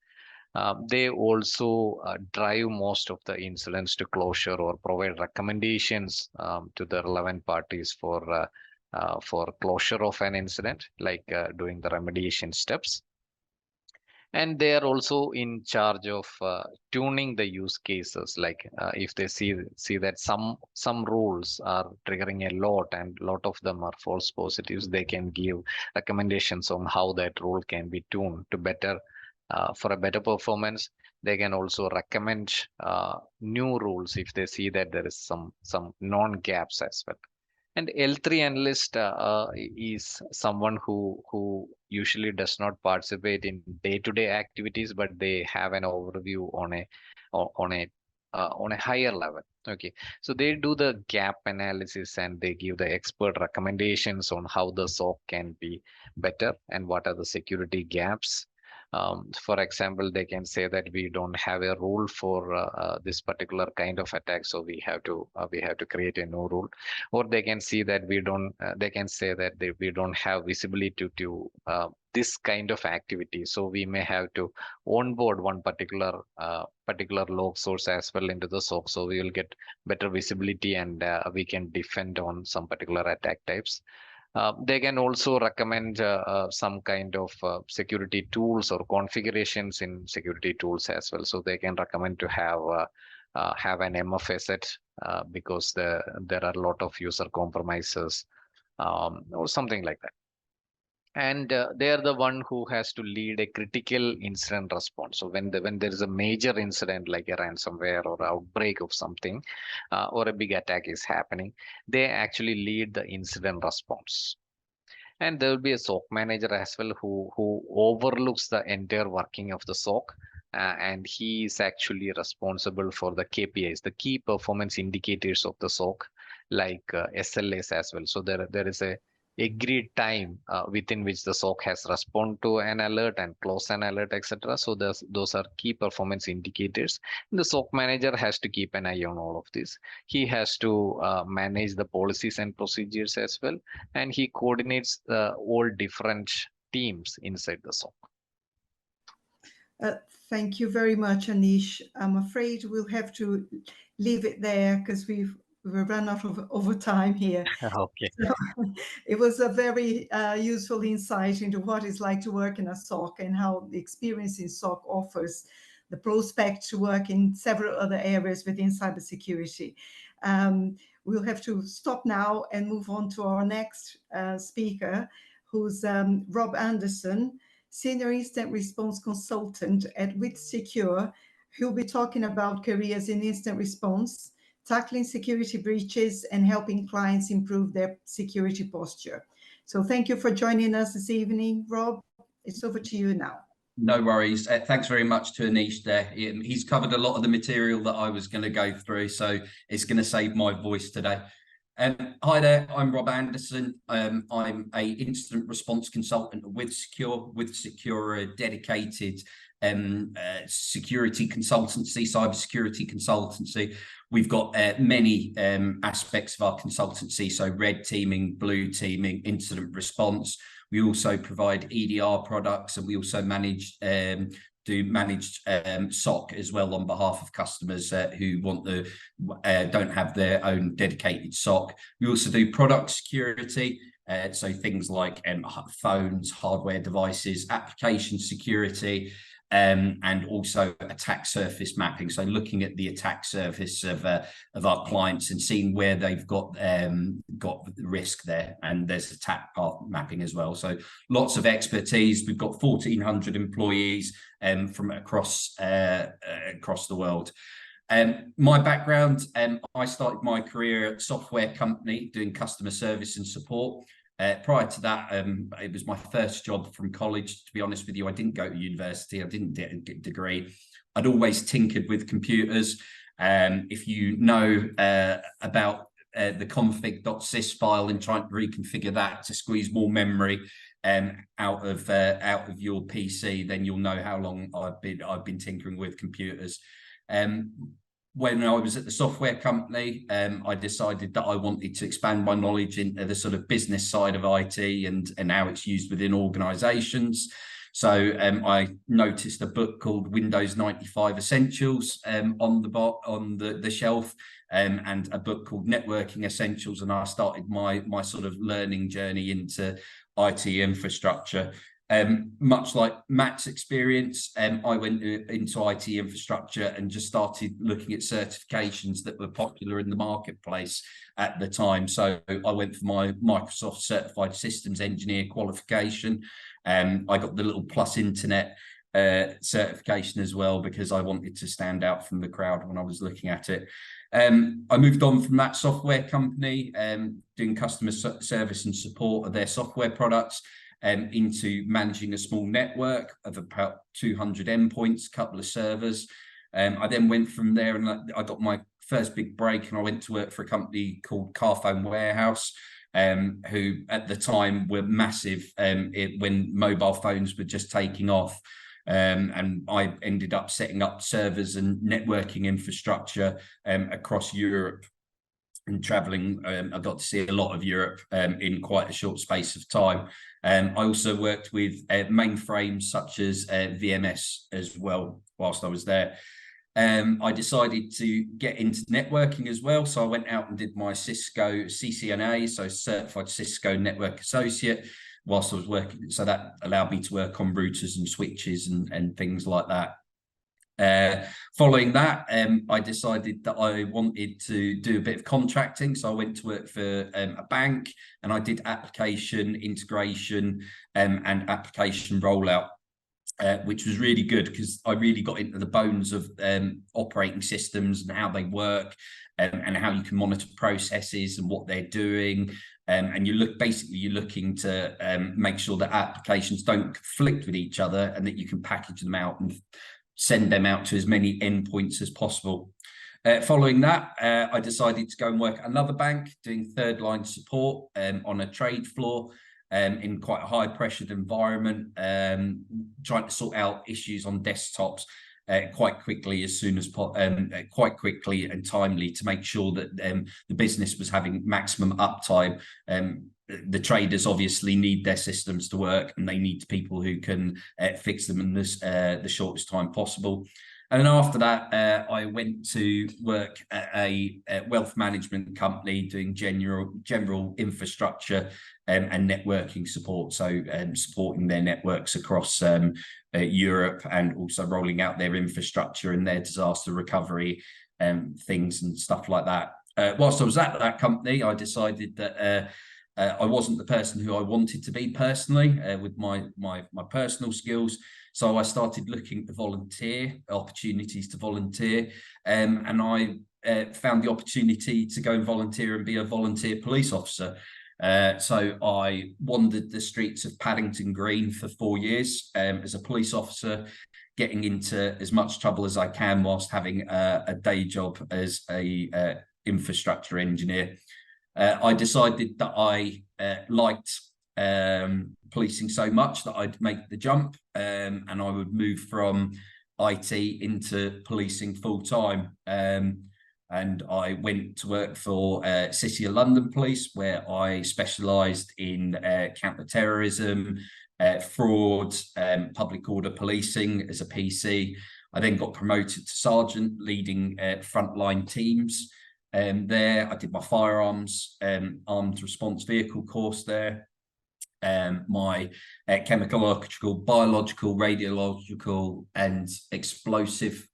They also drive most of the incidents to closure or provide recommendations to the relevant parties for closure of an incident, like doing the remediation steps. And they are also in charge of tuning the use cases, like if they see that some rules are triggering a lot and a lot of them are false positives, they can give recommendations on how that rule can be tuned to better for a better performance. They can also recommend new rules if they see that there is some known gaps as well. And L3 analyst is someone who usually does not participate in day-to-day activities, but they have an overview on a higher level. Okay, so they do the gap analysis and they give the expert recommendations on how the SOC can be better and what are the security gaps. For example, they can say that we don't have a rule for this particular kind of attack, so we have to create a new rule. Or they can see that we don't. They can say that we don't have visibility to this kind of activity, so we may have to onboard one particular log source as well into the SOC, so we will get better visibility and we can defend on some particular attack types. They can also recommend some kind of security tools or configurations in security tools as well. So they can recommend to have an MFA set because there are a lot of user compromises or something like that. And they are the one who has to lead a critical incident response. So when there is a major incident like a ransomware or outbreak of something or a big attack is happening, they actually lead the incident response. And there will be a SOC manager as well who overlooks the entire working of the SOC. And he is actually responsible for the KPIs, the key performance indicators of the SOC, like SLAs as well. So there is a agreed time within which the SOC has responded to an alert and close an alert, etc. So those are key performance indicators. The SOC manager has to keep an eye on all of this. He has to manage the policies and procedures as well, and he coordinates all different teams inside the SOC. Thank you very much, Aneesh. I'm afraid we'll have to leave it there because we've run out of overtime here. Okay. So it was a very useful insight into what it's like to work in a SOC and how the experience in SOC offers the prospect to work in several other areas within cybersecurity. We'll have to stop now and move on to our next speaker, who's Rob Anderson, Senior Incident Response Consultant at WithSecure, who'll be talking about careers in incident response, tackling security breaches, and helping clients improve their security posture. So thank you for joining us this evening, Rob. It's over to you now. No worries. Thanks very much to Aneesh there. He's covered a lot of the material that I was going to go through, so it's going to save my voice today. Hi there, I'm Rob Anderson. I'm a incident response consultant at WithSecure. WithSecure, a dedicated security consultancy, cybersecurity consultancy. We've got many aspects of our consultancy, so red teaming, blue teaming, incident response. We also provide EDR products, and we also do managed SOC as well on behalf of customers who don't have their own dedicated SOC. We also do product security, so things like phones, hardware devices, application security, and also attack surface mapping. So looking at the attack surface of our clients and seeing where they've got risk there, and there's attack path mapping as well. So lots of expertise. We've got 1,400 employees from across the world. My background, I started my career at a software company doing customer service and support. Prior to that, it was my first job from college. To be honest with you, I didn't go to university. I didn't get a degree. I'd always tinkered with computers. If you know about the config.sys file and trying to reconfigure that to squeeze more memory out of your PC, then you'll know how long I've been tinkering with computers. When I was at the software company, I decided that I wanted to expand my knowledge into the sort of business side of IT and how it's used within organizations. So I noticed a book called Windows 95 Essentials on the shelf, and a book called Networking Essentials, and I started my sort of learning journey into IT infrastructure. Much like Matt's experience, I went into IT infrastructure and just started looking at certifications that were popular in the marketplace at the time. So I went for my Microsoft Certified Systems Engineer qualification. I got the little Plus Internet certification as well, because I wanted to stand out from the crowd when I was looking at it. I moved on from that software company, doing customer service and support of their software products, into managing a small network of about 200 endpoints, a couple of servers. I then went from there and I got my first big break, and I went to work for a company called Carphone Warehouse, who at the time were massive when mobile phones were just taking off. And I ended up setting up servers and networking infrastructure across Europe and traveling. I got to see a lot of Europe in quite a short space of time. I also worked with mainframes such as VMS as well whilst I was there. I decided to get into networking as well, so I went out and did my Cisco CCNA, so Certified Cisco Network Associate, whilst I was working. So that allowed me to work on routers and switches and things like that. Following that, I decided that I wanted to do a bit of contracting, so I went to work for a bank, and I did application integration and application rollout, which was really good because I really got into the bones of operating systems and how they work, and how you can monitor processes and what they're doing. And you're looking to make sure that applications don't conflict with each other, and that you can package them out and send them out to as many endpoints as possible. Following that, I decided to go and work at another bank doing third line support on a trade floor in quite a high pressured environment, trying to sort out issues on desktops quite quickly and timely, to make sure that the business was having maximum uptime. The traders obviously need their systems to work, and they need people who can fix them in the shortest time possible. And then after that, I went to work at a wealth management company doing general infrastructure and networking support. So supporting their networks across Europe, and also rolling out their infrastructure and their disaster recovery things and stuff like that. Whilst I was at that company, I decided that I wasn't the person who I wanted to be personally with my personal skills. So I started looking to volunteer, opportunities to volunteer, and I found the opportunity to go and volunteer and be a volunteer police officer. So I wandered the streets of Paddington Green for 4 years as a police officer, getting into as much trouble as I can whilst having a day job as a infrastructure engineer. I decided that I liked policing so much that I'd make the jump, and I would move from IT into policing full time. And I went to work for City of London Police, where I specialised in counter-terrorism, fraud, public order policing as a PC. I then got promoted to sergeant, leading frontline teams. There, I did my firearms armed response vehicle course there. My chemical, biological, radiological, and explosive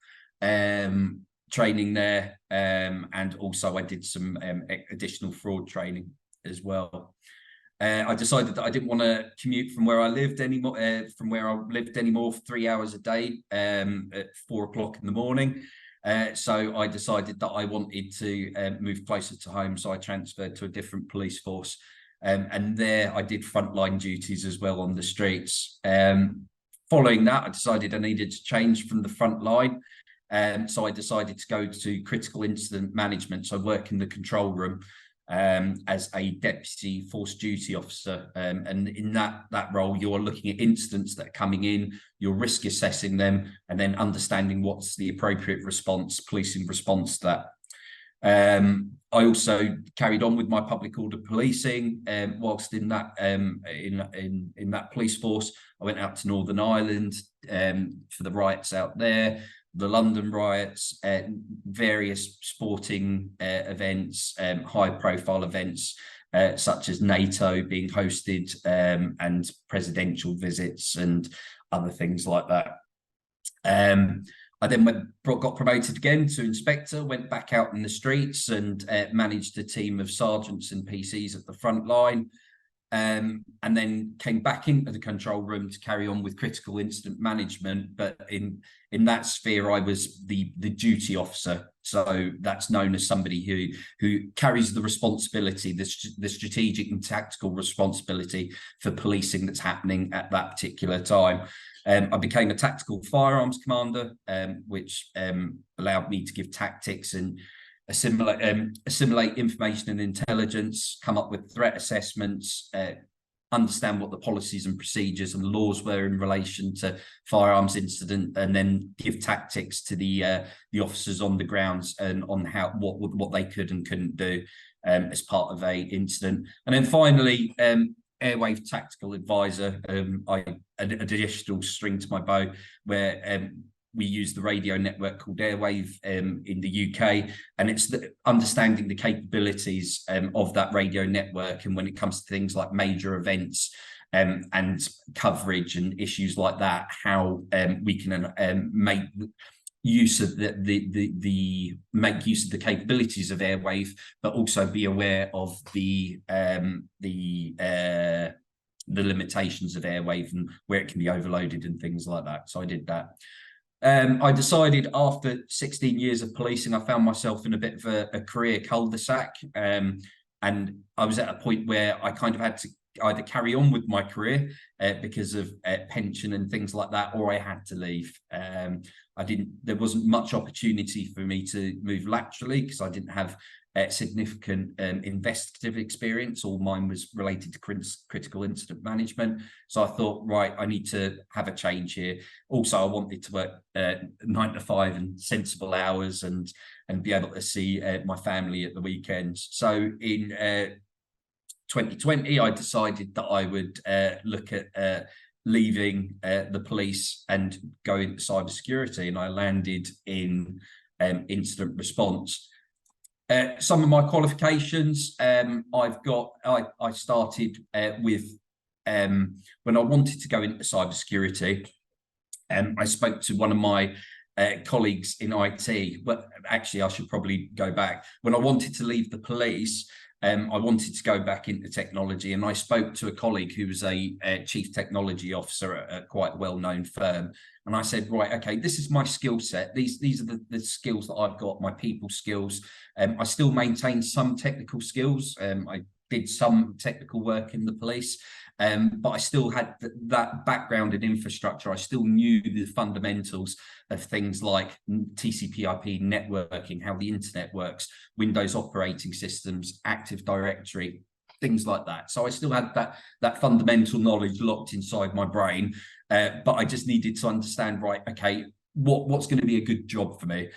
training there, and also I did some additional fraud training as well. I decided that I didn't want to commute from where I lived anymore, for 3 hours a day at 4 o'clock in the morning. So I decided that I wanted to move closer to home, so I transferred to a different police force. And there I did frontline duties as well on the streets. Following that, I decided I needed to change from the front line. So I decided to go to critical incident management, so work in the control room. as a deputy force duty officer, and in that role you're looking at incidents that are coming in, you're risk assessing them, and then understanding what's the appropriate response, policing response to that. I also carried on with my public order policing whilst in that in that police force. I went out to Northern Ireland for the riots out there, the London riots, various sporting events, high-profile events such as NATO being hosted, and presidential visits and other things like that. I then got promoted again to inspector, went back out in the streets and managed a team of sergeants and PCs at the front line, and then came back into the control room to carry on with critical incident management. But in that sphere, I was the duty officer. So that's known as somebody who carries the responsibility, the strategic and tactical responsibility for policing that's happening at that particular time. I became a tactical firearms commander, which allowed me to give tactics and assimilate information and intelligence, come up with threat assessments, understand what the policies and procedures and laws were in relation to firearms incident, and then give tactics to the officers on the grounds and on what they could and couldn't do as part of a incident. And then finally, airwave tactical advisor, an additional string to my bow, where we use the radio network called Airwave in the UK, and it's understanding the capabilities of that radio network, and when it comes to things like major events and coverage and issues like that, how we can make use of the capabilities of Airwave, but also be aware of the limitations of Airwave and where it can be overloaded and things like that. So I did that. I decided after 16 years of policing, I found myself in a bit of a career cul-de-sac, and I was at a point where I kind of had to either carry on with my career because of pension and things like that, or I had to leave. There wasn't much opportunity for me to move laterally because I didn't have significant investigative experience. All mine was related to critical incident management. So I thought, right, I need to have a change here. Also, I wanted to work 9 to 5 and sensible hours and be able to see my family at the weekends. So in 2020, I decided that I would look at leaving the police and go into cybersecurity, and I landed in incident response. Some of my qualifications, I started with when I wanted to go into cybersecurity. I spoke to one of my colleagues in IT, but actually I should probably go back. When I wanted to leave the police, I wanted to go back into technology, and I spoke to a colleague who was a chief technology officer at a quite well-known firm. And I said, right, okay, this is my skill set. These are the skills that I've got, my people skills. I still maintain some technical skills. I did some technical work in the police, but I still had that background in infrastructure. I still knew the fundamentals of things like TCP/IP networking, how the internet works, Windows operating systems, Active Directory, things like that. So I still had that fundamental knowledge locked inside my brain, but I just needed to understand, right, okay, what's going to be a good job for me.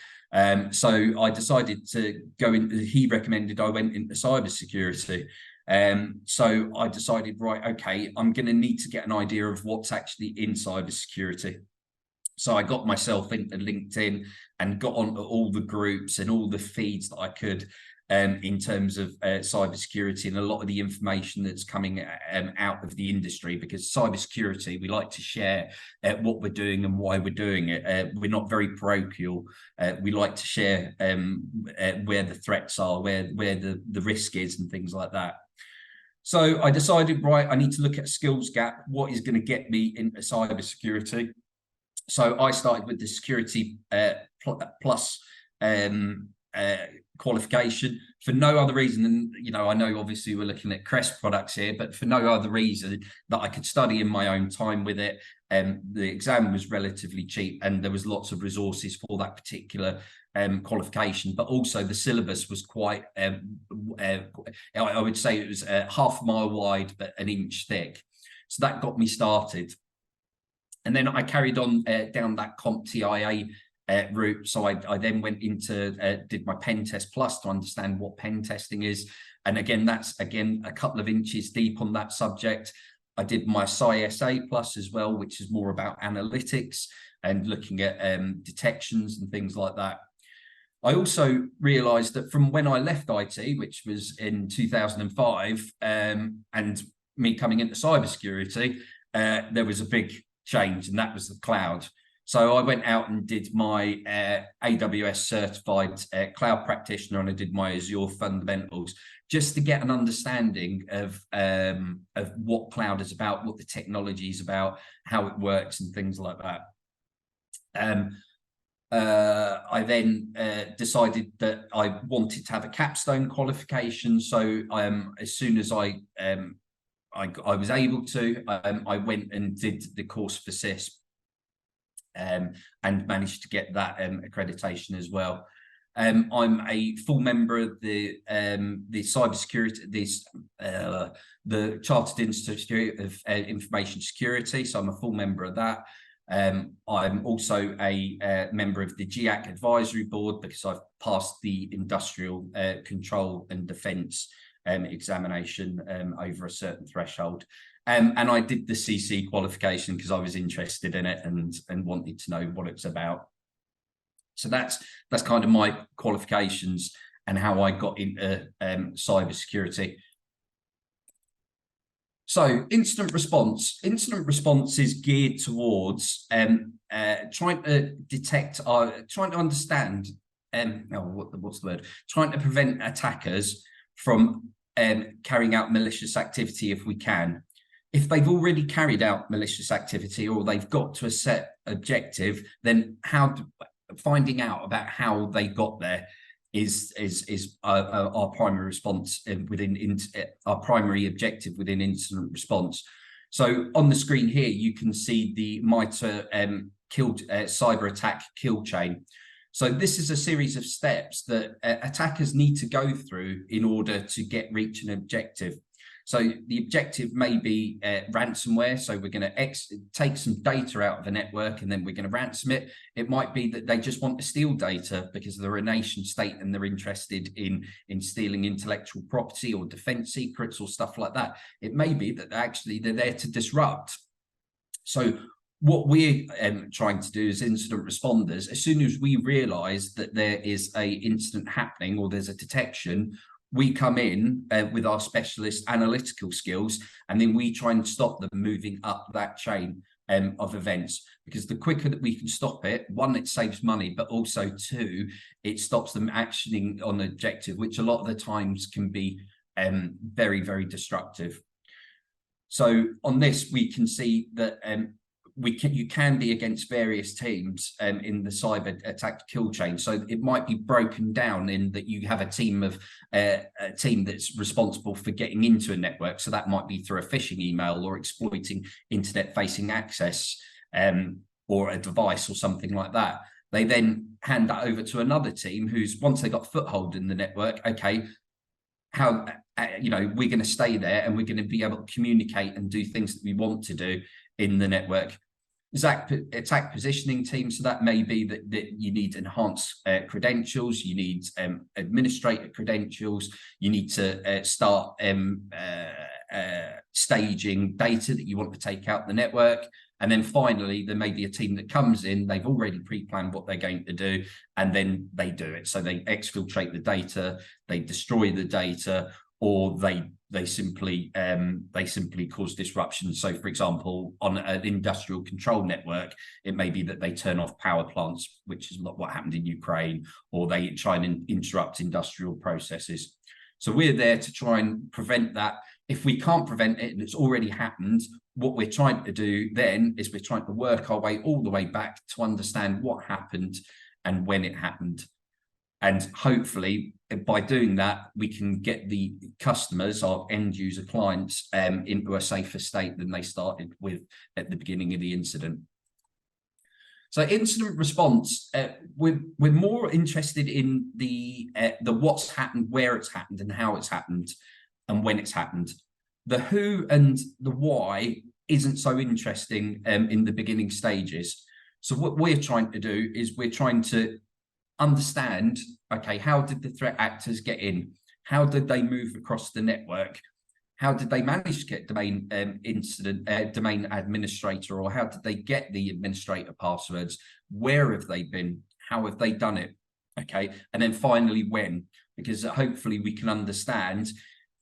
So I decided to go in. He recommended I went into cybersecurity. So I decided, right, okay, I'm going to need to get an idea of what's actually in cybersecurity. So I got myself into LinkedIn and got onto all the groups and all the feeds that I could in terms of cybersecurity and a lot of the information that's coming out of the industry, because cybersecurity, we like to share what we're doing and why we're doing it. We're not very parochial. We like to share where the threats are, where the risk is and things like that. So I decided, right, I need to look at a skills gap. What is going to get me into cybersecurity? So I started with the security plus qualification for no other reason than, you know, I know obviously we're looking at CREST products here, but for no other reason that I could study in my own time with it. The exam was relatively cheap and there was lots of resources for that particular qualification, but also the syllabus was quite, I would say it was half a mile wide, but an inch thick. So that got me started. And then I carried on down that CompTIA route. So I then went into, did my Pen Test Plus to understand what pen testing is. And again, that's again a couple of inches deep on that subject. I did my CySA Plus as well, which is more about analytics and looking at detections and things like that. I also realized that from when I left IT, which was in 2005, and me coming into cybersecurity, there was a big change, and that was the cloud. So I went out and did my AWS certified cloud practitioner, and I did my Azure fundamentals, just to get an understanding of what cloud is about, what the technology is about, how it works, and things like that. I then decided that I wanted to have a capstone qualification. So as soon as I was able to, I went and did the course for CIS and managed to get that accreditation as well. I'm a full member of the cybersecurity, the Chartered Institute of Information Security. So I'm a full member of that. I'm also a member of the GIAC advisory board because I've passed the industrial control and defence examination over a certain threshold. And I did the CC qualification because I was interested in it and wanted to know what it's about. So that's kind of my qualifications and how I got into cybersecurity. So incident response is geared towards trying to detect, trying to understand, what's the word? Trying to prevent attackers from carrying out malicious activity if we can. If they've already carried out malicious activity or they've got to a set objective, then finding out about how they got there is our primary response within our primary objective within incident response. So on the screen here, you can see the MITRE cyber attack kill chain. So this is a series of steps that attackers need to go through in order to reach an objective. So the objective may be ransomware. So we're going to take some data out of a network and then we're going to ransom it. It might be that they just want to steal data because they're a nation state and they're interested in stealing intellectual property or defense secrets or stuff like that. It may be that actually they're there to disrupt. So what we're trying to do as incident responders, as soon as we realize that there is an incident happening or there's a detection, we come in with our specialist analytical skills, and then we try and stop them moving up that chain of events. Because the quicker that we can stop it, one, it saves money, but also two, it stops them actioning on the objective, which a lot of the times can be very, very destructive. So on this, we can see that you can be against various teams in the cyber attack kill chain. So it might be broken down in that you have a team that's responsible for getting into a network. So that might be through a phishing email or exploiting internet facing access or a device or something like that. They then hand that over to another team who's, once they got foothold in the network, okay, how we're going to stay there and we're going to be able to communicate and do things that we want to do in the network. Attack positioning team, so that may be that you need enhanced credentials, you need administrator credentials, you need to start staging data that you want to take out the network. And then finally, there may be a team that comes in, they've already pre-planned what they're going to do, and then they do it. So they exfiltrate the data, they destroy the data, or they simply cause disruption. So, for example, on an industrial control network, it may be that they turn off power plants, which is what happened in Ukraine, or they try and interrupt industrial processes. So we're there to try and prevent that. If we can't prevent it and it's already happened, what we're trying to do then is we're trying to work our way all the way back to understand what happened and when it happened. And hopefully, by doing that, we can get the customers, our end user clients, into a safer state than they started with at the beginning of the incident. So incident response, we're more interested in the what's happened, where it's happened, and how it's happened, and when it's happened. The who and the why isn't so interesting in the beginning stages. So what we're trying to do is we're trying to understand, okay, how did the threat actors get in? How did they move across the network? How did they manage to get domain domain administrator, or how did they get the administrator passwords? Where have they been? How have they done it? Okay, and then finally when, because hopefully we can understand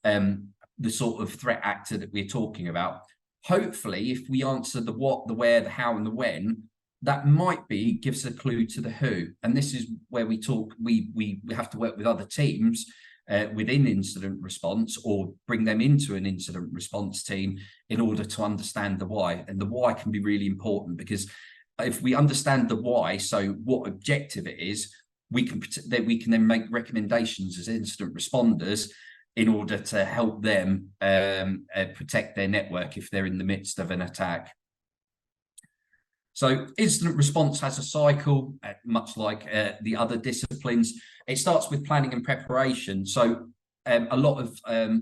the sort of threat actor that we're talking about. Hopefully, if we answer the what, the where, the how, and the when, that might be gives a clue to the who. And this is where we talk. We have to work with other teams within incident response, or bring them into an incident response team in order to understand the why. And the why can be really important, because if we understand the why, so what objective it is, we can then make recommendations as incident responders in order to help them protect their network if they're in the midst of an attack. So incident response has a cycle, much like the other disciplines. It starts with planning and preparation. So a lot of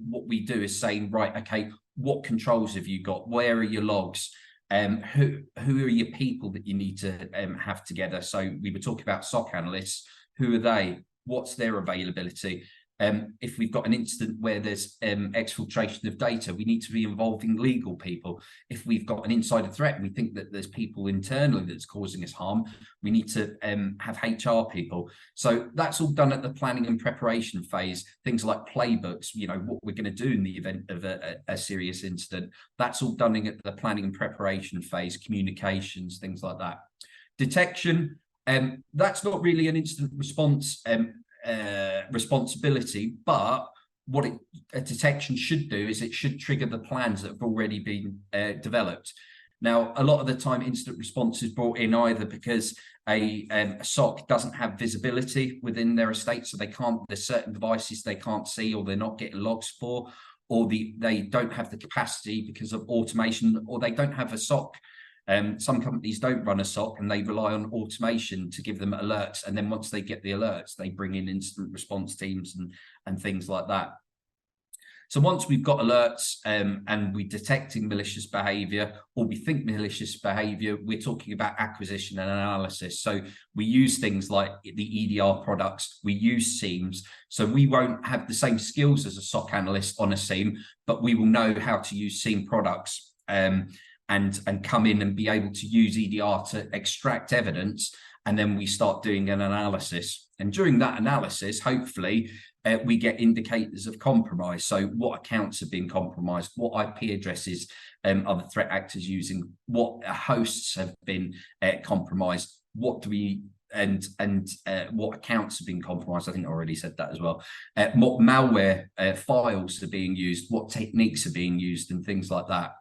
what we do is saying, right, okay, what controls have you got? Where are your logs? Who are your people that you need to have together? So we were talking about SOC analysts. Who are they? What's their availability? If we've got an incident where there's exfiltration of data, we need to be involving legal people. If we've got an insider threat and we think that there's people internally that's causing us harm, we need to have HR people. So that's all done at the planning and preparation phase. Things like playbooks, you know, what we're going to do in the event of a serious incident. That's all done at the planning and preparation phase, communications, things like that. Detection, that's not really an incident response responsibility, but what a detection should do is it should trigger the plans that have already been developed. Now, a lot of the time, incident response is brought in either because a SOC doesn't have visibility within their estate, so there's certain devices they can't see, or they're not getting logs for, or they don't have the capacity because of automation, or they don't have a SOC. Some companies don't run a SOC and they rely on automation to give them alerts. And then once they get the alerts, they bring in incident response teams and things like that. So once we've got alerts and we're detecting malicious behavior, or we think malicious behavior, we're talking about acquisition and analysis. So we use things like the EDR products, we use SIEMs. So we won't have the same skills as a SOC analyst on a SIEM, but we will know how to use SIEM products and come in and be able to use EDR to extract evidence, and then we start doing an analysis. And during that analysis, hopefully, we get indicators of compromise. So what accounts have been compromised, what IP addresses are the threat actors using, what hosts have been compromised, what do we what accounts have been compromised. I think I already said that as well. What malware files are being used, what techniques are being used, and things like that.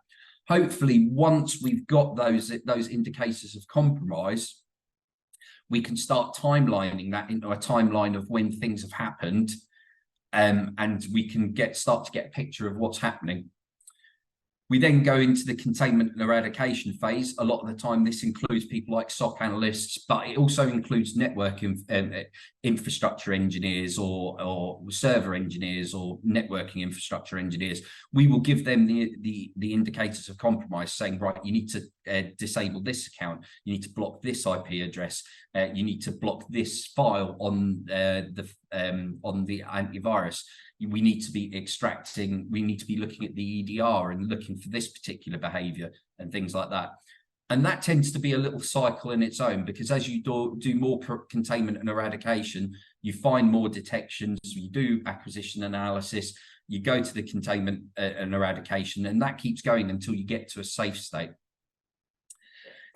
Hopefully, once we've got those indicators of compromise, we can start timelining that into a timeline of when things have happened, and we can start to get a picture of what's happening. We then go into the containment and eradication phase. A lot of the time, this includes people like SOC analysts, but it also includes network infrastructure engineers or server engineers or networking infrastructure engineers. We will give them the indicators of compromise, saying, right, you need to disable this account, you need to block this IP address, you need to block this file on the antivirus. We need to be extracting, we need to be looking at the EDR and looking for this particular behavior and things like that. And that tends to be a little cycle in its own, because as you do more containment and eradication, you find more detections, you do acquisition analysis, you go to the containment and eradication, and that keeps going until you get to a safe state.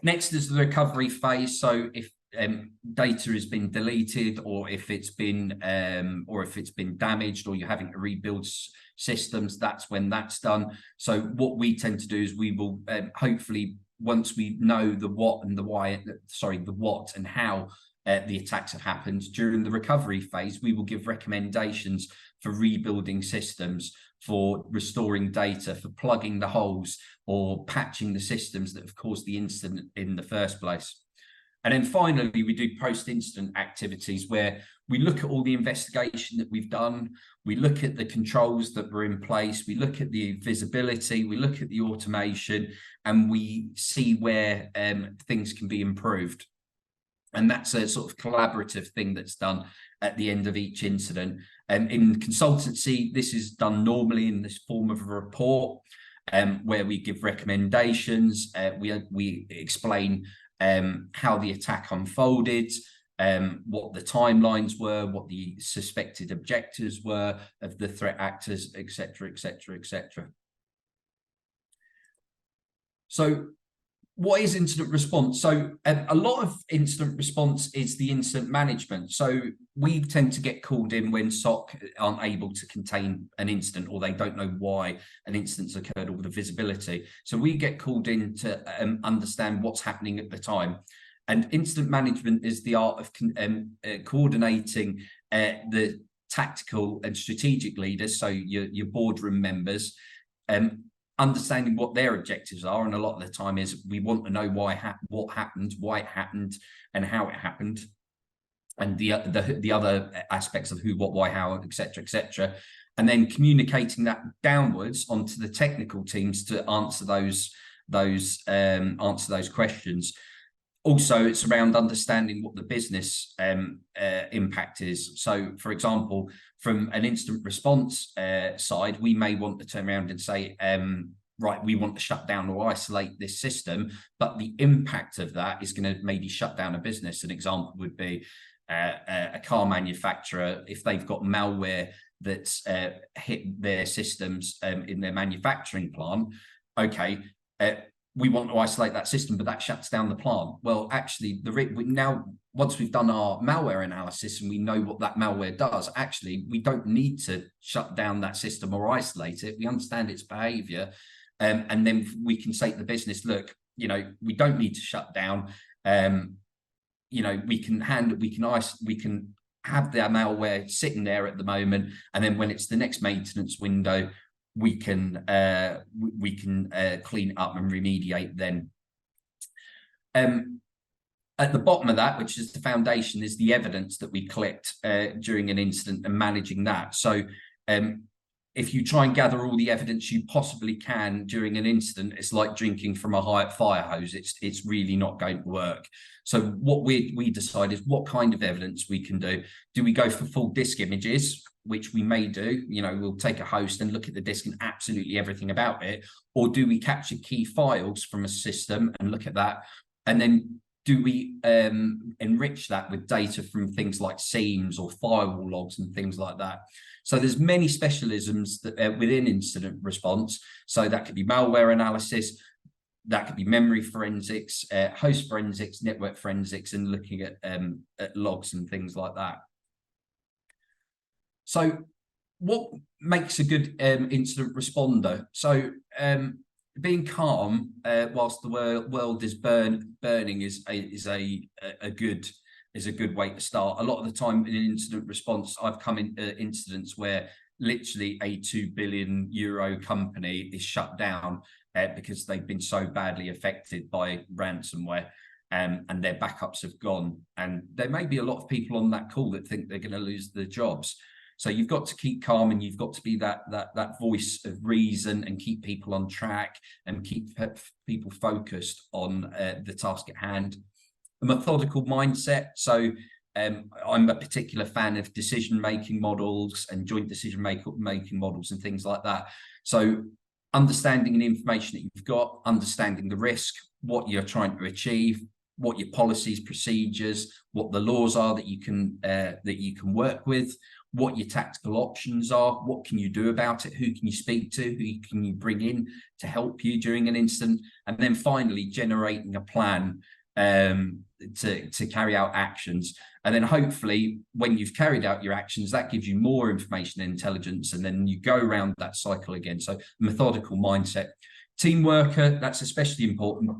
Next is the recovery phase. So if data has been deleted, or if it's been damaged, or you're having to rebuild systems, that's when that's done. So what we tend to do is we will hopefully, once we know the what and the why, the what and how the attacks have happened, during the recovery phase, we will give recommendations for rebuilding systems, for restoring data, for plugging the holes, or patching the systems that have caused the incident in the first place. And then finally, we do post-incident activities where we look at all the investigation that we've done, we look at the controls that were in place, we look at the visibility, we look at the automation, and we see where things can be improved. And that's a sort of collaborative thing that's done at the end of each incident. In consultancy, this is done normally in this form of a report, where we give recommendations, we explain how the attack unfolded, what the timelines were, what the suspected objectives were of the threat actors, etc., etc., etc. So what is incident response? So a lot of incident response is the incident management. So we tend to get called in when SOC aren't able to contain an incident, or they don't know why an incident's occurred, or the visibility. So we get called in to understand what's happening at the time. And incident management is the art of coordinating the tactical and strategic leaders, so your boardroom members, understanding what their objectives are. And a lot of the time is we want to know what happened, why it happened, and how it happened, and the other aspects of who, what, why, how, etc., etc. And then communicating that downwards onto the technical teams to answer those questions. Also, it's around understanding what the business impact is. So, for example, from an incident response side, we may want to turn around and say, right, we want to shut down or isolate this system, but the impact of that is going to maybe shut down a business. An example would be a car manufacturer, if they've got malware that's hit their systems in their manufacturing plant. Okay, we want to isolate that system, but that shuts down the plant. Well, actually, now once we've done our malware analysis and we know what that malware does, actually, we don't need to shut down that system or isolate it. We understand its behavior, and then we can say to the business, look, we don't need to shut down. We can have the malware sitting there at the moment, and then when it's the next maintenance window, we can clean up and remediate then. At the bottom of that, which is the foundation, is the evidence that we collect during an incident and managing that. So if you try and gather all the evidence you possibly can during an incident, it's like drinking from a fire hose. It's really not going to work. So what we decide is what kind of evidence we can do. Do we go for full disk images, which we may do? We'll take a host and look at the disk and absolutely everything about it. Or do we capture key files from a system and look at that? And then do we enrich that with data from things like SIEMs or firewall logs and things like that? So there's many specialisms that, within incident response. So that could be malware analysis, that could be memory forensics, host forensics, network forensics, and looking at logs and things like that. So what makes a good incident responder? So being calm whilst the world is burning is a good way to start. A lot of the time in incident response, I've come into incidents where literally a €2 billion company is shut down because they've been so badly affected by ransomware, and their backups have gone. And there may be a lot of people on that call that think they're going to lose their jobs. So you've got to keep calm, and you've got to be that voice of reason, and keep people on track and keep people focused on the task at hand. A methodical mindset. So I'm a particular fan of decision-making models and joint decision-making models and things like that. So understanding the information that you've got, understanding the risk, what you're trying to achieve, what your policies, procedures, what the laws are that you can work with, what your tactical options are, what can you do about it, who can you speak to, who can you bring in to help you during an incident, and then finally generating a plan to carry out actions. And then hopefully when you've carried out your actions, that gives you more information and intelligence, and then you go around that cycle again. So methodical mindset. Team worker, that's especially important.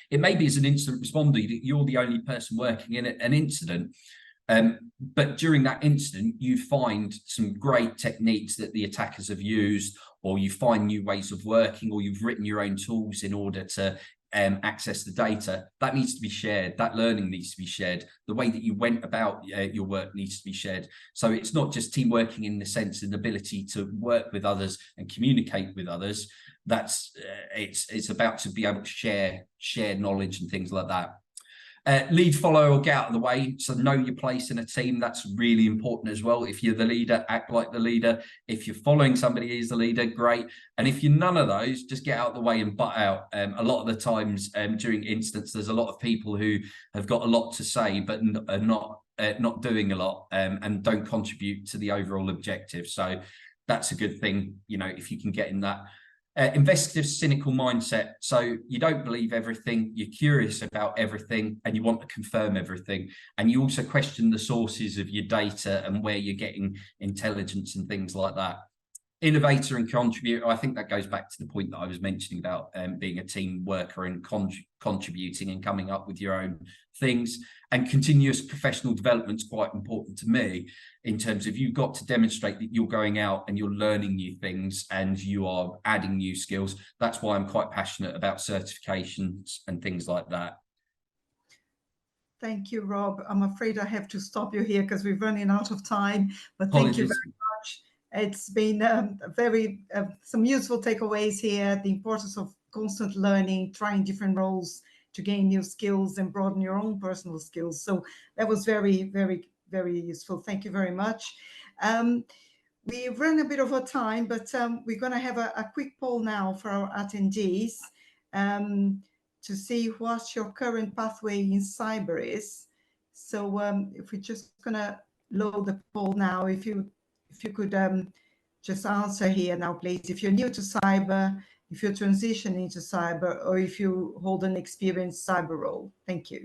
It may be as an incident responder that you're the only person working in an incident, but during that incident, you find some great techniques that the attackers have used, or you find new ways of working, or you've written your own tools in order to access the data, that needs to be shared. That learning needs to be shared. The way that you went about your work needs to be shared. So it's not just team working in the sense and ability to work with others and communicate with others. That's it's about to be able to share knowledge and things like that. Lead, follow, or get out of the way. So know your place in a team. That's really important as well. If you're the leader, act like the leader. If you're following somebody who's the leader, great. And if you're none of those, just get out of the way and butt out. A lot of the times during incidents, there's a lot of people who have got a lot to say, but are not doing a lot and don't contribute to the overall objective. So that's a good thing, you know, if you can get in that. Investigative, cynical mindset. So you don't believe everything, you're curious about everything, and you want to confirm everything. And you also question the sources of your data and where you're getting intelligence and things like that. Innovator and contributor. I think that goes back to the point that I was mentioning about being a team worker and contributing and coming up with your own things. And continuous professional development is quite important to me, in terms of you've got to demonstrate that you're going out and you're learning new things and you are adding new skills. That's why I'm quite passionate about certifications and things like that. Thank you, Rob. I'm afraid I have to stop you here because we're running out of time, but Apologies. Thank you very much. It's been some useful takeaways here, the importance of constant learning, trying different roles to gain new skills and broaden your own personal skills. So that was very, very, very useful. Thank you very much. We ran a bit over time, but we're going to have a quick poll now for our attendees to see what's your current pathway in Cyberis. So if we're just going to load the poll now, if you could just answer here now, please. If you're new to cyber, if you're transitioning into cyber, or if you hold an experienced cyber role. Thank you.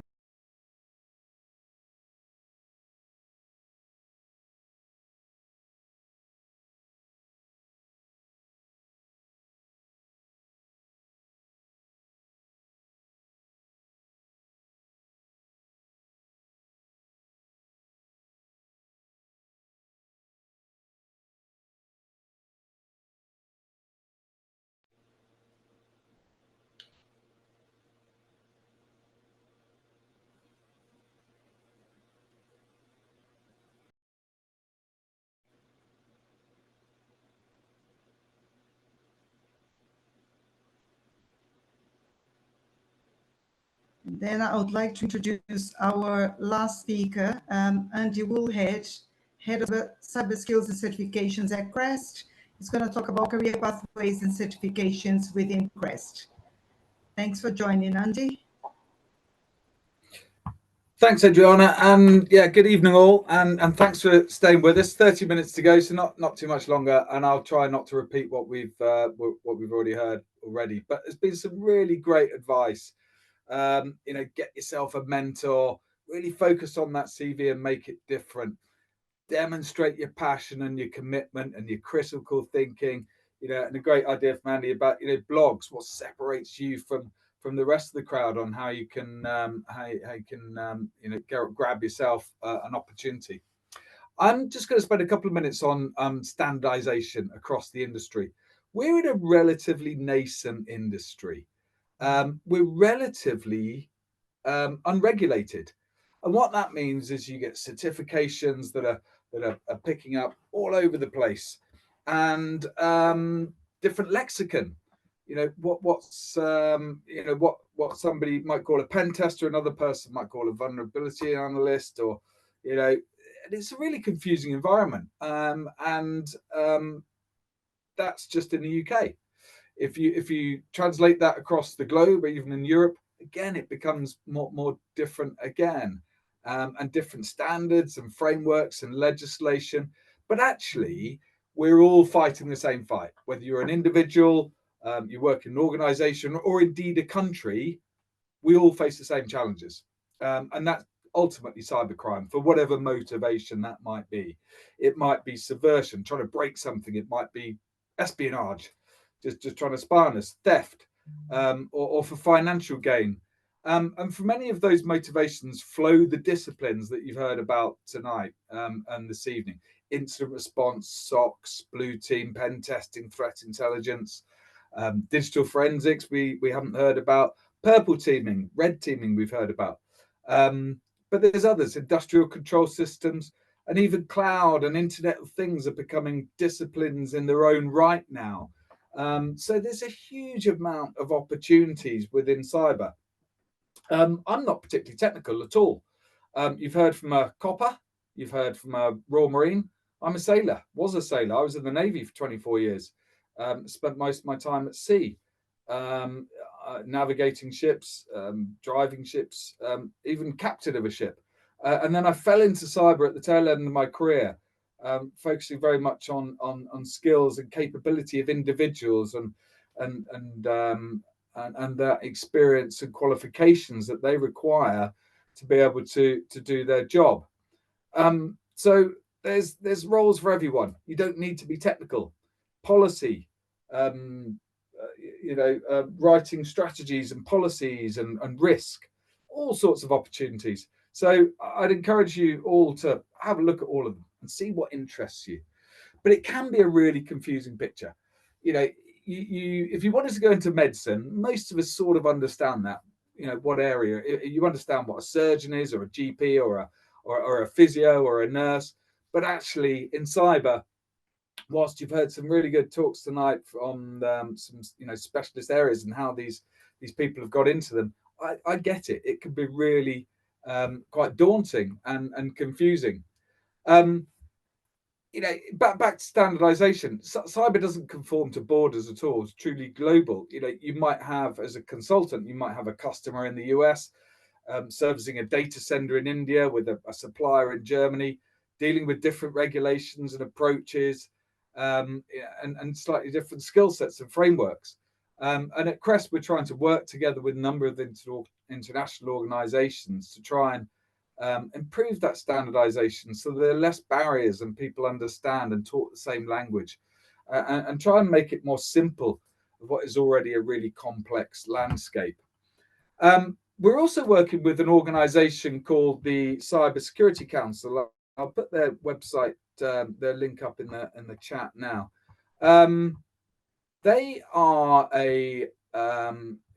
Then I would like to introduce our last speaker, Andy Woolhead, Head of Cyber Skills and Certifications at CREST. He's going to talk about career pathways and certifications within CREST. Thanks for joining, Andy. Thanks, Adriana, and yeah, good evening all, and thanks for staying with us. 30 minutes to go, so not too much longer, and I'll try not to repeat what we've already heard already. But there's been some really great advice. You know, get yourself a mentor, really focus on that CV and make it different. Demonstrate your passion and your commitment and your critical thinking. You know, and a great idea from Andy about, you know, blogs, what separates you from the rest of the crowd on how you can you know, grab yourself an opportunity. I'm just going to spend a couple of minutes on standardization across the industry. We're in a relatively nascent industry. We're relatively unregulated, and what that means is you get certifications that are picking up all over the place, and different lexicon. You know, what's you know, what somebody might call a pen tester, another person might call a vulnerability analyst, or, you know, it's a really confusing environment. That's just in the UK. If you translate that across the globe, or even in Europe, again, it becomes more different again, and different standards and frameworks and legislation. But actually, we're all fighting the same fight, whether you're an individual, you work in an organization, or indeed a country. We all face the same challenges, and that's ultimately cybercrime, for whatever motivation that might be. It might be subversion, trying to break something. It might be espionage, just trying to spy on us, theft, or for financial gain. And from many of those motivations flow the disciplines that you've heard about tonight and this evening: incident response, SOCs, blue team, pen testing, threat intelligence, digital forensics we haven't heard about, Purple teaming, red teaming we've heard about. But there's others, industrial control systems, and even cloud and Internet of Things are becoming disciplines in their own right now. So there's a huge amount of opportunities within cyber. I'm not particularly technical at all. You've heard from a copper, you've heard from a Royal Marine. I'm a sailor, was a sailor. I was in the Navy for 24 years, spent most of my time at sea, navigating ships, driving ships, even captain of a ship. And then I fell into cyber at the tail end of my career, focusing very much on skills and capability of individuals and that experience and qualifications that they require to be able to do their job. So there's roles for everyone. You don't need to be technical. Policy, writing strategies and policies and risk, all sorts of opportunities. So I'd encourage you all to have a look at all of them and see what interests you. But it can be a really confusing picture. If you wanted to go into medicine, most of us sort of understand that, what area. You understand what a surgeon is, or a GP, or a physio, or a nurse. But actually, in cyber, whilst you've heard some really good talks tonight on some specialist areas and how these people have got into them, I get it. It can be really quite daunting and confusing. Back to standardization. Cyber doesn't conform to borders at all. It's truly global. You might have, as a consultant, you might have a customer in the US, servicing a data center in India with a supplier in Germany, dealing with different regulations and approaches, and slightly different skill sets and frameworks. And at CREST, we're trying to work together with a number of international organizations to try and improve that standardization so there are less barriers and people understand and talk the same language, and try and make it more simple of what is already a really complex landscape. We're also working with an organization called the Cybersecurity Council. I'll put their website, their link up in the chat now. They are a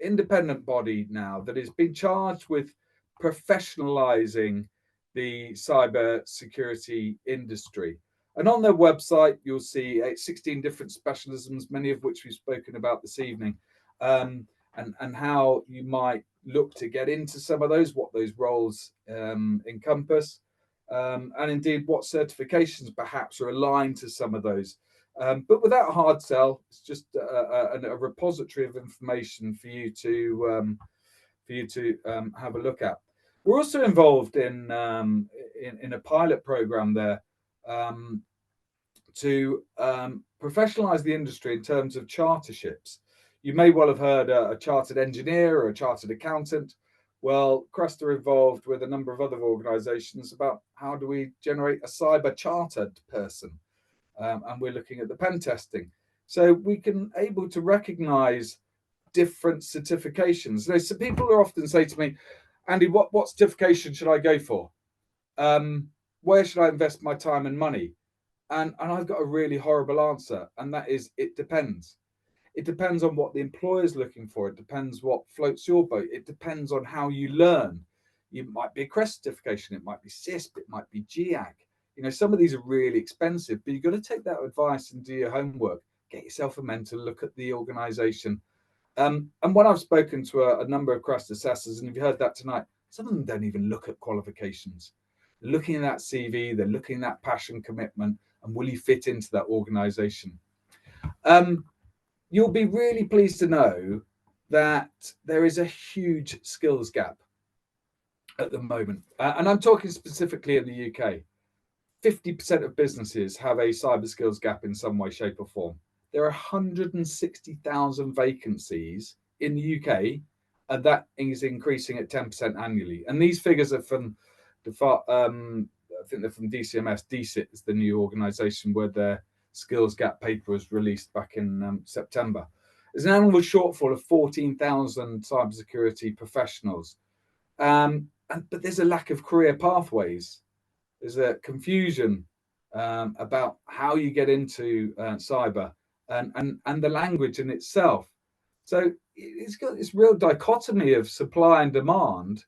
independent body now that has been charged with professionalizing the cyber security industry. And on their website, you'll see 16 different specialisms, many of which we've spoken about this evening, and how you might look to get into some of those, what those roles encompass, and indeed what certifications perhaps are aligned to some of those. But without a hard sell, it's just a repository of information for you to have a look at. We're also involved in a pilot program there to professionalize the industry in terms of charterships. You may well have heard a chartered engineer or a chartered accountant. Well, CREST are involved with a number of other organizations about how do we generate a cyber chartered person. And we're looking at the pen testing. So we can able to recognize different certifications. So people are often say to me, Andy, what certification should I go for? Where should I invest my time and money? And I've got a really horrible answer, and that is, it depends. It depends on what the employer is looking for. It depends what floats your boat. It depends on how you learn. It might be a CREST certification. It might be CISP. It might be GIAC. Some of these are really expensive, but you've got to take that advice and do your homework. Get yourself a mentor, look at the organization. And when I've spoken to a number of CREST assessors, and if you heard that tonight, some of them don't even look at qualifications. They're looking at that CV, they're looking at that passion, commitment, and will you fit into that organization? You'll be really pleased to know that there is a huge skills gap at the moment. And I'm talking specifically in the UK. 50% of businesses have a cyber skills gap in some way, shape, or form. There are 160,000 vacancies in the UK, and that is increasing at 10% annually. And these figures are from I think they're from DCMS. DCIT is the new organisation where their skills gap paper was released back in September. There's an annual shortfall of 14,000 cybersecurity professionals, but there's a lack of career pathways. There's a confusion about how you get into cyber and the language in itself. So, it's got this real dichotomy of supply and demand,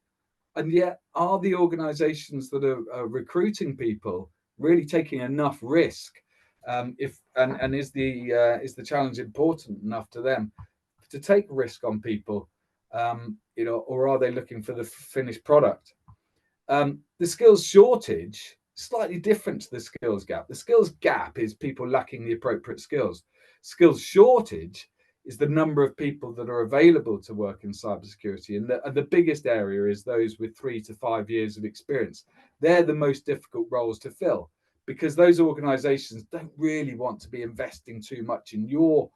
and yet are the organizations that are recruiting people really taking enough risk? Is the challenge important enough to them to take risk on people, or are they looking for the finished product? The skills shortage, slightly different to the skills gap. The skills gap is people lacking the appropriate skills. Skills shortage is the number of people that are available to work in cybersecurity. And the biggest area is those with 3 to 5 years of experience. They're the most difficult roles to fill, because those organizations don't really want to be investing too much in your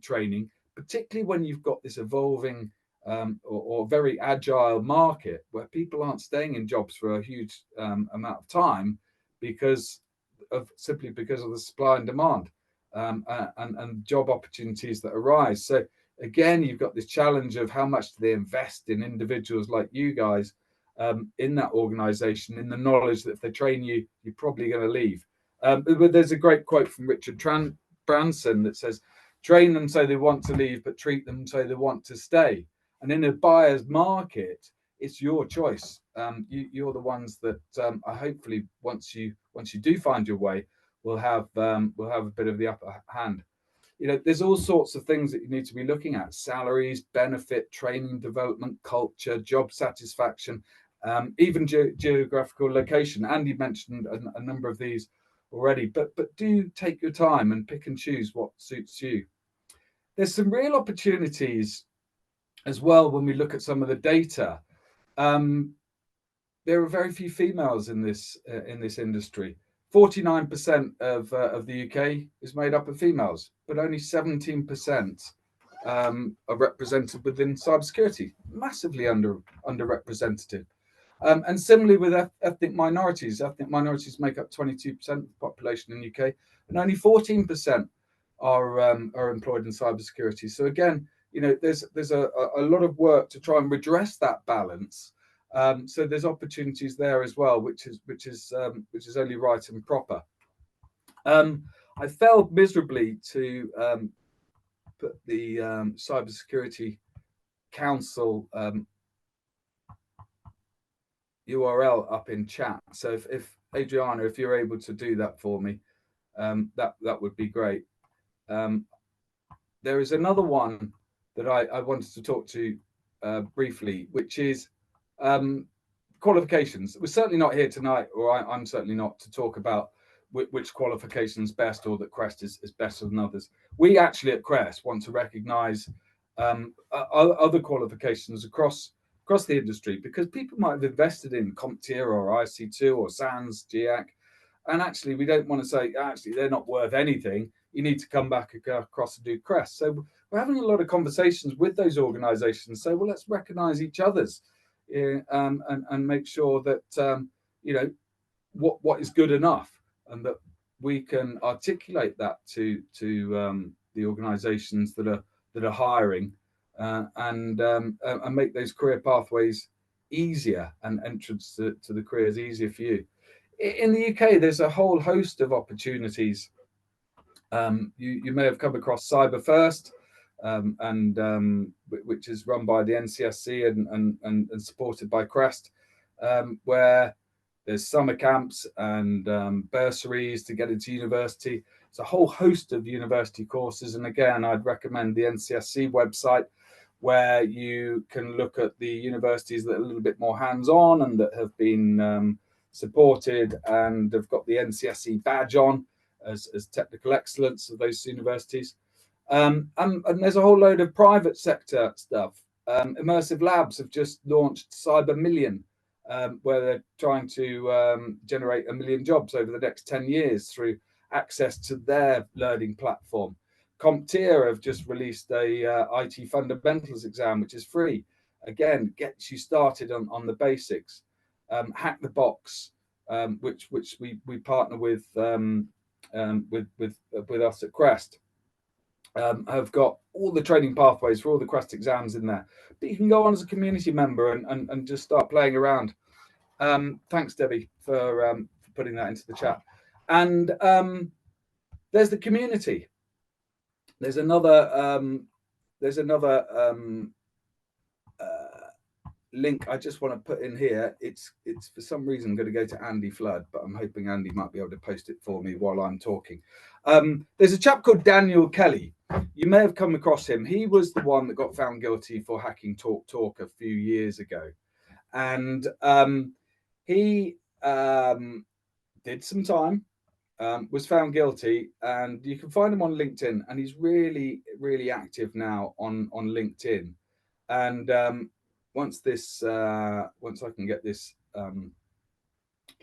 training, particularly when you've got this evolving or very agile market where people aren't staying in jobs for a huge amount of time simply because of the supply and demand and job opportunities that arise. So again, you've got this challenge of how much do they invest in individuals like you guys in that organization, in the knowledge that if they train you, you're probably going to leave. But there's a great quote from Richard Branson that says, train them so they want to leave, but treat them so they want to stay. And in a buyer's market, it's your choice. You're the ones that hopefully once you do find your way, will have a bit of the upper hand. There's all sorts of things that you need to be looking at: salaries, benefit, training, development, culture, job satisfaction, even geographical location. Andy mentioned a number of these already, but do take your time and pick and choose what suits you. There's some real opportunities as well when we look at some of the data. There are very few females in this industry. 49% of the UK is made up of females, but only 17% are represented within cybersecurity. Massively underrepresented. And similarly with ethnic minorities. Ethnic minorities make up 22% of the population in the UK, and only 14% are employed in cybersecurity. So again, there's a lot of work to try and redress that balance. So there's opportunities there as well, which is only right and proper. I failed miserably to put the Cybersecurity Council URL up in chat. So if Adriana, if you're able to do that for me, that would be great. There is another one that I wanted to talk to briefly, which is qualifications. We're certainly not here tonight, or I'm certainly not, to talk about which qualifications best, or that CREST is better than others. We actually at CREST want to recognise other qualifications across the industry, because people might have invested in CompTIA or IC2 or SANS, GIAC, and actually we don't want to say actually they're not worth anything. You need to come back across and do CREST. So we're having a lot of conversations with those organisations. So well, let's recognise each other's and make sure that what is good enough, and that we can articulate that to the organisations that are hiring, and make those career pathways easier and entrance to the careers easier for you. In the UK, there's a whole host of opportunities. You may have come across Cyber First, which is run by the NCSC and supported by CREST, where there's summer camps and bursaries to get into university. It's a whole host of university courses. And again, I'd recommend the NCSC website, where you can look at the universities that are a little bit more hands-on and that have been supported and have got the NCSC badge on as technical excellence of those universities. And there's a whole load of private sector stuff. Immersive Labs have just launched Cyber Million, where they're trying to generate 1 million jobs over the next 10 years through access to their learning platform. CompTIA have just released a IT fundamentals exam, which is free. Again, gets you started on the basics. Hack the Box, which we partner with us at CREST, have got all the training pathways for all the CREST exams in there. But you can go on as a community member and just start playing around. Thanks, Debbie, for putting that into the chat. And there's the community. There's another there's another link I just want to put in here. It's for some reason going to go to Andy Flood, but I'm hoping Andy might be able to post it for me while I'm talking. There's a chap called Daniel Kelly. You may have come across him. He was the one that got found guilty for hacking TalkTalk a few years ago, and he did some time, was found guilty, and you can find him on LinkedIn, and he's really, really active now on LinkedIn. And once I can get this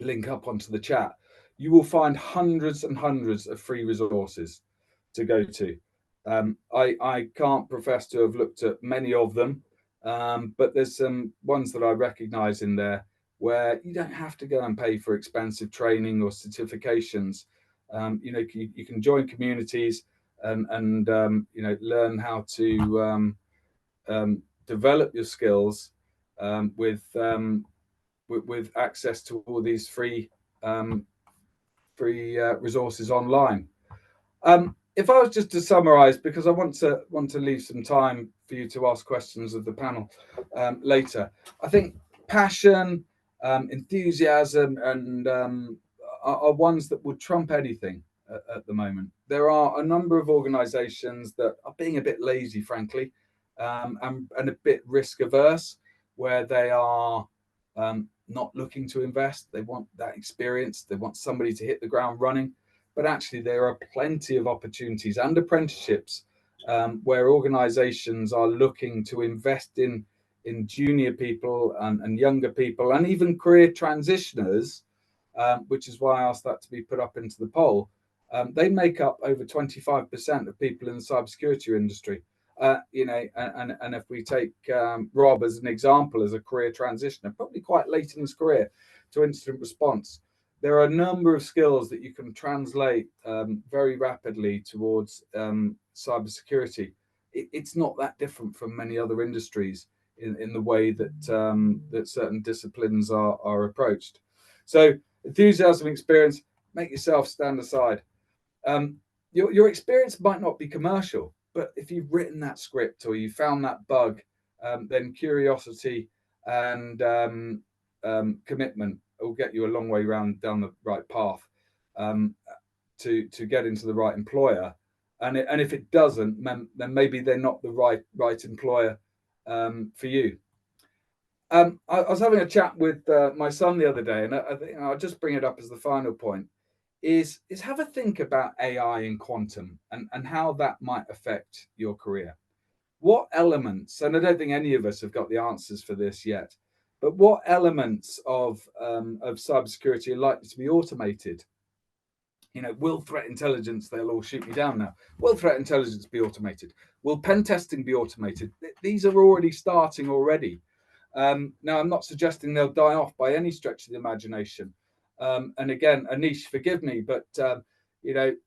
link up onto the chat, you will find hundreds and hundreds of free resources to go to. I can't profess to have looked at many of them, but there's some ones that I recognize in there where you don't have to go and pay for expensive training or certifications. You can join communities and learn how to develop your skills with access to all these free resources online. If I was just to summarize, because I want to leave some time for you to ask questions of the panel later, I think passion, enthusiasm, and are ones that would trump anything at the moment. There are a number of organizations that are being a bit lazy, frankly, and a bit risk averse, where they are not looking to invest. They want that experience. They want somebody to hit the ground running. But actually, there are plenty of opportunities and apprenticeships where organizations are looking to invest in junior people and younger people, and even career transitioners, which is why I asked that to be put up into the poll. They make up over 25% of people in the cybersecurity industry. And if we take Rob as an example, as a career transitioner, probably quite late in his career, to incident response, there are a number of skills that you can translate very rapidly towards cybersecurity. It's not that different from many other industries in the way that that certain disciplines are approached. So enthusiasm, experience, make yourself stand aside. Your experience might not be commercial, but if you've written that script or you found that bug, then curiosity and commitment will get you a long way down the right path to get into the right employer. And if it doesn't, then maybe they're not the right employer for you. I was having a chat with my son the other day, and I think I'll just bring it up as the final point. Is have a think about AI and quantum and how that might affect your career. What elements, and I don't think any of us have got the answers for this yet, but what elements of cybersecurity are likely to be automated? Will threat intelligence, they'll all shoot me down now. Will threat intelligence be automated? Will pen testing be automated? These are already starting already. Now, I'm not suggesting they'll die off by any stretch of the imagination. And again, Aneesh, forgive me, but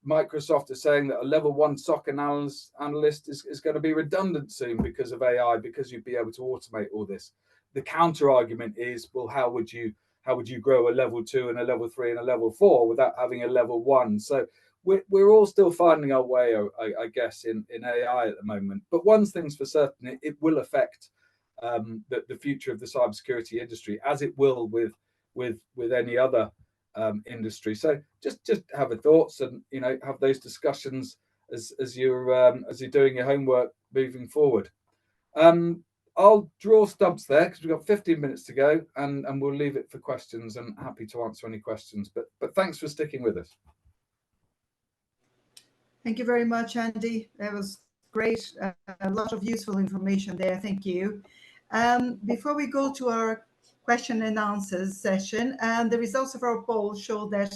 Microsoft is saying that a level 1 SOC analyst is going to be redundant soon because of AI, because you'd be able to automate all this. The counter argument is, well, how would you grow a level 2 and a level 3 and a level 4 without having a level 1? So we're all still finding our way, I guess, in AI at the moment. But one thing's for certain, it will affect the future of the cybersecurity industry, as it will with any other industry. So just have a thoughts and have those discussions as you're doing your homework moving forward. I'll draw stumps there because we've got 15 minutes to go, and we'll leave it for questions, and happy to answer any questions. But thanks for sticking with us. Thank you very much, Andy. That was great. A lot of useful information there. Thank you. Before we go to our question and answers session, the results of our poll show that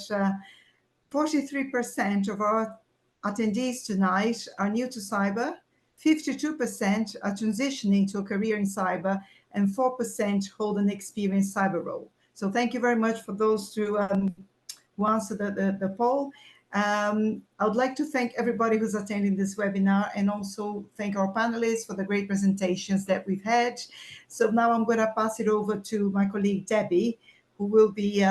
43% of our attendees tonight are new to cyber, 52% are transitioning to a career in cyber, and 4% hold an experienced cyber role. So thank you very much for those who answered the poll. I would like to thank everybody who's attending this webinar, and also thank our panelists for the great presentations that we've had. So now I'm going to pass it over to my colleague Debbie, who will be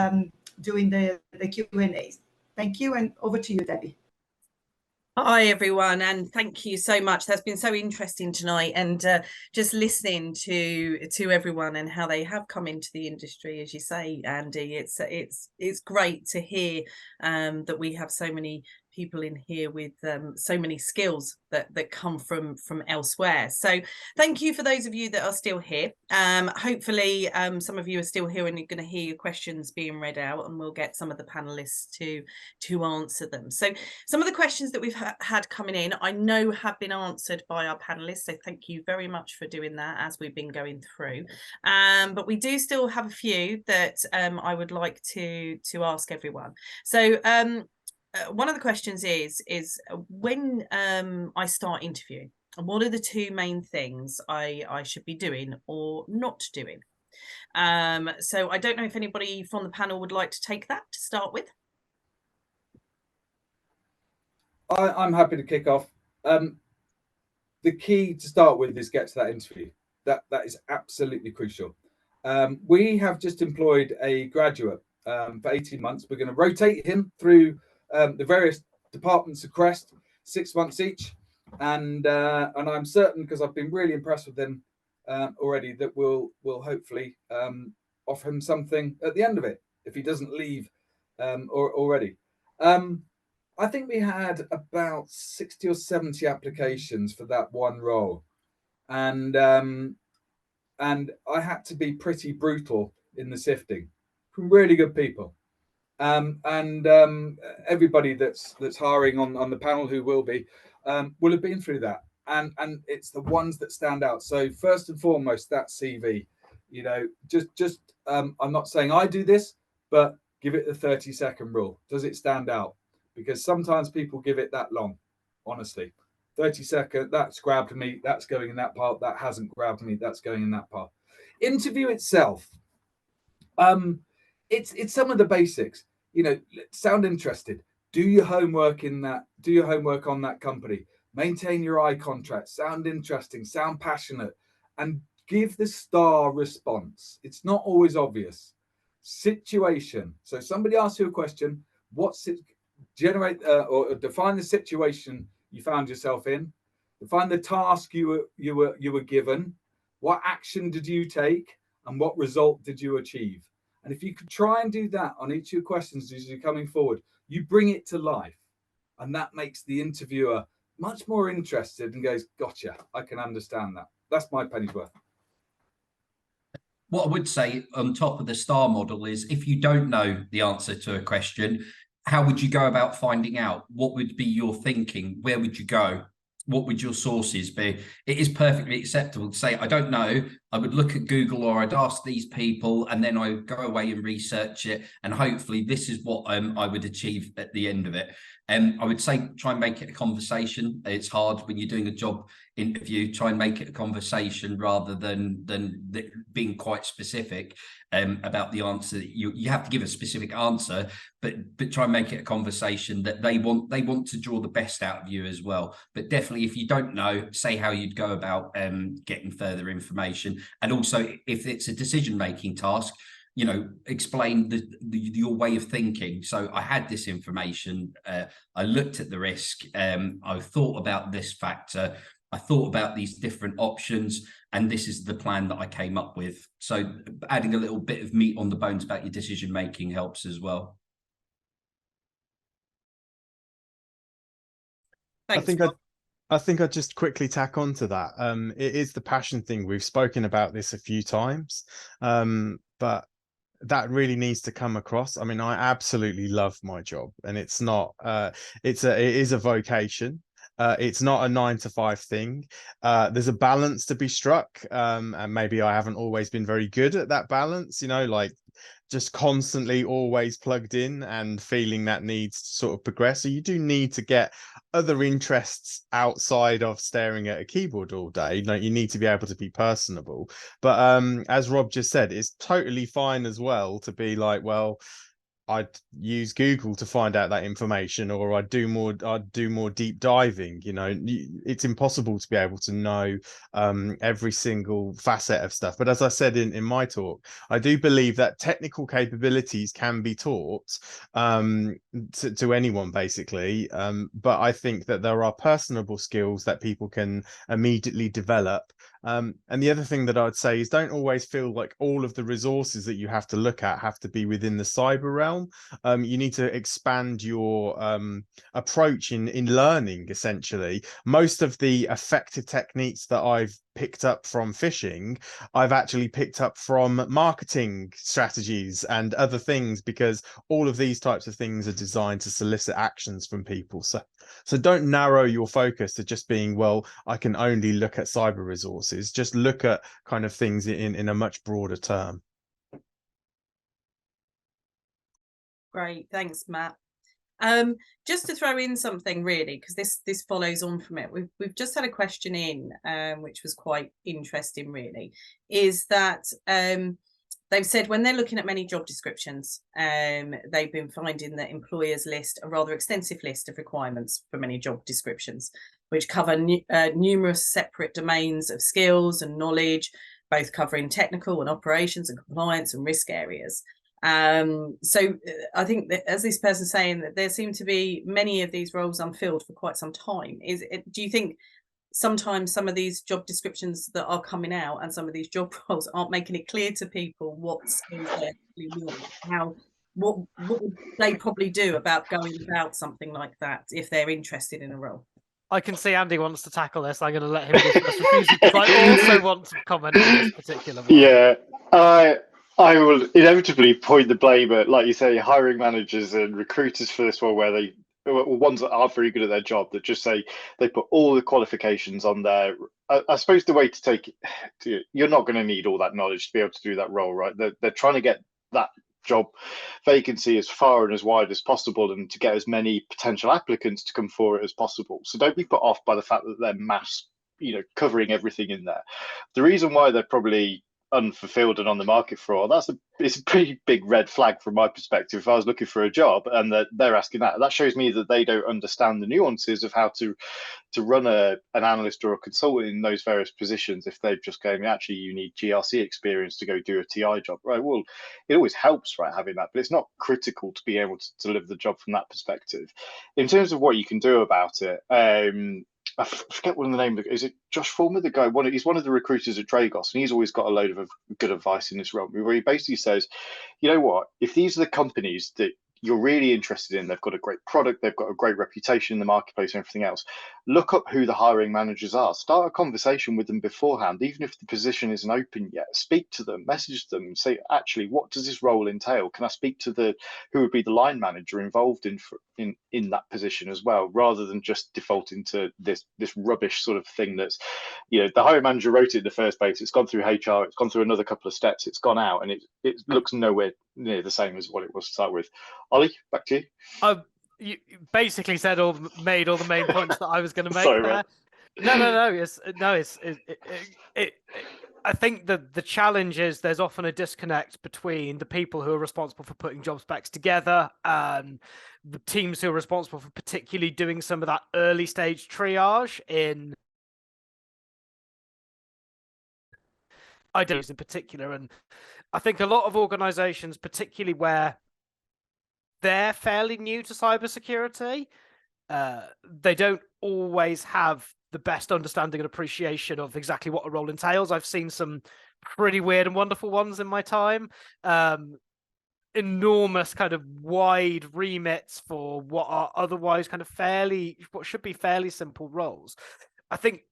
doing the Q&A. Thank you, and over to you, Debbie. Hi everyone, and thank you so much. That's been so interesting tonight, and just listening to everyone and how they have come into the industry, as you say, Andy. It's great to hear that we have so many people in here with so many skills that come from elsewhere. So thank you for those of you that are still here. Hopefully some of you are still here and you're going to hear your questions being read out, and we'll get some of the panelists to answer them. So some of the questions that we've had coming in, I know have been answered by our panelists, so thank you very much for doing that as we've been going through. But we do still have a few that I would like to ask everyone. So one of the questions is when I start interviewing, what are the two main things I should be doing or not doing? So I don't know if anybody from the panel would like to take that to start with. I'm happy to kick off. The key to start with is get to that interview. That is absolutely crucial. We have just employed a graduate for 18 months. We're going to rotate him through the various departments of CREST, 6 months each, and I'm certain, because I've been really impressed with him already, that we'll hopefully offer him something at the end of it if he doesn't leave already. I think we had about 60 or 70 applications for that one role, and I had to be pretty brutal in the sifting from really good people. Everybody that's hiring on the panel who will have been through that, and it's the ones that stand out. So first and foremost, that CV, just I'm not saying I do this, but give it the 30-second rule. Does it stand out? Because sometimes people give it that long. Honestly, 30 seconds, that's grabbed me, that's going in that part, that hasn't grabbed me, that's going in that part. Interview itself, it's some of the basics. Sound interested, do your homework on that company, maintain your eye contact, sound interesting, sound passionate, and give the star response. It's not always obvious. Situation, so somebody asks you a question, generate or define the situation you found yourself in, define the task you were given, what action did you take, and what result did you achieve. And if you could try and do that on each of your questions as you're coming forward, you bring it to life, and that makes the interviewer much more interested and goes, gotcha, I can understand that. That's my penny's worth. What I would say on top of the STAR model is, if you don't know the answer to a question, how would you go about finding out? What would be your thinking? Where would you go? What would your sources be? It is perfectly acceptable to say, I don't know. I would look at Google, or I'd ask these people, and then I would go away and research it. And hopefully this is what I would achieve at the end of it. I would say try and make it a conversation. It's hard when you're doing a job interview. Try and make it a conversation rather than being quite specific about the answer. You have to give a specific answer, but try and make it a conversation that they want to draw the best out of you as well. But definitely, if you don't know, say how you'd go about getting further information. And also, if it's a decision-making task, explain your way of thinking. So I had this information, I looked at the risk, I thought about this factor, I thought about these different options, and this is the plan that I came up with. So adding a little bit of meat on the bones about your decision making helps as well. Thanks, I think I'd just quickly tack on to that. It is the passion thing. We've spoken about this a few times, but that really needs to come across. I mean, I absolutely love my job, and it's not it is a vocation. It's not a 9-to-5 thing. There's a balance to be struck, and maybe I haven't always been very good at that balance, like just constantly always plugged in and feeling that needs to sort of progress. So you do need to get other interests outside of staring at a keyboard all day. You need to be able to be personable. But as Rob just said, it's totally fine as well to be like, well, I'd use Google to find out that information, or I'd do more deep diving. You know, it's impossible to be able to know every single facet of stuff. But as I said in my talk, I do believe that technical capabilities can be taught to anyone, basically. But I think that there are personable skills that people can immediately develop. And the other thing that I'd say is, don't always feel like all of the resources that you have to look at have to be within the cyber realm. You need to expand your approach in learning. Essentially, most of the effective techniques that I've picked up from phishing, I've actually picked up from marketing strategies and other things, because all of these types of things are designed to solicit actions from people. So don't narrow your focus to just being, well, I can only look at cyber resources. Just look at kind of things in a much broader term. Great, thanks, Matt. Just to throw in something really, because this follows on from it. We've just had a question in, which was quite interesting really, is that they've said when they're looking at many job descriptions, they've been finding that employers list a rather extensive list of requirements for many job descriptions, which cover numerous separate domains of skills and knowledge, both covering technical and operations and compliance and risk areas. So I think that, as this person's saying, that there seem to be many of these roles unfilled for quite some time. Do you think sometimes some of these job descriptions that are coming out and some of these job roles aren't making it clear to people what skills they actually want? What would they probably do about going about something like that if they're interested in a role? I can see Andy wants to tackle this. I'm going to let him go first, refusing, because I also want to comment on this particular one. Yeah, I will inevitably point the blame at, like you say, hiring managers and recruiters for this one, where they, ones that aren't very good at their job, that just say they put all the qualifications on there. I suppose the way to take it, you're not going to need all that knowledge to be able to do that role, right? They're trying to get that job vacancy as far and as wide as possible, and to get as many potential applicants to come for it as possible. So don't be put off by the fact that they're mass, covering everything in there. The reason why they're probably unfulfilled and on the market for all, it's a pretty big red flag from my perspective. If I was looking for a job and they're asking that shows me that they don't understand the nuances of how to run an analyst or a consultant in those various positions. If they've just going, actually you need GRC experience to go do a TI job, right? Well, it always helps, right, having that, but it's not critical to be able to deliver the job from that perspective. In terms of what you can do about it, I forget what the name is. It Josh Fulmer, the guy? He's one of the recruiters at Dragos, and he's always got a load of good advice in this realm, where he basically says, you know what, if these are the companies that you're really interested in, they've got a great product, they've got a great reputation in the marketplace and everything else, look up who the hiring managers are. Start a conversation with them beforehand, even if the position isn't open yet. Speak to them, message them, say, actually, what does this role entail? Can I speak to who would be the line manager involved in that position as well, rather than just defaulting to this rubbish sort of thing that's, the hiring manager wrote it in the first place, it's gone through HR, it's gone through another couple of steps, it's gone out, and it looks nowhere near the same as what it was to start with. Ollie, back to you. You basically made all the main points that I was going to make. Sorry, there. No. I think that the challenge is there's often a disconnect between the people who are responsible for putting job specs together and the teams who are responsible for particularly doing some of that early stage triage in ideas in particular. And I think a lot of organizations, particularly where they're fairly new to cybersecurity, they don't always have the best understanding and appreciation of exactly what a role entails. I've seen some pretty weird and wonderful ones in my time. Enormous kind of wide remits for what are otherwise kind of what should be fairly simple roles. I think,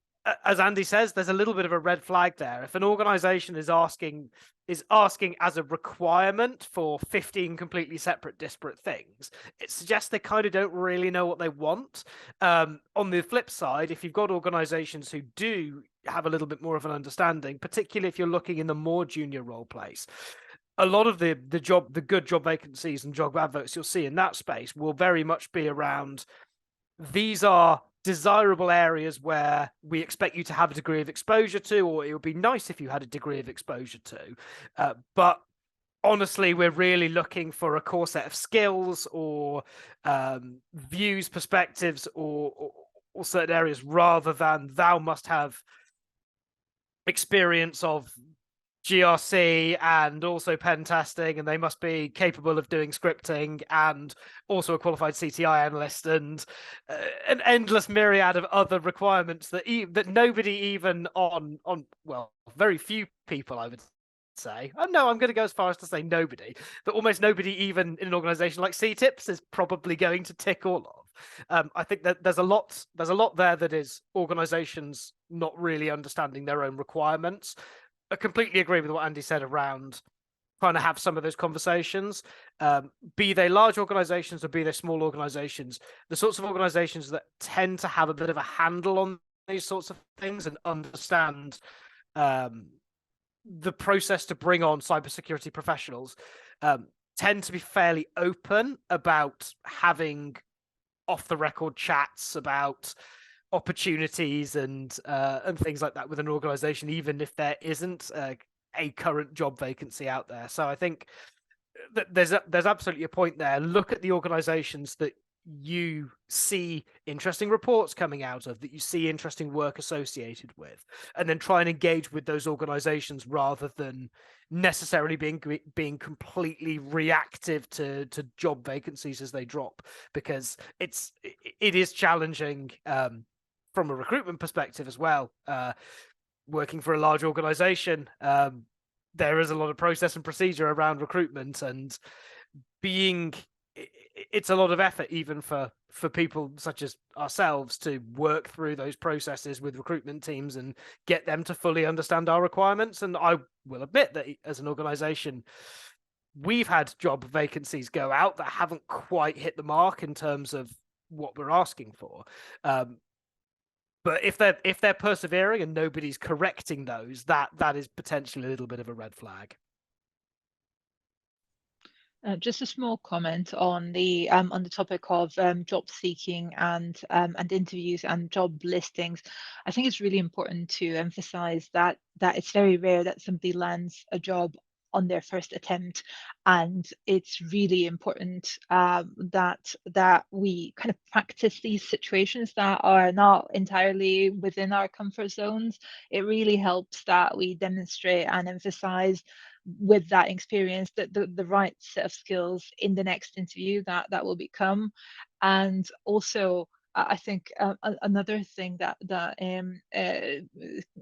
as Andy says, there's a little bit of a red flag there. If an organization is asking as a requirement for 15 completely separate, disparate things, it suggests they kind of don't really know what they want. On the flip side, if you've got organizations who do have a little bit more of an understanding, particularly if you're looking in the more junior role place, a lot of the good job vacancies and job adverts you'll see in that space will very much be around, these are desirable areas where we expect you to have a degree of exposure to, or it would be nice if you had a degree of exposure to, but honestly, we're really looking for a core set of skills or views, perspectives, or certain areas, rather than thou must have experience of GRC and also pen testing, and they must be capable of doing scripting and also a qualified CTI analyst, and an endless myriad of other requirements that that nobody, even on well, very few people, I would say. Oh no, I'm going to go as far as to say nobody, that almost nobody, even in an organization like CTIPS, is probably going to tick all of. I think that there's a lot there that is organizations not really understanding their own requirements. I completely agree with what Andy said around trying to have some of those conversations, be they large organizations or be they small organizations. The sorts of organizations that tend to have a bit of a handle on these sorts of things and understand the process to bring on cybersecurity professionals tend to be fairly open about having off-the-record chats about opportunities and things like that with an organization, even if there isn't a current job vacancy out there. So I think that there's absolutely a point there. Look at the organizations that you see interesting reports coming out of, that you see interesting work associated with, and then try and engage with those organizations rather than necessarily being completely reactive to job vacancies as they drop, because it is challenging from a recruitment perspective as well. Working for a large organization, there is a lot of process and procedure around recruitment, and it's a lot of effort even for people such as ourselves to work through those processes with recruitment teams and get them to fully understand our requirements. And I will admit that as an organization, we've had job vacancies go out that haven't quite hit the mark in terms of what we're asking for. But if they're persevering and nobody's correcting those, that is potentially a little bit of a red flag. Just a small comment on the topic of job seeking and interviews and job listings. I think it's really important to emphasize that it's very rare that somebody lands a job on their first attempt, and it's really important that we kind of practice these situations that are not entirely within our comfort zones. It really helps that we demonstrate and emphasize with that experience that the right set of skills in the next interview that will become. And also I think another thing that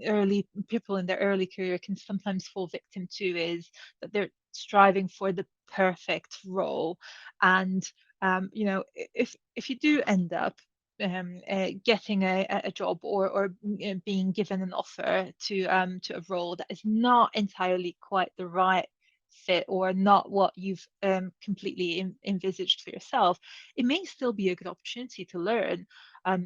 early people in their early career can sometimes fall victim to is that they're striving for the perfect role. And you know, if you do end up getting a job or being given an offer to a role that is not entirely quite the right fit or not what you've completely envisaged for yourself, it may still be a good opportunity to learn.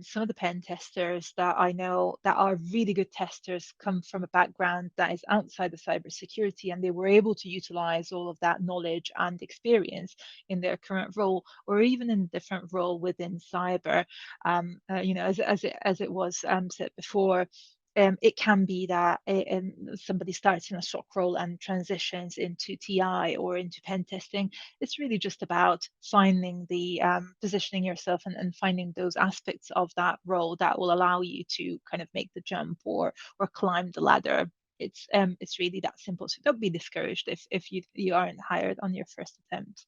Some of the pen testers that I know that are really good testers come from a background that is outside the cybersecurity, and they were able to utilize all of that knowledge and experience in their current role, or even in a different role within cyber. You know, as it was said before, it can be that somebody starts in a SOC role and transitions into TI or into pen testing. It's really just about finding the positioning yourself and finding those aspects of that role that will allow you to kind of make the jump or climb the ladder. It's really that simple. So don't be discouraged if you aren't hired on your first attempt.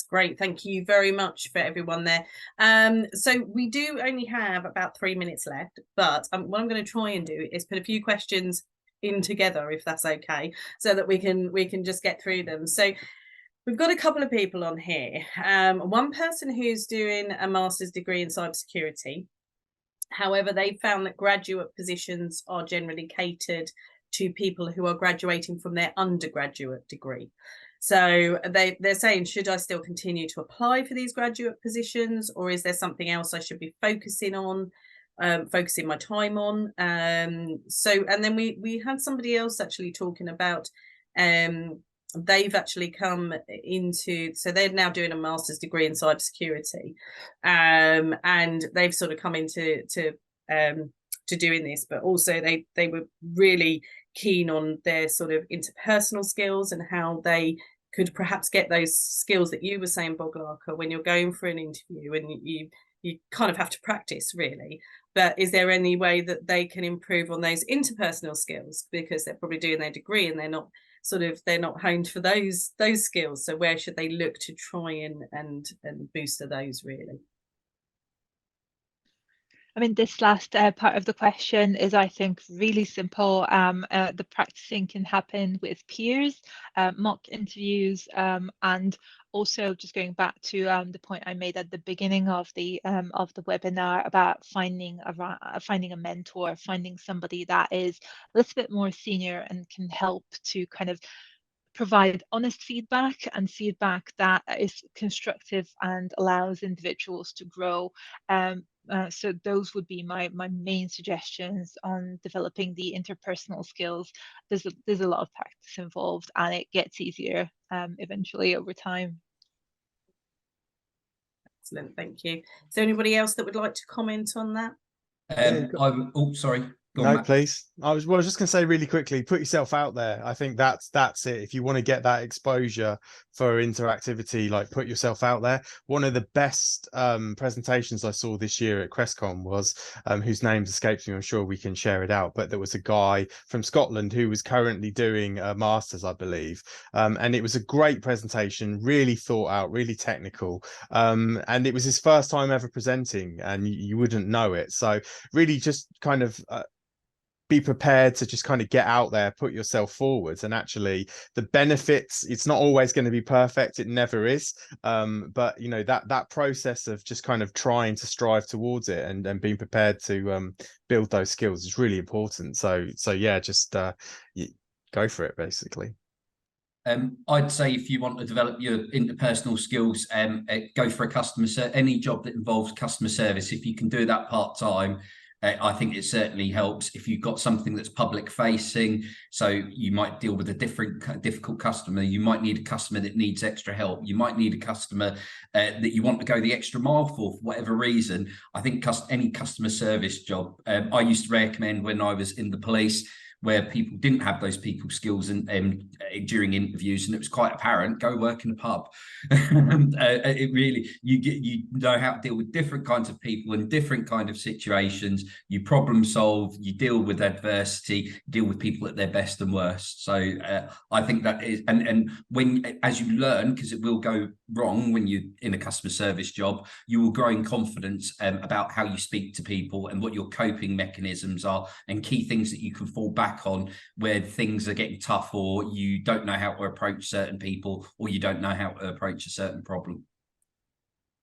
Great, thank you very much for everyone there. So we do only have about 3 minutes left, but what I'm going to try and do is put a few questions in together, if that's okay, so that we can just get through them. So we've got a couple of people on here. One person who's doing a master's degree in cybersecurity. However, they found that graduate positions are generally catered to people who are graduating from their undergraduate degree. So they're saying, should I still continue to apply for these graduate positions, or is there something else I should be focusing on, focusing my time on? So, and then we had somebody else actually talking about, they've actually come into, so they're now doing a master's degree in cybersecurity, and they've sort of come into to doing this, but also they were really keen on their sort of interpersonal skills and how they could perhaps get those skills that you were saying, Boglarka, when you're going for an interview and you kind of have to practice, really. But is there any way that they can improve on those interpersonal skills, because they're probably doing their degree and they're not honed for those skills? So where should they look to try and booster those, really? I mean, this last part of the question is, I think, really simple. The practicing can happen with peers, mock interviews, and also just going back to the point I made at the beginning of the webinar about finding a mentor, finding somebody that is a little bit more senior and can help to kind of provide honest feedback and feedback that is constructive and allows individuals to grow. So those would be my main suggestions on developing the interpersonal skills. There's a lot of practice involved, and it gets easier eventually over time. Excellent, thank you. Is there anybody else that would like to comment on that? Oh, sorry. Go on, No, Matt. please. I was just going to say really quickly, put yourself out there. I think that's it. If you want to get that exposure for interactivity, like, put yourself out there. One of the best presentations I saw this year at CRESTCon was, whose name escapes me, I'm sure we can share it out, but there was a guy from Scotland who was currently doing a master's, I believe. And it was a great presentation, really thought out, really technical. And it was his first time ever presenting, and you wouldn't know it. So really just kind of be prepared to just kind of get out there, put yourself forwards, and actually the benefits, it's not always going to be perfect, it never is, but you know, that process of just kind of trying to strive towards it and being prepared to build those skills is really important. So yeah, just go for it, basically. I'd say if you want to develop your interpersonal skills, go for any job that involves customer service. If you can do that part-time, I think it certainly helps. If you've got something that's public facing, so you might deal with a difficult customer, you might need a customer that needs extra help, you might need a customer that you want to go the extra mile for whatever reason. I think any customer service job, I used to recommend when I was in the police, where people didn't have those people skills and during interviews, and it was quite apparent, go work in a pub. It really, you know how to deal with different kinds of people in different kind of situations. You problem solve, you deal with adversity, deal with people at their best and worst. So I think that is, and when, as you learn, because it will go wrong when you're in a customer service job, you will grow in confidence about how you speak to people and what your coping mechanisms are, and key things that you can fall back on where things are getting tough, or you don't know how to approach certain people, or you don't know how to approach a certain problem.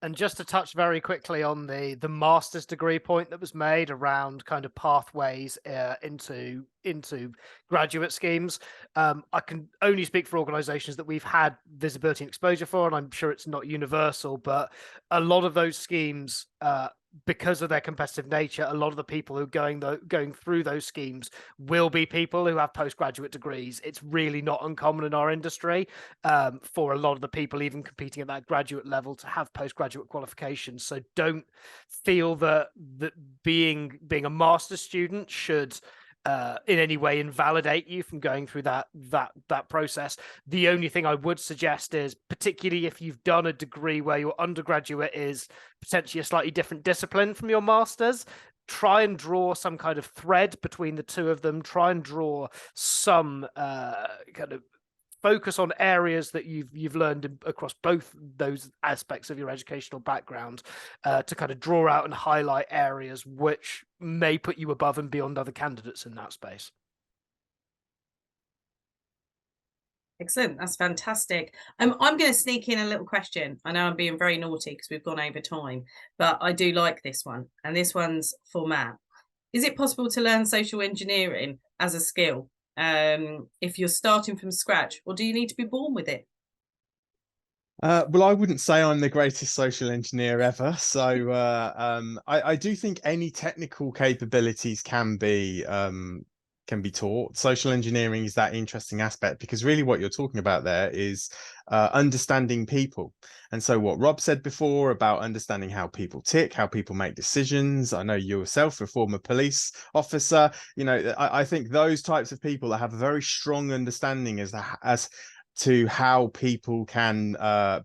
And just to touch very quickly on the master's degree point that was made around kind of pathways into graduate schemes, I can only speak for organizations that we've had visibility and exposure for, and I'm sure it's not universal, but a lot of those schemes, because of their competitive nature, a lot of the people who are going through those schemes will be people who have postgraduate degrees. It's really not uncommon in our industry for a lot of the people even competing at that graduate level to have postgraduate qualifications. So don't feel that being a master's student should in any way invalidate you from going through that process. The only thing I would suggest is, particularly if you've done a degree where your undergraduate is potentially a slightly different discipline from your master's, try and draw some kind of thread between the two of them. Try and draw some kind of focus on areas that you've learned across both those aspects of your educational background, to kind of draw out and highlight areas which may put you above and beyond other candidates in that space. Excellent, that's fantastic. I'm going to sneak in a little question. I know I'm being very naughty because we've gone over time, but I do like this one, and this one's for Matt. Is it possible to learn social engineering as a skill if you're starting from scratch, or do you need to be born with it? Well, I wouldn't say I'm the greatest social engineer ever. So I do think any technical capabilities can be be taught. Social engineering is that interesting aspect, because really what you're talking about there is understanding people. And so what Rob said before about understanding how people tick, how people make decisions. I know you yourself, a former police officer, you know, I think those types of people that have a very strong understanding as to how people can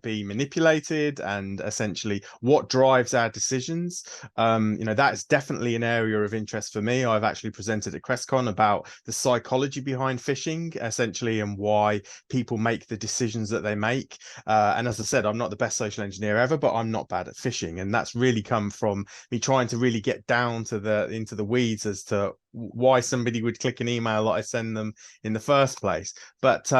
be manipulated and essentially what drives our decisions. You know, that is definitely an area of interest for me. I've actually presented at CRESTCon about the psychology behind phishing, essentially, and why people make the decisions that they make. And as I said, I'm not the best social engineer ever, but I'm not bad at phishing. And that's really come from me trying to really get down to into the weeds as to why somebody would click an email that I send them in the first place. But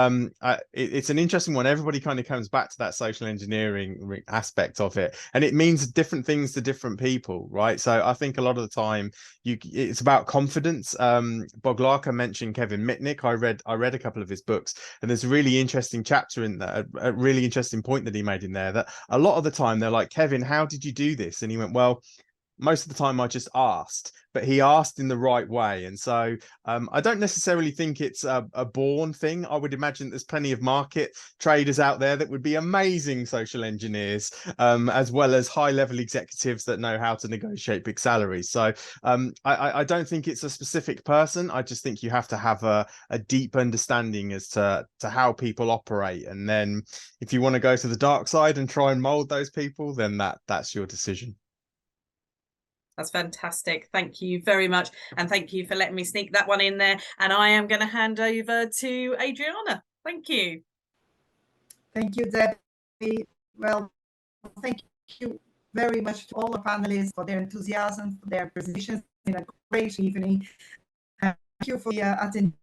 it's an interesting one. Everybody kind of comes back to that social engineering aspect of it, and it means different things to different people, right? So I think a lot of the time it's about confidence. Boglarka mentioned Kevin Mitnick. I read a couple of his books, and there's a really interesting chapter in there, a really interesting point that he made in there, that a lot of the time they're like, Kevin, how did you do this? And he went, well, most of the time I just asked, but he asked in the right way. And so I don't necessarily think it's a born thing. I would imagine there's plenty of market traders out there that would be amazing social engineers, as well as high level executives that know how to negotiate big salaries. So I don't think it's a specific person. I just think you have to have a deep understanding as to how people operate. And then if you want to go to the dark side and try and mold those people, then that's your decision. That's fantastic. Thank you very much. And thank you for letting me sneak that one in there. And I am going to hand over to Adriana. Thank you. Thank you, Debbie. Well, thank you very much to all our panelists for their enthusiasm, for their presentations. It's been a great evening. Thank you for attending.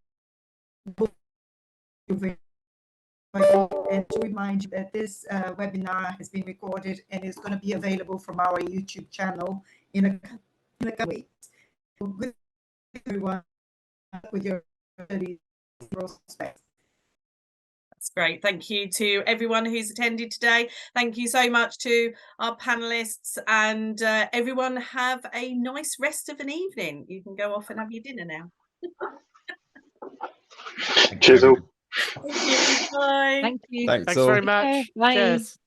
And to remind you that this webinar has been recorded and is going to be available from our YouTube channel in a couple weeks. Good everyone with your prospects. That's great. Thank you to everyone who's attended today. Thank you so much to our panelists, and everyone have a nice rest of an evening. You can go off and have your dinner now. Cheers all. Thank you. Bye. Thank you. Thanks Thanks very all. much. Bye. Cheers.